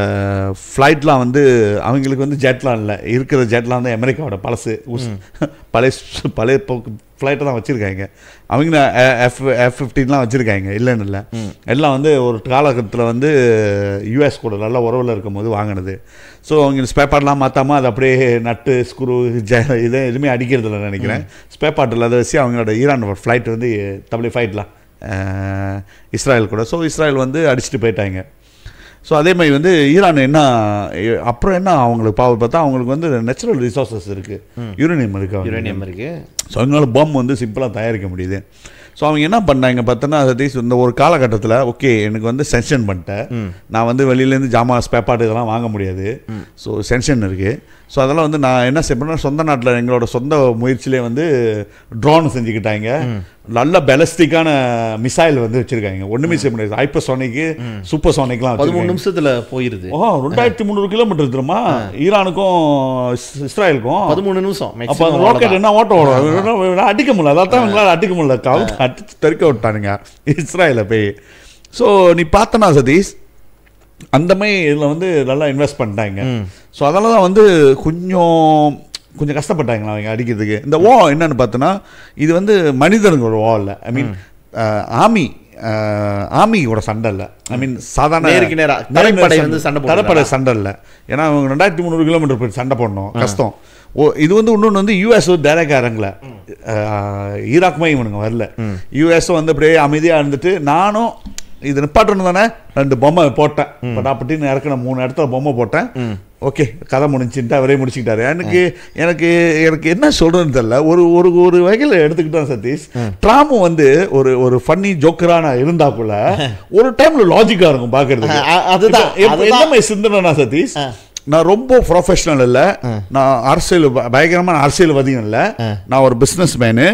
ஃப்ளைட்லாம் வந்து அவங்களுக்கு வந்து ஜெட்லாம் இல்லை, இருக்கிற ஜெட்லாம் வந்து அமெரிக்காவோட பழைய ஃப்ளைட்டை தான் வச்சுருக்காங்க. அவங்க F-15லாம் வச்சுருக்காங்க, இல்லைன்னு இல்லை. எல்லாம் வந்து ஒரு காலகட்டத்தில் வந்து யூஎஸ் கூட நல்ல உறவில் இருக்கும் போது வாங்கினது. ஸோ அவங்க ஸ்பேப்பார்ட்லாம் மாற்றாமல் அது அப்படியே நட்டு ஸ்க்ரூ எதுவுமே அடிக்கிறதில்ல நினைக்கிறேன். ஸ்பேப்பார்ட்டில் அதை வச்சு அவங்களோட ஈரான் ஃப்ளைட் வந்து ஃப்ளைட்லாம் இஸ்ராயல் கூட. ஸோ இஸ்ராயல் வந்து அடிச்சுட்டு போயிட்டாங்க. ஸோ அதே மாதிரி வந்து ஈரான் என்ன அப்புறம் என்ன அவங்களுக்கு பார்த்தா அவங்களுக்கு வந்து நேச்சுரல் ரிசோர்ஸஸ் இருக்குது, யூரேனியம் இருக்குது. ஸோ அவங்களால பாம் வந்து சிம்பிளாக தயாரிக்க முடியுது. ஸோ அவங்க என்ன பண்ணாங்க பார்த்தோன்னா சதீஷ், இந்த ஒரு காலகட்டத்தில் ஓகே எனக்கு வந்து சென்ஷன் பண்ணிட்டேன், நான் வந்து வெளியிலேருந்து ஜாமான் ஸ்பேப்பாட்டு இதெல்லாம் வாங்க முடியாது, ஸோ சென்ஷன் இருக்குது. ஸோ அதெல்லாம் வந்து நான் என்ன செய்யணும், சொந்த நாட்டில் எங்களோட சொந்த முயற்சியிலே வந்து ட்ரோன் செஞ்சுக்கிட்டாங்க, நல்ல பெலஸ்டிக்கான மிசைல் வந்து வச்சுருக்காங்க, ஒன்றுமே செய்ய முடியாது. ஹைப்பர்சோனிக்கு சூப்பர்சோனிக்லாம் 13 நிமிஷத்தில் போயிருது. 2300 கிலோமீட்டர் தெரியுமா ஈரானுக்கும் இஸ்ராயலுக்கும்? 13 நிமிஷம். அப்போ அந்த ராக்கெட் என்ன ஓட்டம் அடிக்க முடியல, அதான் எங்களால் அடிக்க முடியல, அடிச்சு தெறிக்க விட்டானுங்க இஸ்ராயலை போய். ஸோ நீ பார்த்தனா சதீஷ் அந்த மாதிரி இதில் வந்து நல்லா இன்வெஸ்ட் பண்ணிட்டாங்க. ஸோ அதனால தான் வந்து கொஞ்சம் கஷ்டப்பட்டாங்களா அவங்க அடிக்கிறதுக்கு. இந்த என்னன்னு பார்த்தோன்னா இது வந்து மனிதர்களோட இல்லை, ஐ மீன் ஆர்மியோட சண்டை இல்லை, ஐ மீன் சாதாரண தரைப்படை சண்டை இல்லை. ஏன்னா அவங்க 2300 கிலோமீட்டர் போய் சண்டை போடணும், கஷ்டம். இது வந்து இன்னொன்று வந்து யூஎஸ் டைரக்டாக இறங்கல, ஈராக்குமே இவனுங்க வரல. யூஎஸும் வந்து அப்படியே அமைதியாக இருந்துட்டு நானும் இது நிப்பாட்டணும் தானே 2 பொம்மை போட்டேன், பட்டாப்பட்டின்னு இறக்குன 3 இடத்துல பொம்மை போட்டேன், ஓகே கதை முடிஞ்சுட்டு அவரே முடிச்சுக்கிட்டாரு. எனக்கு என்ன சொல்றதுன்னு தெரியல. ஒரு வகையில் எடுத்துக்கிட்டோம் சதீஷ், ட்ராமும் வந்து ஒரு ஃபன்னி ஜோக்கரான இருந்தா கூட ஒரு டைம்ல லாஜிக்கா இருக்கும் பாக்குறதுக்கு. அதுதான் என்ன சிந்தனை சதீஷ். நான் ரொம்ப ப்ரொஃபஷனல் இல்லை, நான் பயங்கரமான அரசியல்வாதியும் இல்லை, நான் ஒரு பிஸ்னஸ் மேனு.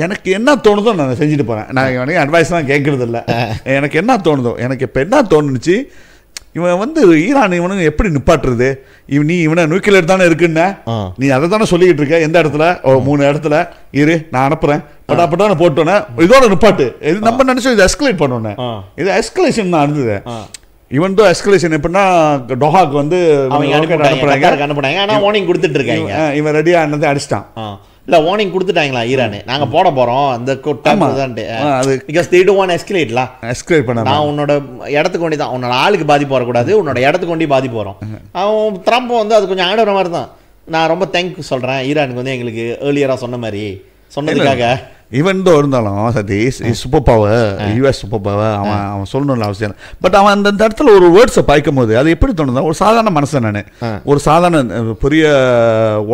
எனக்கு என்ன தோணுதோ நான் செஞ்சுட்டு போகிறேன், நான் எனக்கு அட்வைஸ்லாம் கேட்குறது இல்லை. எனக்கு என்ன தோணுதோ, எனக்கு இப்போ என்ன தோணுச்சு, இவன் வந்து ஈரான் இவனுங்க எப்படி நிப்பாட்டுறது, நீ இவனை நியூக்ளியர் தானே இருக்குன்னு நீ அதை தானே சொல்லிக்கிட்டு இருக்க, எந்த இடத்துல 3 இடத்துல இரு நான் அனுப்புகிறேன், பட்டான்னு போட்டோன்னே இதோட நிப்பாட்டு. இது நம்ம நினச்சோம் இது எஸ்கலேட் பண்ணோன்னே, இது எஸ்கலேஷன் தான் இருந்தது. இவன் தான் எஸ்கலேஷன் எப்படின்னா டோஹாக்கு வந்து அனுப்புறாங்க, ஆனால் வார்னிங் கொடுத்துட்டு இருக்காங்க, இவன் ரெடியாக என்னதை அடிச்சிட்டான். இல்லை வார்னிங் கொடுத்துட்டாங்களா ஈரானு, நாங்கள் போட போகிறோம் அந்த because they don't want to escalate பண்ண. நான் உன்னோட இடத்துக்கு வேண்டி தான், உன்னோட ஆளுக்கு பாதிப்பு வரக்கூடாது, உன்னோட இடத்துக்கு வேண்டி பாதிப்பு வரும். அவன் ட்ரம்ப் வந்து அது கொஞ்சம் ஆடுற மாதிரி தான். நான் ரொம்ப தேங்க்ஸ் சொல்கிறேன் ஈரானுக்கு வந்து எங்களுக்கு ஏர்லியராக சொன்ன மாதிரி சொன்னதுக்காக. ஈவன் தோ இருந்தாலும் Satish super power, US super power, அவன் சொல்லணும்னு அவசியம். பட் அவன் அந்த இடத்துல ஒரு வேர்ட்ஸை பாய்க்கும் போது அது எப்படி தோணுதா, ஒரு சாதாரண மனுஷன், நான் ஒரு சாதாரண பெரிய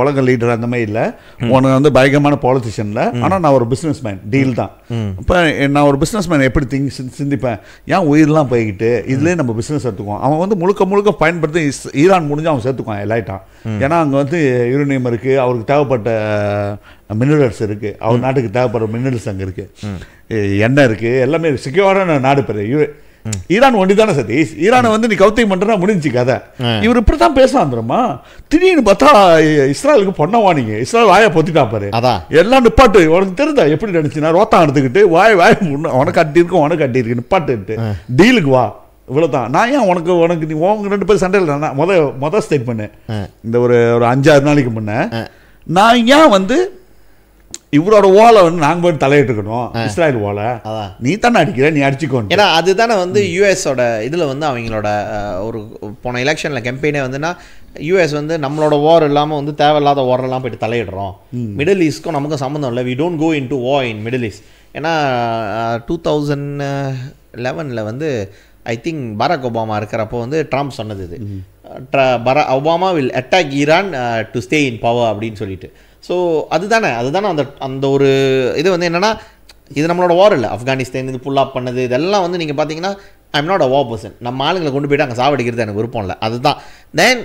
உலக லீடர் அந்த மாதிரி இல்லை, உனக்கு வந்து பயங்கரமான பாலிட்டிஷியன் இல்லை, ஆனால் நான் ஒரு பிஸ்னஸ் மேன், டீல் தான். இப்போ நான் ஒரு பிஸ்னஸ் மேன் எப்படி சிந்திப்பேன், ஏன் உயிரெலாம் போய்கிட்டு இதுலேயே நம்ம பிஸ்னஸ் எடுத்துக்குவோம். அவன் வந்து முழுக்க பயன்படுத்தி ஈரான் முடிஞ்சு அவன் சேர்த்துக்குவான் எல்லாயிட்டான். ஏன்னா அங்கே வந்து யுரேனியம் இருக்குது, அவருக்கு தேவைப்பட்ட மினரல்ஸ் இருக்குது, அவர் நாட்டுக்கு தேவைப்படுற மினரல்ஸ் அங்கே இருக்குது, எண்ணெய் இருக்குது, எல்லாமே செக்யூரான நாடு பெரிய ஈரான் ஒண்டி தானே சதீஷ். ஈரானை வந்து நீ கவுத்தி பண்ணுறா முடிஞ்சு கதை. இவர் இப்படி தான் பேசலாம் தெரியுமா. திடீர்னு பார்த்தா இஸ்ராயலுக்கு பொண்ணவானிங்க, இஸ்ராயல் வாயை பொத்திட்டா பாரு, எல்லாம் நிப்பாட்டு. உனக்கு தெரிந்தா எப்படி நினைச்சுன்னா ரோத்தான் எடுத்துக்கிட்டு வாய் உனக்கு அட்டிருக்கும் உனக்கு அட்டிருக்கு நிப்பாட்டு டீலுக்கு வா, இவ்வளோதான். நான் ஏன் உனக்கு நீ உங்க 2 பேர் சண்டையில் மொதல் ஸ்டேட் பண்ணு இந்த ஒரு 5-6 நாளைக்கு முன்ன, நான் ஏன் வந்து இவரோட ஓலை வந்து நாங்கள் போய் தலையிட்டுருக்கணும், இஸ்ராயல் ஓலை நீ தானே அடிக்கிற, நீ அடிச்சுக்கணும். ஏன்னா அதுதானே வந்து யூஎஸோட இதில் வந்து அவங்களோட ஒரு போன எலெக்ஷனில் கேம்பெயினே வந்துன்னா யூஎஸ் வந்து நம்மளோட வார் இல்லாமல் வந்து தேவையில்லாத வாரெல்லாம் போய்ட்டு தலையிடுறோம், மிடில் ஈஸ்ட்க்கும் நமக்கும் சம்மந்தம் இல்லை, we don't go into war in middle east. ஏன்னா 2011 வந்து ஐ திங்க் பராக் ஒபாமா இருக்கிறப்போ வந்து ட்ரம்ப் சொன்னது இது, Obama will attack Iran to stay in power அப்படின்னு சொல்லிட்டு. ஸோ அதுதானே அந்த ஒரு இது வந்து என்னென்னா இது நம்மளோட வார் இல்லை, ஆப்கானிஸ்தான் இது புல் அப் பண்ணது இதெல்லாம் வந்து நீங்கள் பார்த்தீங்கன்னா ஐ am not a war person, நம்ம ஆளுங்களை கொண்டு போய்ட்டு அங்கே சாவடிக்கிறது எனக்கு விருப்பம் இல்லை. அதுதான் தென்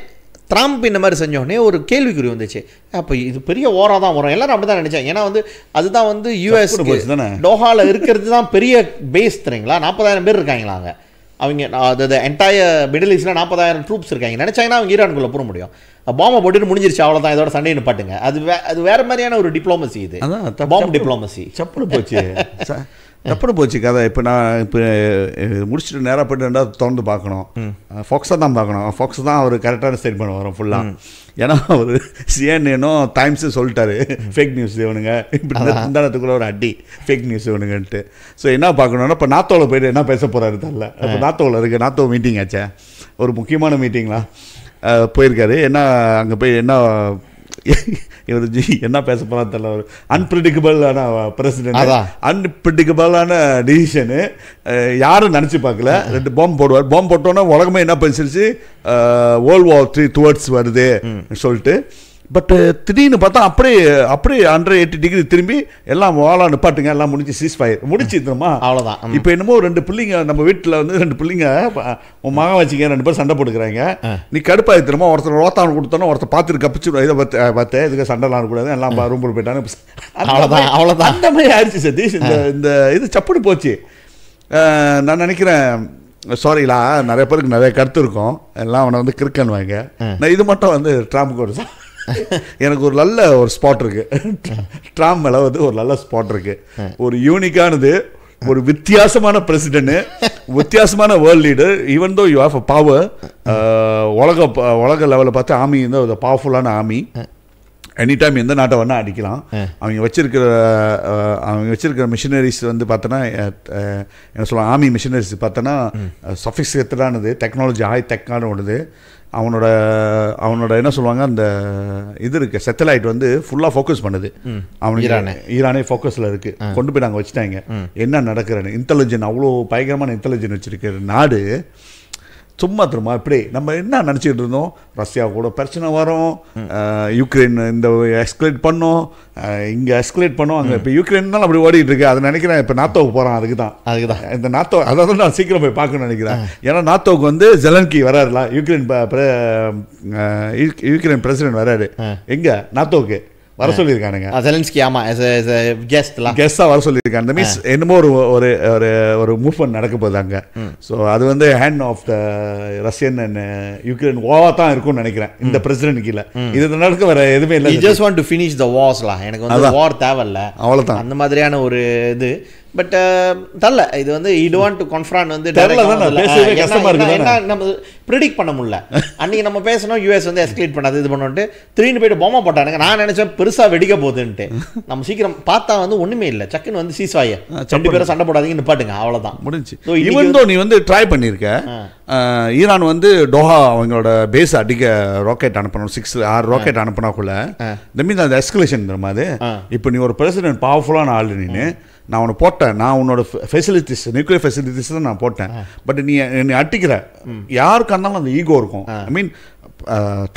ட்ரம்ப் இந்த மாதிரி செஞ்சோடனே ஒரு கேள்விக்குறி வந்துச்சு, அப்போ இது பெரிய ஓராக தான் வரும், எல்லாரும் அப்படி தான் நினச்சாங்க. ஏன்னா வந்து அதுதான் வந்து யூஎஸ் டோஹாவில் இருக்கிறது தான் பெரிய பேஸ் தெரியுங்களா, 40,000 பேர் இருக்காங்களாங்க அவங்க, அது என்டையர் மிடில் ஈஸ்டில் 40,000 ட்ரூப்ஸ் இருக்காங்க. நினச்சாங்கன்னா அவங்க ஈரானுக்குள்ளே போக முடியும், பாம்பை போட்டுட்டு முடிஞ்சிருச்சு அவ்வளோதான், இதோட சண்டையை நிப்பாட்டுங்க. அது வேற மாதிரியான ஒரு டிப்ளோமசி, இது பாம்பு டிப்ளோமசி. சப்புன்னு போச்சு கதை. இப்போ நான் முடிச்சுட்டு நேராக போய்ட்டு 2வது திறந்து பார்க்கணும், ஃபாக்ஸாக தான் பார்க்கணும். ஃபாக்ஸ் தான் அவர் கரெக்டான ஸ்டேட்மெண்ட் வரும் ஃபுல்லாக. ஏன்னா அவர் சிஎன்ஏனோ டைம்ஸு சொல்லிட்டாரு ஃபேக் நியூஸ் இவனுங்க, இப்படி முந்தானத்துக்குள்ள ஒரு அடி ஃபேக் நியூஸ் இவனுங்கன்ட்டு. ஸோ என்ன பார்க்கணுன்னா இப்போ நாத்தோவில் போய்ட்டு என்ன பேச போகிறாரு தெரியல. இப்போ நாத்தோவில் இருக்குது, நாத்தோ மீட்டிங் ஆச்சே, ஒரு முக்கியமான மீட்டிங்லாம் போயிருக்காரு. என்ன அங்கே போய் என்ன இவர் என்ன பேச போகிறான்னு தெரியல. ஒரு அன்பிரிடிக்கபிளான பிரசிடென்ட், அன்பிரிடிக்கபிளான டிசிஷனு. யாரும் நினச்சி பார்க்கல. 2 பாம்பு போடுவார். பாம்பு போட்டோன்னா உலகமே என்ன பேசிருச்சு, World War III டுவர்ட்ஸ் வருது சொல்லிட்டு. பட் திடீர்னு பார்த்தா அப்படியே 180 டிகிரி திரும்பி எல்லாம் வாழா நிப்பாட்டுங்க, எல்லாம் முடிஞ்சு சீஸ்ஃபயர் முடிச்சு தெரியுமா, அவ்வளோதான். இப்போ என்னமோ 2 பிள்ளைங்க நம்ம வீட்டில் வந்து 2 பிள்ளைங்க உன் மகன் வச்சுக்க 2 பேர் சண்டை போட்டுக்கிறாங்க. நீ கடுப்பாக தெரியுமா, ஒருத்தர் ரோத்தான் கொடுத்தோன்னா ஒருத்தர் பார்த்துட்டு கப்பிச்சு இதை பார்த்து இதுக்கு சண்டைலாம் இருக்கக்கூடாது, எல்லாம் ரூம் போயிட்டாங்க. அவ்வளோதான். அந்த மாதிரி ஆயிடுச்சு சதீஷ். இந்த இது சப்புன்னு போச்சு. நான் நினைக்கிறேன், சாரிலா, நிறைய பேருக்கு நிறைய கருத்து இருக்கும், எல்லாம் அவனை வந்து கிறுக்கன்வாங்க. நான் இது மட்டும் வந்து ட்ராம்புக்கு ஒரு எனக்கு ஒரு நல்ல ஒரு ஸ்பாட் இருக்கு. ட்ராம்ப் மேலே வந்து ஒரு நல்ல ஸ்பாட் இருக்கு. ஒரு யூனிக்கானது, ஒரு வித்தியாசமான பிரசிடென்ட், வித்தியாசமான world leader. Even though you have a power, உலக லெவலில் பார்த்து ஆர்மி வந்து ஒரு பவர்ஃபுல்லான ஆர்மி. எனி டைம் எந்த நாட்டை வேணால் அடிக்கலாம். அவங்க வச்சிருக்கிற மிஷினரிஸ் வந்து பார்த்தோன்னா என்ன சொல்லலாம், ஆர்மி மிஷினரிஸ் பார்த்தோன்னா சஃபிஸ்கேட்டடானது, டெக்னாலஜி ஹை டெக்கான ஒன்றுது. அவனோட என்ன சொல்லுவாங்க, அந்த இது இருக்குது, சேட்டலைட் வந்து ஃபுல்லாக ஃபோக்கஸ் பண்ணுது. அவனுக்கு ஈரானே ஃபோக்கஸில் இருக்குது. கொண்டு போய் நாங்கள் வச்சுட்டாங்க. என்ன நடக்கிறேன்னு இன்டெலிஜென்ட், அவ்வளோ பயங்கரமான இன்டெலிஜென்ட் வச்சுருக்கிற நாடு. சும்மா திரும்ப இப்படி நம்ம என்ன நினச்சிக்கிட்டு இருந்தோம், ரஷ்யா கூட பிரச்சனை வரும், யுக்ரைன் இந்த எஸ்கலேட் பண்ணோம், இங்கே எஸ்கலேட் பண்ணோம், அங்கே இப்போ யுக்ரைன்னாலும் அப்படி ஓடிட்டு இருக்கு. அதை நினைக்கிறேன் இப்போ நாத்தோவுக்கு போகிறான். அதுக்கு தான் இந்த நாத்தோ, அதாவது நான் சீக்கிரம் போய் பார்க்கணும்னு நினைக்கிறேன். ஏன்னா நாத்தோவுக்கு வந்து ஜெலன்ஸ்கி வராருல, யுக்ரைன் பிரசிடென்ட் வராரு. எங்கே நாத்தோவுக்கு வர சொல்லியிருக்கானுங்க. ஜெலன்ஸ்கி ஆமா கெஸ்டாக வர சொல்லியிருக்காங்க. மீன்ஸ் என்னமோ ஒரு மூவ்மெண்ட் நடக்க போகுது அங்கே. ஸோ அது வந்து hand of the Russian and Ukraine வாவா தான் இருக்கும்னு நினைக்கிறேன் இந்த பிரசிடென்ட் கீழே. இது நடக்க வேற எதுவுமே இல்லை. Just want to finish the வார்ஸ்லாம். எனக்கு வந்து வார் தேவையில்ல, அவ்வளோதான். அந்த மாதிரியான ஒரு இது. பட் தரல, இது வந்து யூ டோன்ட் டு கன்ஃபரண்ட் வந்து நம்ம ப்ரிடிக்ட் பண்ண முடியல. அன்னைக்கு நம்ம பேசணும் யூஎஸ் வந்து எஸ்கலேட் பண்ணாது, இது பண்ணிட்டு திடீர்னு போயிட்டு பொம்மை போட்டானுங்க. நான் நினைச்சேன் பெருசாக வெடிக்க போகுதுன்ட்டு. நம்ம சீக்கிரம் பார்த்தா வந்து ஒன்றுமே இல்லை, சக்குன்னு வந்து சீஸ்வாய 2 பேரும் சண்டை போடாதீங்கன்னு நிப்பாட்டுங்க, அவ்வளோதான் முடிஞ்சு. ஈவன் தோ நீ வந்து ட்ரை பண்ணியிருக்க, ஈரான் வந்து டோஹா அவங்களோட பேஸ் அடிக்க ராக்கெட் அனுப்பணும், 6 ராக்கெட் அனுப்பினாக்குள்ள இந்த மீன் அந்த எஸ்கலேஷன் தெரியுமா அது. இப்போ நீ ஒரு பிரசிடென்ட் பவர்ஃபுல்லான ஆள், நான் உன்னை போட்டேன், நான் உன்னோட ஃபெசிலிட்டிஸ் நியூக்ளியர் ஃபெசிலிட்டிஸ் தான் நான் போட்டேன். பட் நீ என்னை அட்டிக்கிற, யாருக்கு இருந்தாலும் அந்த ஈகோ இருக்கும். ஐ மீன்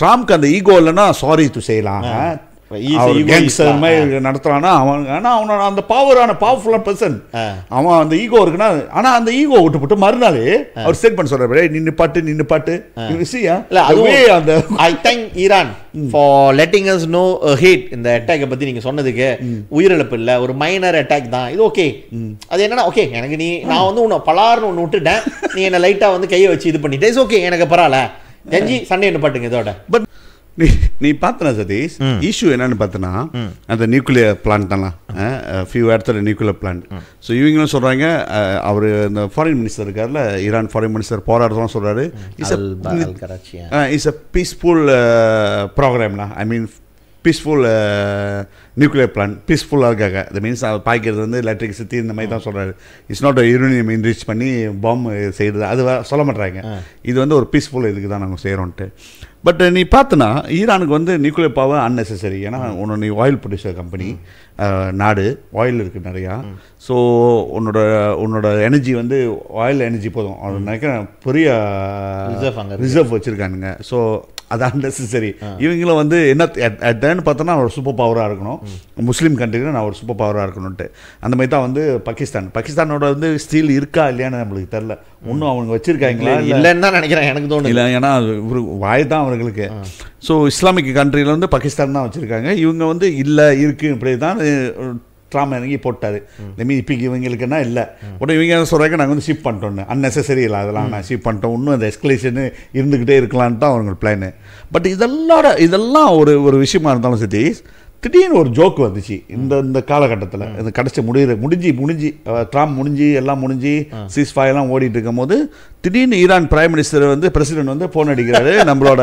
ட்ரம்ப்க்கு அந்த ஈகோ இல்லைன்னா சாரி டு செய்யலாம், நடத்துறானா அவன். ஆனால் அவனோட அந்த பவர்ஃபுல்லான பர்சன், அவன் அந்த ஈகோ இருக்குன்னா. ஆனால் அந்த ஈகோ விட்டு மறுநாளே அவர் ஸ்டேட் பண்ண சொல்றாரு, நின்று பாட்டு விஷயம். அந்த I thank Iran for letting us know hate. இந்த அட்டாக்கை பத்தி நீங்க சொன்னதுக்கு உயிரிழப்பு இல்லை, ஒரு மைனர் அட்டாக் தான் இது. ஓகே, அது என்னன்னா ஓகே, எனக்கு நான் வந்து உன்னை பலார்னு ஒன்று விட்டுட்டேன், நீ என்ன லைட்டா வந்து கையை வச்சு இது பண்ணிட்டேன், ஓகே எனக்கு பரவாயில்ல, ஜெஞ்சி சண்டை என்ன பாட்டுங்க இதோட. பட் நீ பார்த்தனா சதீஷ், இஷ்யூ என்னன்னு பார்த்தனா அந்த நியூக்ளியர் பிளான்ட் தானே, ஃபியூ இடத்துல நியூக்ளியர் பிளான்ட். ஸோ இவங்களும் சொல்கிறாங்க, அவர் இந்த ஃபாரின் மினிஸ்டர் இருக்கார்ல, ஈரான் ஃபாரின் மினிஸ்டர் போராடுறதுலாம் சொல்கிறாரு, இட்ஸ் அ பீஸ்ஃபுல் ப்ரோக்ராம்னா. I mean peaceful nuclear plant, பீஸ்ஃபுல்லாக இருக்காங்க. அது மீன்ஸ் அவர் பாய்க்கிறது வந்து எலக்ட்ரிசிட்டி இந்த மாதிரி தான் சொல்கிறாரு. இட்ஸ் நாட் யுரேனியம் என்ரிச் பண்ணி பாம்பு செய்கிறது அது சொல்ல மாட்டாங்க. இது வந்து ஒரு பீஸ்ஃபுல் இதுக்கு தான் நாங்கள் செய்கிறோன்ட்டு. பட் நீ பார்த்தனா ஈரானுக்கு வந்து நியூக்ளியர் பவர் அன்னெசரி. ஏன்னா நீ ஆயில் ப்ரொடியூசர் கம்பெனி நாடு, ஆயில் இருக்குது நிறையா. ஸோ உன்னோட எனர்ஜி வந்து ஆயில் எனர்ஜி போதும். அவர் நினைக்கிறேன் பெரிய ரிசர்வ் வச்சுருக்கானுங்க. ஸோ அது அன்னெசரி. இவங்களும் வந்து என்ன அட்ன்னு பார்த்தோன்னா ஒரு சூப்பர் பவராக இருக்கணும், முஸ்லீம் கண்ட்ரியில் நான் ஒரு சூப்பர் பவராக இருக்கணும்ட்டு. அந்த மாதிரி தான் வந்து பாகிஸ்தானோட வந்து ஸ்டீல் இருக்கா இல்லையான்னு நம்மளுக்கு தெரில. ஒன்றும் அவங்க வச்சுருக்காங்களா இல்லைன்னு தான் நினைக்கிறேன், எனக்கு தோணும் இல்லை. ஏன்னா ஒரு வாய் தான் அவர்களுக்கு. ஸோ இஸ்லாமிக் கண்ட்ரியில் வந்து பாகிஸ்தான் தான் வச்சுருக்காங்க. இவங்க வந்து இல்லை இருக்குது இப்படி தான் ட்ராமா இறங்கி போட்டார். இந்தமாரி இப்போ இவங்களுக்குன்னா இல்லை. உடனே இவங்க என்ன சொல்கிறாங்க, நாங்கள் வந்து ஷிப் பண்ணிட்டோன்னு. அன்னெசரி இல்லை, அதெல்லாம் நான் ஷிப் பண்ணிட்டோம், இன்னும் அந்த எஸ்கலேஷனு இருந்துக்கிட்டே இருக்கலான்ட்டு தான் அவங்க பிளானு. பட் இதெல்லாம் ஒரு விஷயமா இருந்தாலும் சரி, திடீர்னு ஒரு ஜோக் வந்துச்சு இந்த காலகட்டத்தில். இந்த கடைசி முடிஞ்சு ட்ராம்ப் எல்லாம் முடிஞ்சு சீஸ்ஃபயர்லாம் ஓடிட்டு இருக்கும் போது திடீர்னு ஈரான் பிரைம் மினிஸ்டர் வந்து பிரசிடென்ட் வந்து ஃபோன் அடிக்கிறாரு நம்மளோட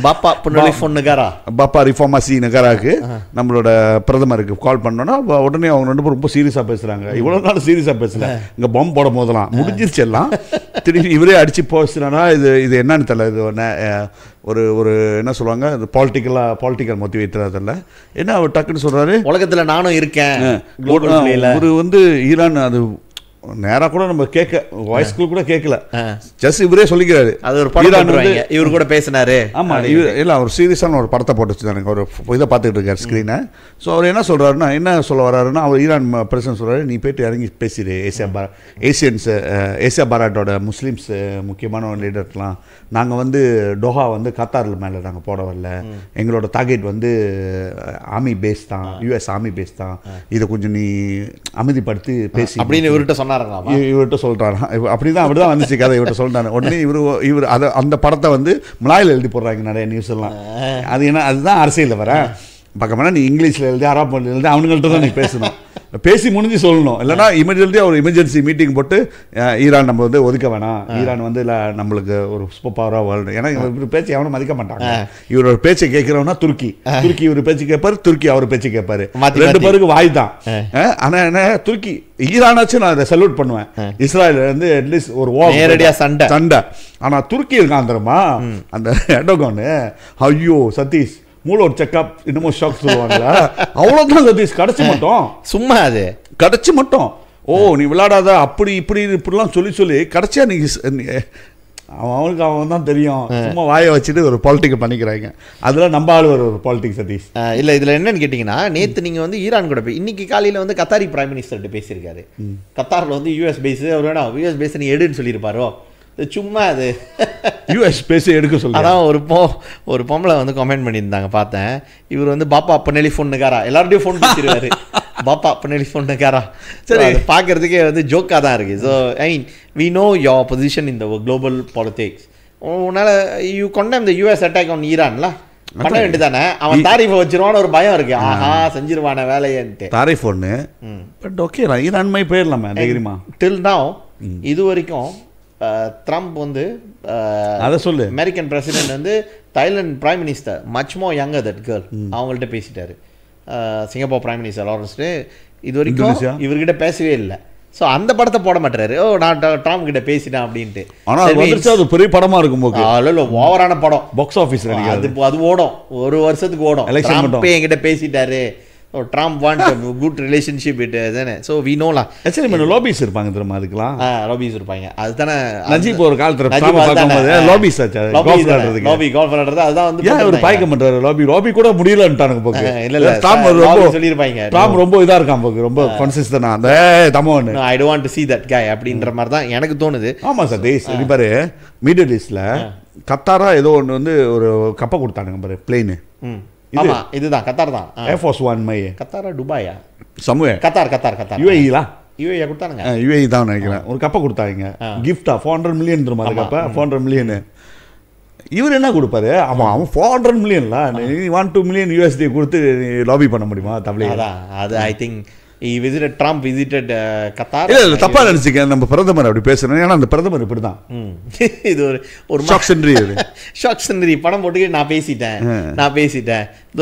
பாப்பா ரிஃபார்மாசி நகராக்கு, நம்மளோட பிரதமருக்கு கால் பண்ணோன்னா உடனே அவங்க 2 பேரும் ரொம்ப சீரியஸாக பேசுகிறாங்க. இவ்வளோ நாள் சீரியஸாக பேசல, இங்கே பாம்பு போடும் போதெல்லாம் முடிஞ்சிருச்சு எல்லாம். திடீர்னு இவரே அடித்து போச்சுனா இது என்னன்னு தெரியல. இது ஒரு என்ன சொல்லுவாங்க, அது பொலிட்டிக்கல் மோட்டிவேட்டர் அதில் என்ன அவர் டக்குன்னு சொல்கிறாரு, உலகத்தில் நானும் இருக்கேன். ஒரு வந்து ஈரான் அது நேராக கூட நம்ம கேட்க வாய்ஸ்குள்ள கூட கேட்கல, ஜஸ்ட் இவரே சொல்லிக்கிறாரு. அது ஒரு படம் வந்து இவர் கூட பேசினாரு. ஆமாம், இல்லை அவர் சீரியஸான ஒரு படத்தை போட்டு வச்சுருந்தாங்க, ஒரு இதை பார்த்துக்கிட்டு இருக்காரு ஸ்க்ரீனை. ஸோ அவர் என்ன சொல்கிறாருன்னா, என்ன சொல்ல வர்றாருன்னா, அவர் ஈரான் பிரசிடன்ட் சொல்கிறாரு, நீ போய்ட்டு இறங்கி பேசிடு ஏசியா பாராட்டோட முஸ்லீம்ஸ் முக்கியமான லீடர்ஸ்லாம், நாங்கள் வந்து டோஹா வந்து கத்தாரில் மேலே நாங்கள் போட வரல, எங்களோட டார்கெட் வந்து ஆர்மி பேஸ் தான், யூஎஸ் ஆர்மி பேஸ் தான், இதை கொஞ்சம் நீ அமைதிப்படுத்தி பேசி அப்படின்னு இவர்கிட்ட சொன்னார். இவர்கிட்ட சொல்றாரு. அப்படிதான் வந்துச்சு கதை. இவர்கிட்ட சொல்றாரு. உடனே இவர் அதை அந்த படத்தை வந்து மலாயில் எழுதி போடுறாங்க நிறைய நியூஸ் எல்லாம். அது என்ன, அதுதான் அரசியல் வர பக்கம்னா நீ இங்கிலீஷில் எழுதி அரபு எழுதி அவனுங்கள்ட்ட தான் நீ பேசணும், பேசி முடிஞ்சு சொல்லணும். இல்லைனா இமீடியட்டாக ஒரு எமர்ஜென்சி மீட்டிங் போட்டு ஈரான் நம்ம வந்து ஒதுக்க வேணாம், ஈரான் வந்து இல்லை நம்மளுக்கு ஒரு சூப்பர் பவராக வரணும். ஏன்னா இவர் பேச்சு எவனும் மதிக்க மாட்டாங்க. இவரோட பேச்சை கேட்கிறவனா துருக்கி இவர் பேச்சு கேட்பாரு, துருக்கி அவர் பேச்சு கேட்பாரு, ரெண்டு பேருக்கு வாய் தான். ஆனால் என்ன, துருக்கி ஈரானாச்சும் நான் அதை சல்யூட் பண்ணுவேன், இஸ்ராயல் வந்து அட்லீஸ்ட் ஒரு சண்டை. ஆனால் துருக்கி இருக்கான் தெரியுமா அந்த எடோகானு, ஐயோ சதீஷ் மூளை ஒரு செக்அப் இன்னமும் ஷாக் சொல்லுவாங்களா, அவ்வளோதான் சதீஷ். கடைச்சி மட்டும் சும்மா அது கடைச்சி மட்டும் நீ விளையாடாத அப்படி இப்படிலாம் சொல்லி கடைசியா நீ அவனுக்கு அவன் தான் தெரியும், சும்மா வாயை வச்சுட்டு ஒரு பாலிட்டிக்கை பண்ணிக்கிறாங்க. அதில் நம்ம ஆள் ஒரு பாலிட்டிக்ஸ் சதீஷ். இல்லை இதில் என்னன்னு கேட்டிங்கன்னா, நேற்று நீங்கள் வந்து ஈரான் கூட போய் இன்னைக்கு காலையில் வந்து கத்தாரி பிரைம் மினிஸ்டர்கிட்ட பேசியிருக்காரு. கத்தாரில் வந்து யூஎஸ் பேஸு, அவர் வேணா யூஎஸ் பேஸை நீ எடுன்னு சொல்லியிருப்பாரோ, சும்மா அது யூஎஸ் பேசி எடுக்க சொல்லி. அதான் ஒரு பொம்பளை வந்து கமெண்ட் பண்ணியிருந்தாங்க பார்த்தேன். இவர் வந்து பாப்பா அப்பனேலி ஃபோன்னுக்காரா, எல்லார்ட்டையும் ஃபோன் பேசிடுவாரு, பாப்பா அப்பனேலி ஃபோன்னுக்காரா. சரி, பார்க்கறதுக்கே வந்து ஜோக்காக தான் இருக்குது. So I mean we know your position in the global politics. உன்னால் you condemn the US attack on ஈரான்ல பண்ண வேண்டியதானே, அவன் தாரிஃபை வச்சிருவான்னு ஒரு பயம் இருக்கு. ஆஹா செஞ்சிருவான வேலையன்ட்டு தாரிஃப் ஒன்று. பட் ஓகே, ஈரான் மாதிரி போயிடலாமே தைரியமா. டில் நவ் இது வரைக்கும் ட்ரம்ப் வந்து அதை சொல்லு, அமெரிக்கன் பிரசிடென்ட் வந்து Thailand prime minister much more younger that girl அவங்கள்ட்ட பேசிட்டாரு. சிங்கப்பூர் பிரைம் மினிஸ்டர் லாரன்ஸ் இது வரைக்கும் இவர்கிட்ட பேசவே இல்லை. ஸோ அந்த படத்தை போட மாட்டாரு, நான் ட்ரம்ப் கிட்ட பேசிட்டேன் அப்படின்ட்டு. ஆனால் அது பெரிய படமா இருக்கும், ஓவரான படம், பாக்ஸ் ஆஃபீஸ் அது ஓடும், ஒரு வருஷத்துக்கு ஓடும். என்கிட்ட பேசிட்டாரு, Trump want good relationship it தானே. ஸோ வி நோலாம். ஆக்சுவலி லாபிஸ் இருப்பாங்க தெரியுமா, அதுக்கெல்லாம் லாபிஸ் இருப்பாங்க. அதுதானே நஜீப் ஒரு காலத்துல லாபிஸ் ஆச்சு, லாபி கால்ஃப் விளையாடுறது. அதுதான் வந்து ஒரு பாய்க்க மாட்டாரு, லாபி கூட முடியலன்ட்டானுங்க போக்கு. இல்ல ட்ரம்ப் சொல்லியிருப்பாங்க, ட்ரம்ப் ரொம்ப இதா இருக்கான் போக்கு, ரொம்ப கன்சிஸ்டன்டா அந்த தமோன். I don't want to see that guy அப்படின்ற மாதிரி தான் எனக்கு தோணுது. ஆமா சார், இது பாரு மிடில் ஈஸ்ட்ல கத்தாரா ஏதோ ஒன்று வந்து ஒரு கப்பை கொடுத்தானுங்க பாரு, பிளேனு. ஆமா இதுதான் கத்தார் தான். ஏர்ஃபோர்ஸ் ஒன் மை கத்தாரா துபாயா சம்வே கத்தார் யுஏஇலா யுஏஇ கொடுத்தானுங்க. யுஏஇ தான் நினைக்கிறேன். ஒரு கப்பை கொடுத்தாங்க கிஃப்டா, 400 மில்லியன் தெரியுமா அந்த கப்பை, 400 மில்லியன். இவர் என்ன கொடுப்பாரு, அவன் 400 மில்லியன்ல நீ 1-2 மில்லியன் யூஎஸ்டி கொடுத்து லாபி பண்ண முடியுமா தமிழ்? அது I think Trump visited Qatar. இல்ல தப்பா நினைச்சுக்க, நம்ம பிரதமர் அப்படி பேசுறேன். ஏன்னா அந்த பிரதமர் இப்படிதான். இது ஒரு ஷாக் சென்ட்ரி படம் போட்டு நான் பேசிட்டேன்.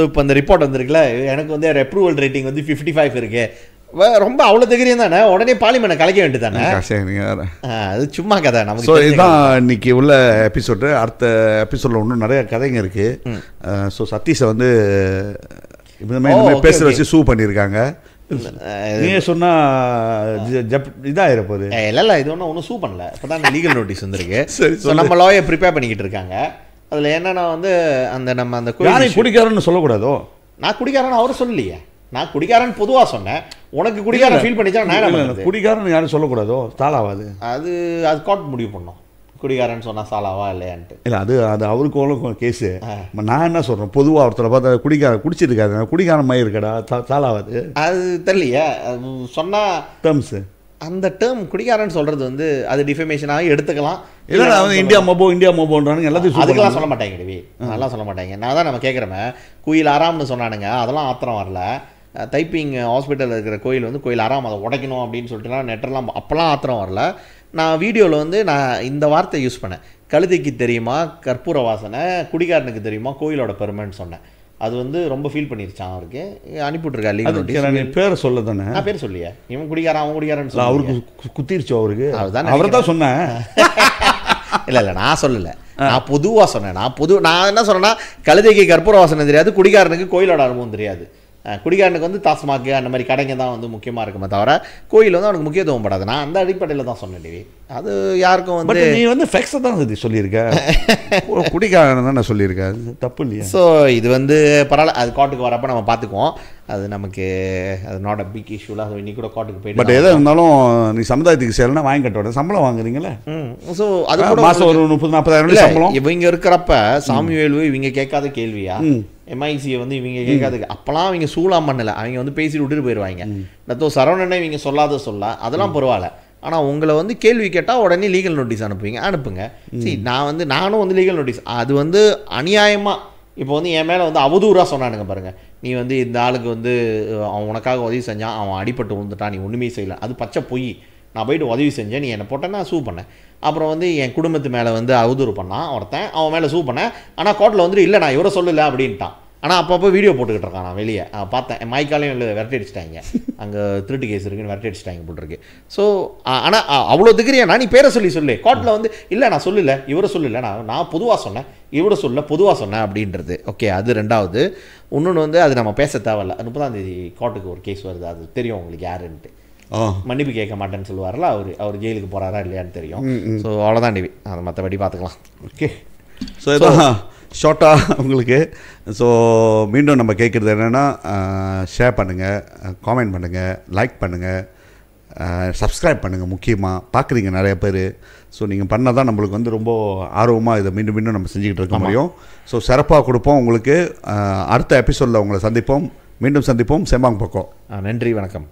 இப்போ அந்த ரிப்போர்ட் வந்திருக்குல்ல, எனக்கு வந்து அப்ரூவல் ரேட்டிங் வந்து 55 இருக்கு. ரொம்ப அவ்வளோ தைரியம் தானே, உடனே பார்லிமெண்ட் கலைக்க வேண்டியதானே. அது சும்மா கதை நமக்கு. ஸோ இதுதான் இன்னைக்கு உள்ள எபிசோடு. அடுத்த எபிசோட்ல இன்னும் நிறைய கதைங்க இருக்கு. ஸோ சதீஷை வந்து பேசுற வச்சு சூ பண்ணியிருக்காங்க. நீங்க சொன்னா இதாயிர போகுது. இல்ல இது ஒன்றும் சூ பண்ணல, இப்போதான் லீகல் நோட்டீஸ் வந்திருக்கு. ஸோ நம்ம லாயர் ப்ரிப்பேர் பண்ணிக்கிட்டு இருக்காங்க. அதுல என்னன்னா வந்து நம்ம அந்த குடிக்காரன்னு சொல்லக்கூடாதோ. நான் குடிக்காரன்னு அவரு சொல்லலையே, நான் குடிக்காரன் பொதுவாக சொன்னேன். உனக்கு குடிக்காரன் ஃபீல் பண்ணிச்சா நான் குடிக்காரன் யாரும் சொல்லக்கூடாதோ, சாலாவாது. அது கோர்ட் முடிவு பண்ணோம், குடிகாரன்னு சொன்னா சாலாவா இல்லையான்ட்டு. இல்லை அது அவருக்கு கேஸு. நான் என்ன சொல்கிறேன், பொதுவாக ஒருத்தரை பார்த்தா குடிச்சிருக்காரு, குடிகாரன் மாதிரி இருக்கடா சாலாவாது. அது தெரியலையே சொன்னா டேர்ம்ஸு, அந்த டேர்ம் குடிகாரன்னு சொல்றது வந்து அது டிஃபமேஷனாக எடுத்துக்கலாம். இல்லை வந்து இந்தியா மோபோன்றானுங்க எல்லாத்தையும் அதுக்கெல்லாம் சொல்ல மாட்டாங்க டிவி, அதெல்லாம் சொல்ல மாட்டாங்க. நான் தான் நம்ம கேட்குறேன், கோயில் ஆறாம்னு சொன்னானுங்க, அதெல்லாம் ஆத்திரம் வரல. தைப்பிங் ஹாஸ்பிட்டலில் இருக்கிற கோயில் வந்து கோயில் ஆறாம், அதை உடைக்கணும் அப்படின்னு சொல்லிட்டுலாம் நெட்டெல்லாம் அப்போல்லாம் ஆத்திரம் வரல. நான் வீடியோவில் வந்து நான் இந்த வார்த்தை யூஸ் பண்ணேன், கழுதைக்கு தெரியுமா கற்பூர வாசனை, குடிகாரனுக்கு தெரியுமா கோயிலோட பெருமைன்னு சொன்னேன். அது வந்து ரொம்ப ஃபீல் பண்ணிருச்சான் அவருக்கு, அனுப்பிவிட்ருக்கா லீகல் நோட்டீஸ். பேரை சொல்ல தானே, நான் பேர் சொல்லியே, இவன் குடிகாரன் அவன் குடிகாரன்னு சொல்லி அவருக்கு குத்திருச்சோ அவருக்கு, அதுதான் அவரை தான் சொன்னேன். இல்லை நான் சொல்லலை, நான் பொதுவாக சொன்னேன். நான் என்ன சொன்னேன்னா, கழுதைக்கு கற்பூர வாசனை தெரியாது, குடிகாரனுக்கு கோயிலோட அனுபவம் தெரியாது. குடிகாரனுக்கு வந்து டாஸ்மாக் அந்த மாதிரி கடைங்க தான் வந்து முக்கியமாக இருக்குமே தவிர கோயில் வந்து அவனுக்கு முக்கியத்துவம் படாது. நான் அந்த அடிப்படையில் தான் சொன்னேன் டிவி. அது யாருக்கும் வந்து நீ வந்து ஃபேக்ஸை தான் இது சொல்லியிருக்க, குடிக்காரன் தான் நான் சொல்லியிருக்கேன், தப்பு இல்லையா? ஸோ இது வந்து பரவாயில்ல, அது கோர்ட்டுக்கு வரப்போ நம்ம பார்த்துக்குவோம். அது நமக்கு அது நாட் அ பிக் இஷ்யூலாம். ஸோ இன்னைக்கு கூட கோர்ட்டுக்கு போயிட்டு பட் எதாக இருந்தாலும் நீ சமுதாயத்துக்கு சேரலாம் வாங்கி கட்டோட சம்பளம் வாங்குறீங்களே. ஸோ அது கூட மாதம் ஒரு 30-40,000 சம்பளம். இவங்க இருக்கிறப்ப சாமிவேலு இவங்க கேட்காத கேள்வியா, எம்ஐசியை வந்து இவங்க கேட்காத, அப்போலாம் அவங்க சூழாம பண்ணலை, அவங்க வந்து பேசிட்டு விட்டுட்டு போயிடுவாங்க. நத்தோ சரவணனை இவங்க சொல்லாத அதெல்லாம் பரவாயில்ல. ஆனால் உங்களை வந்து கேள்வி கேட்டால் உடனே லீகல் நோட்டீஸ் அனுப்புங்க. சரி, நானும் வந்து லீகல் நோட்டீஸ், அது வந்து அநியாயமாக இப்போ வந்து என் மேலே வந்து அவதூறாக சொன்னானுங்க பாருங்கள். நீ வந்து இந்த ஆளுக்கு வந்து அவன் உனக்காக உதவி செஞ்சான், அவன் அடிபட்டு விழுந்துட்டான், நீ ஒன்றுமே செய்யலை, அது பச்சை பொய். நான் போய்ட்டு உதவி செஞ்சேன், நீ என்னை போட்டேன், நான் சூ பண்ணேன். அப்புறம் வந்து என் குடும்பத்து மேலே வந்து அவதூறு பண்ணான் ஒருத்தன், அவன் மேலே சூ பண்ணேன். ஆனால் கோர்ட்டில் வந்துட்டு இல்லை நான் இவரை சொல்லலை அப்படின்ட்டான். ஆனால் அப்பப்போ வீடியோ போட்டுக்கிட்டு இருக்கான், நான் வெளியே பார்த்தேன். மைக்காலையும் இல்லை விரட்டி அடிச்சிட்டாங்க, அங்கே திருட்டு கேஸ் இருக்குன்னு விரட்டி அடிச்சிட்டாங்க போட்டிருக்கு. ஸோ ஆனால் அவ்வளோ திகிரியா நீ பேரை சொல்லு கோர்ட்டில் வந்து இல்லை நான் சொல்லலை, இவரை சொல்லலை, நான் பொதுவாக சொன்னேன், இவரை சொல்ல பொதுவாக சொன்னேன் அப்படின்றது. ஓகே, அது ரெண்டாவது. இன்னொன்று வந்து அது நம்ம பேச தேவையில்ல. 30ஆம் தேதி கோர்ட்டுக்கு ஒரு கேஸ் வருது, அது தெரியும் உங்களுக்கு யாருன்ட்டு. மன்னிப்பு கேட்க மாட்டேன்னு சொல்லுவார்ல, அவர் ஜெயிலுக்கு போகிறாரா இல்லையான்னு தெரியும். ஸோ அவ்வளோதான் டிவி, அதை மற்றபடி பார்த்துக்கலாம். ஓகே, ஸோ இதான் ஷார்ட்டாக உங்களுக்கு. ஸோ மீண்டும் நம்ம கேட்குறது என்னென்னா, ஷேர் பண்ணுங்கள், காமெண்ட் பண்ணுங்கள், லைக் பண்ணுங்கள், சப்ஸ்கிரைப் பண்ணுங்கள். முக்கியமாக பார்க்குறீங்க நிறைய பேர். ஸோ நீங்கள் பண்ணால் தான் நம்மளுக்கு வந்து ரொம்ப ஆர்வமாக இதை மீண்டும் மீண்டும் நம்ம செஞ்சுக்கிட்டு இருக்க முடியும். ஸோ சிறப்பாக கொடுப்போம் உங்களுக்கு. அடுத்த எபிசோடில் உங்களை மீண்டும் சந்திப்போம். செம்பாங் பக்கம். நன்றி, வணக்கம்.